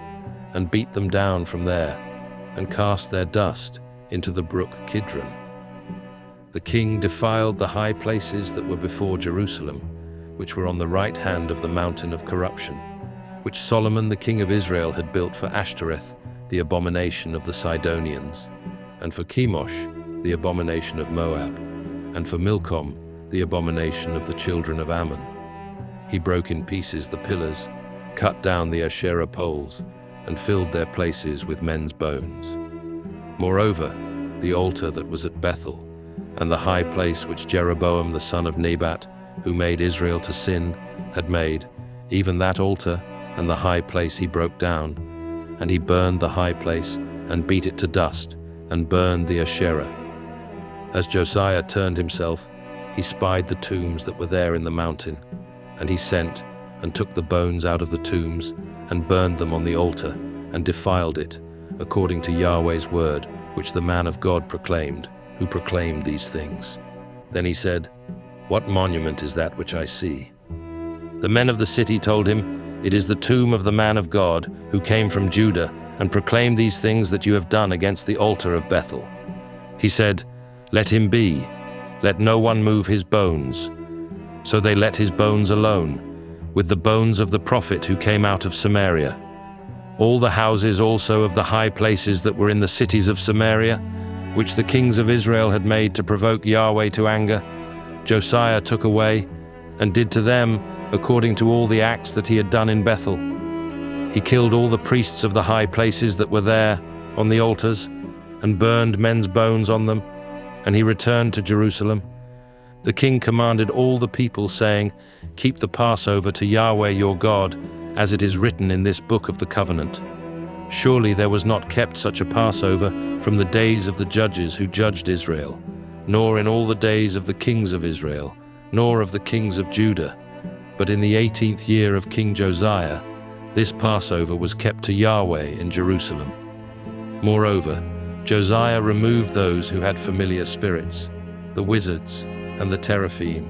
and beat them down from there, and cast their dust into the brook Kidron. The king defiled the high places that were before Jerusalem, which were on the right hand of the mountain of corruption, which Solomon the king of Israel had built for Ashtoreth, the abomination of the Sidonians, and for Chemosh, the abomination of Moab, and for Milcom, the abomination of the children of Ammon. He broke in pieces the pillars, cut down the Asherah poles, and filled their places with men's bones. Moreover, the altar that was at Bethel, and the high place which Jeroboam the son of Nebat, who made Israel to sin, had made, even that altar and the high place he broke down, and he burned the high place, and beat it to dust, and burned the Asherah. As Josiah turned himself, he spied the tombs that were there in the mountain, and he sent and took the bones out of the tombs, and burned them on the altar, and defiled it, according to Yahweh's word, which the man of God proclaimed, who proclaimed these things. Then he said, "What monument is that which I see?" The men of the city told him, "It is the tomb of the man of God, who came from Judah, and proclaimed these things that you have done against the altar of Bethel." He said, "Let him be. Let no one move his bones." So they let his bones alone, with the bones of the prophet who came out of Samaria. All the houses also of the high places that were in the cities of Samaria, which the kings of Israel had made to provoke Yahweh to anger, Josiah took away, and did to them according to all the acts that he had done in Bethel. He killed all the priests of the high places that were there on the altars, and burned men's bones on them, and he returned to Jerusalem. The king commanded all the people, saying, "Keep the Passover to Yahweh your God, as it is written in this book of the covenant." Surely there was not kept such a Passover from the days of the judges who judged Israel, nor in all the days of the kings of Israel, nor of the kings of Judah. But in the 18th year of King Josiah, this Passover was kept to Yahweh in Jerusalem. Moreover, Josiah removed those who had familiar spirits, the wizards and the teraphim,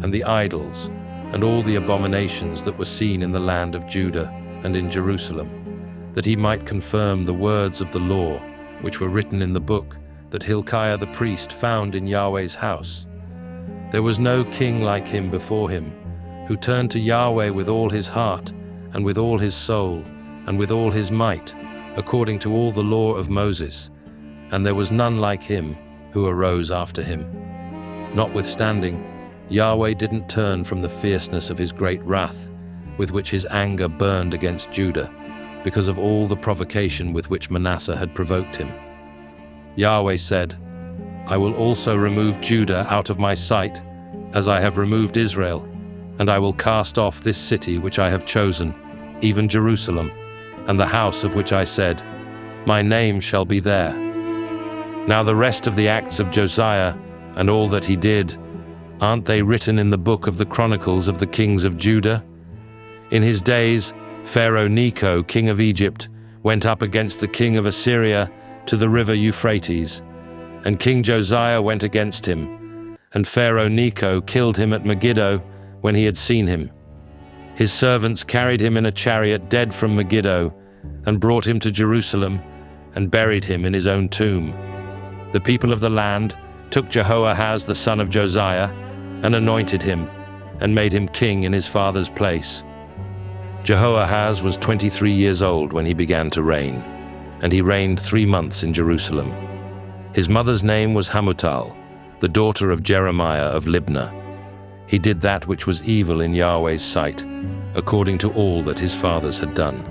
and the idols, and all the abominations that were seen in the land of Judah and in Jerusalem, that he might confirm the words of the law which were written in the book that Hilkiah the priest found in Yahweh's house. There was no king like him before him, who turned to Yahweh with all his heart, and with all his soul, and with all his might, according to all the law of Moses, and there was none like him who arose after him. Notwithstanding, Yahweh didn't turn from the fierceness of his great wrath, with which his anger burned against Judah, because of all the provocation with which Manasseh had provoked him. Yahweh said, "I will also remove Judah out of my sight, as I have removed Israel, and I will cast off this city which I have chosen, even Jerusalem, and the house of which I said, 'My name shall be there.'" Now the rest of the acts of Josiah, and all that he did, aren't they written in the book of the Chronicles of the kings of Judah? In his days, Pharaoh Necho, king of Egypt, went up against the king of Assyria to the river Euphrates, and King Josiah went against him, and Pharaoh Necho killed him at Megiddo when he had seen him. His servants carried him in a chariot dead from Megiddo, and brought him to Jerusalem, and buried him in his own tomb. The people of the land took Jehoahaz the son of Josiah, and anointed him, and made him king in his father's place. Jehoahaz was 23 years old when he began to reign, and he reigned 3 months in Jerusalem. His mother's name was Hamutal, the daughter of Jeremiah of Libnah. He did that which was evil in Yahweh's sight, according to all that his fathers had done.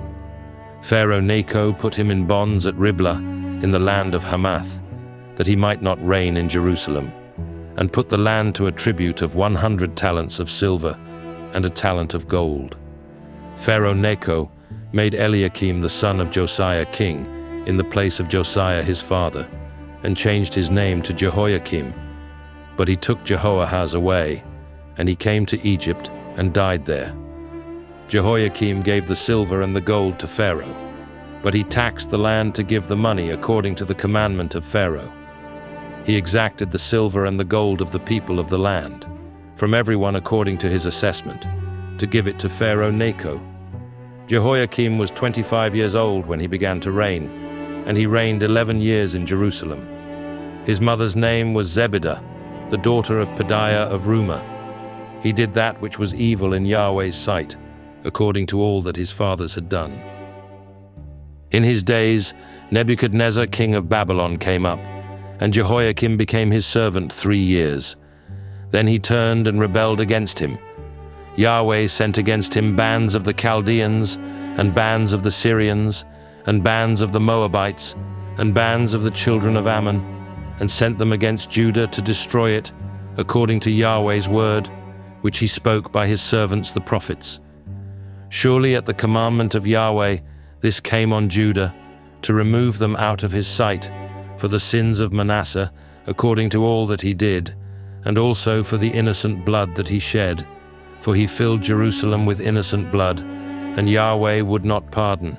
Pharaoh Necho put him in bonds at Riblah in the land of Hamath, that he might not reign in Jerusalem, and put the land to a tribute of 100 talents of silver and a talent of gold. Pharaoh Necho made Eliakim the son of Josiah king in the place of Josiah his father, and changed his name to Jehoiakim. But he took Jehoahaz away, and he came to Egypt and died there. Jehoiakim gave the silver and the gold to Pharaoh, but he taxed the land to give the money according to the commandment of Pharaoh. He exacted the silver and the gold of the people of the land, from everyone according to his assessment, to give it to Pharaoh Necho. Jehoiakim was 25 years old when he began to reign, and he reigned 11 years in Jerusalem. His mother's name was Zebidah, the daughter of Pedaiah of Rumah. He did that which was evil in Yahweh's sight, according to all that his fathers had done. In his days, Nebuchadnezzar king of Babylon came up, and Jehoiakim became his servant 3 years. Then he turned and rebelled against him. Yahweh sent against him bands of the Chaldeans, and bands of the Syrians, and bands of the Moabites, and bands of the children of Ammon, and sent them against Judah to destroy it, according to Yahweh's word, which he spoke by his servants the prophets. Surely at the commandment of Yahweh this came on Judah, to remove them out of his sight, for the sins of Manasseh, according to all that he did, and also for the innocent blood that he shed, for he filled Jerusalem with innocent blood, and Yahweh would not pardon.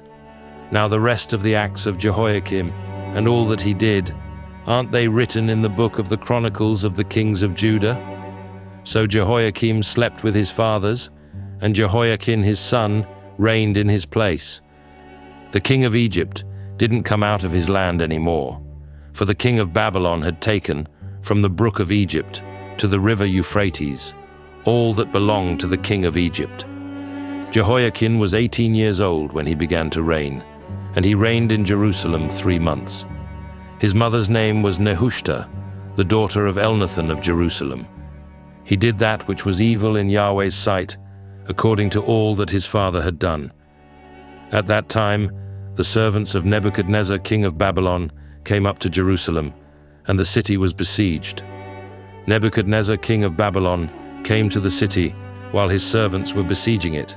Now the rest of the acts of Jehoiakim, and all that he did, aren't they written in the book of the Chronicles of the kings of Judah? So Jehoiakim slept with his fathers, and Jehoiakim his son reigned in his place. The king of Egypt didn't come out of his land anymore, for the king of Babylon had taken, from the brook of Egypt to the river Euphrates, all that belonged to the king of Egypt. Jehoiakim was 18 years old when he began to reign, and he reigned in Jerusalem 3 months. His mother's name was Nehushta, the daughter of Elnathan of Jerusalem. He did that which was evil in Yahweh's sight, according to all that his father had done. At that time, the servants of Nebuchadnezzar, king of Babylon, came up to Jerusalem, and the city was besieged. Nebuchadnezzar, king of Babylon, came to the city while his servants were besieging it,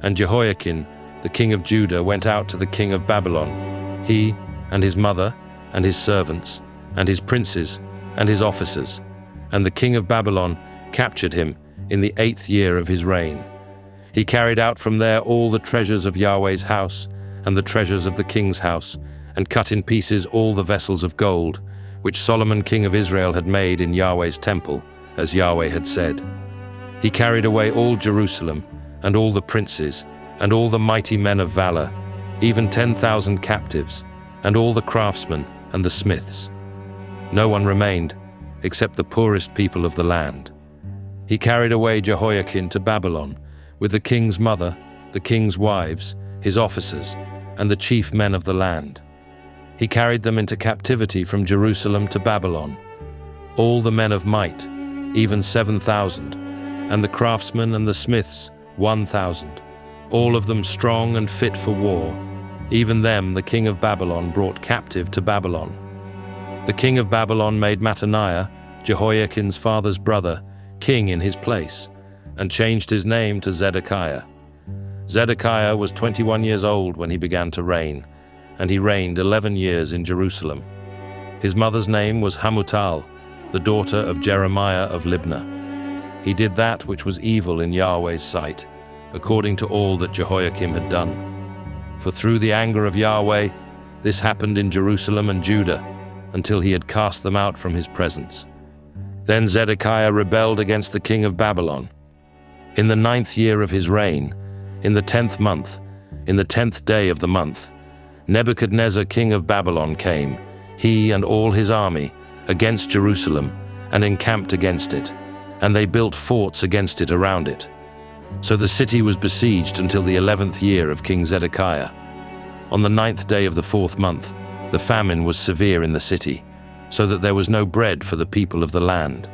and Jehoiakim, the king of Judah, went out to the king of Babylon, he and his mother and his servants and his princes and his officers, and the king of Babylon captured him in the 8th year of his reign. He carried out from there all the treasures of Yahweh's house and the treasures of the king's house, and cut in pieces all the vessels of gold, which Solomon king of Israel had made in Yahweh's temple, as Yahweh had said. He carried away all Jerusalem, and all the princes, and all the mighty men of valor, even 10,000 captives, and all the craftsmen and the smiths. No one remained, except the poorest people of the land. He carried away Jehoiakim to Babylon, with the king's mother, the king's wives, his officers, and the chief men of the land. He carried them into captivity from Jerusalem to Babylon, all the men of might, even 7,000, and the craftsmen and the smiths 1,000, all of them strong and fit for war. Even them the king of Babylon brought captive to Babylon. The king of Babylon made Mattaniah, Jehoiakim's father's brother, king in his place, and changed his name to Zedekiah. Zedekiah was 21 years old when he began to reign, and he reigned 11 years in Jerusalem. His mother's name was Hamutal, the daughter of Jeremiah of Libnah. He did that which was evil in Yahweh's sight, according to all that Jehoiakim had done. For through the anger of Yahweh, this happened in Jerusalem and Judah, until he had cast them out from his presence. Then Zedekiah rebelled against the king of Babylon. In the 9th year of his reign, in the 10th month, in the 10th day of the month, Nebuchadnezzar king of Babylon came, he and all his army, against Jerusalem, and encamped against it, and they built forts against it around it. So the city was besieged until the 11th year of King Zedekiah. On the 9th day of the 4th month, the famine was severe in the city, so that there was no bread for the people of the land.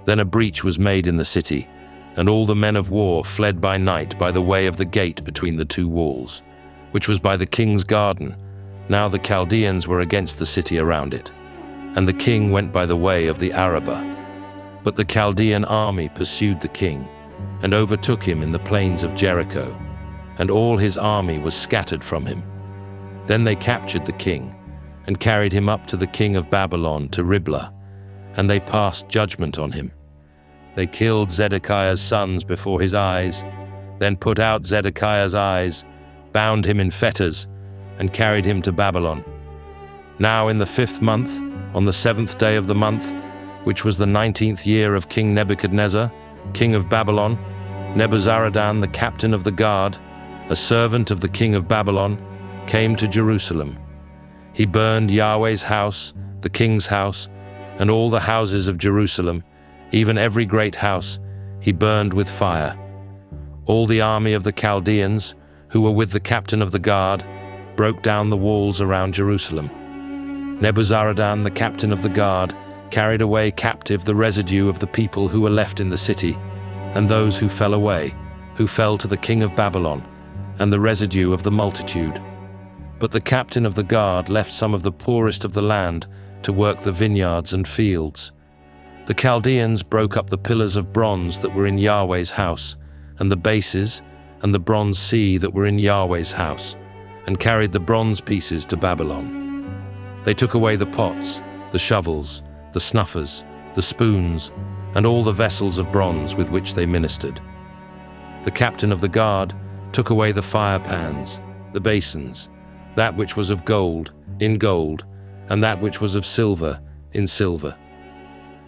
Then a breach was made in the city, and all the men of war fled by night by the way of the gate between the two walls, which was by the king's garden. Now the Chaldeans were against the city around it, and the king went by the way of the Arabah. But the Chaldean army pursued the king, and overtook him in the plains of Jericho, and all his army was scattered from him. Then they captured the king, and carried him up to the king of Babylon to Riblah, and they passed judgment on him. They killed Zedekiah's sons before his eyes, then put out Zedekiah's eyes, bound him in fetters, and carried him to Babylon. Now in the 5th month, on the 7th day of the month, which was the 19th year of King Nebuchadnezzar, king of Babylon, Nebuzaradan, the captain of the guard, a servant of the king of Babylon, came to Jerusalem. He burned Yahweh's house, the king's house, and all the houses of Jerusalem, even every great house, he burned with fire. All the army of the Chaldeans, who were with the captain of the guard, broke down the walls around Jerusalem. Nebuzaradan, the captain of the guard, carried away captive the residue of the people who were left in the city, and those who fell away, who fell to the king of Babylon, and the residue of the multitude. But the captain of the guard left some of the poorest of the land to work the vineyards and fields. The Chaldeans broke up the pillars of bronze that were in Yahweh's house, and the bases, and the bronze sea that were in Yahweh's house, and carried the bronze pieces to Babylon. They took away the pots, the shovels, the snuffers, the spoons, and all the vessels of bronze with which they ministered. The captain of the guard took away the fire pans, the basins, that which was of gold, in gold, and that which was of silver, in silver.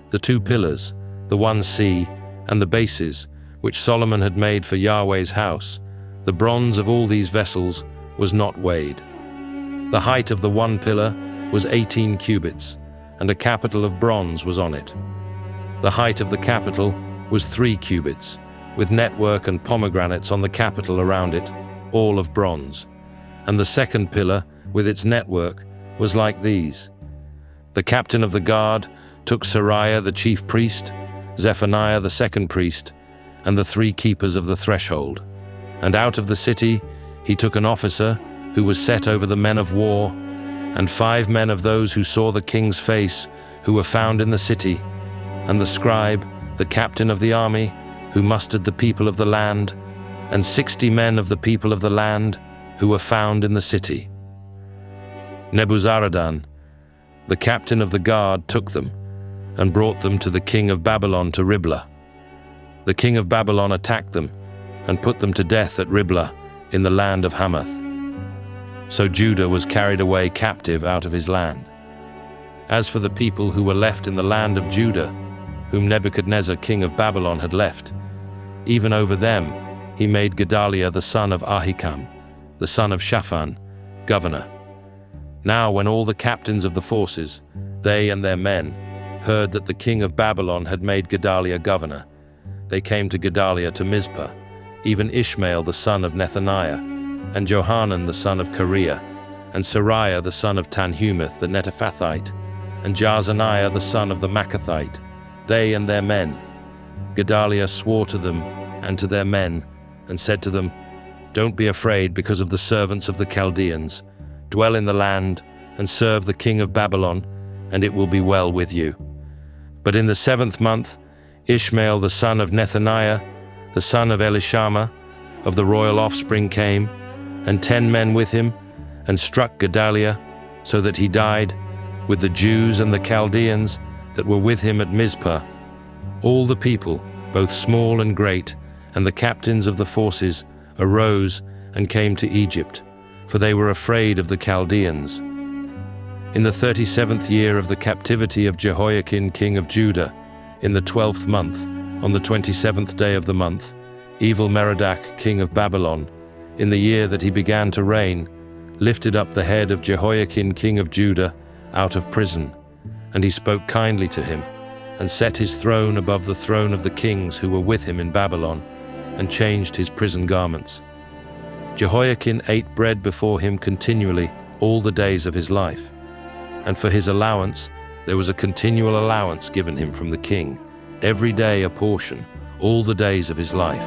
The 2 pillars, the 1 sea, and the bases, which Solomon had made for Yahweh's house, the bronze of all these vessels was not weighed. The height of the 1 pillar was 18 cubits, and a capital of bronze was on it. The height of the capital was 3 cubits, with network and pomegranates on the capital around it, all of bronze. And the 2nd pillar, with its network, was like these. The captain of the guard took Sariah the chief priest, Zephaniah the 2nd priest, and the 3 keepers of the threshold, and out of the city he took an officer who was set over the men of war, and 5 men of those who saw the king's face, who were found in the city, and the scribe, the captain of the army, who mustered the people of the land, and 60 men of the people of the land, who were found in the city. Nebuzaradan, the captain of the guard, took them, and brought them to the king of Babylon to Riblah. The king of Babylon attacked them, and put them to death at Riblah in the land of Hamath. So Judah was carried away captive out of his land. As for the people who were left in the land of Judah, whom Nebuchadnezzar king of Babylon had left, even over them he made Gedaliah the son of Ahikam, the son of Shaphan, governor. Now when all the captains of the forces, they and their men, heard that the king of Babylon had made Gedaliah governor, they came to Gedaliah to Mizpah, even Ishmael the son of Nethaniah, and Johanan the son of Kareah, and Seraiah the son of Tanhumeth the Netophathite, and Jaazaniah the son of the Maccathite, they and their men. Gedaliah swore to them and to their men, and said to them, "Don't be afraid because of the servants of the Chaldeans. Dwell in the land, and serve the king of Babylon, and it will be well with you." But in the 7th month, Ishmael the son of Nethaniah, the son of Elishama, of the royal offspring came, and 10 men with him, and struck Gedaliah, so that he died, with the Jews and the Chaldeans that were with him at Mizpah. All the people, both small and great, and the captains of the forces, arose and came to Egypt, for they were afraid of the Chaldeans. In the 37th year of the captivity of Jehoiakim king of Judah, in the 12th month, on the 27th day of the month, Evil-Merodach king of Babylon, in the year that he began to reign, lifted up the head of Jehoiakim king of Judah out of prison, and he spoke kindly to him, and set his throne above the throne of the kings who were with him in Babylon, and changed his prison garments. Jehoiakim ate bread before him continually all the days of his life, and for his allowance there was a continual allowance given him from the king, every day a portion, all the days of his life.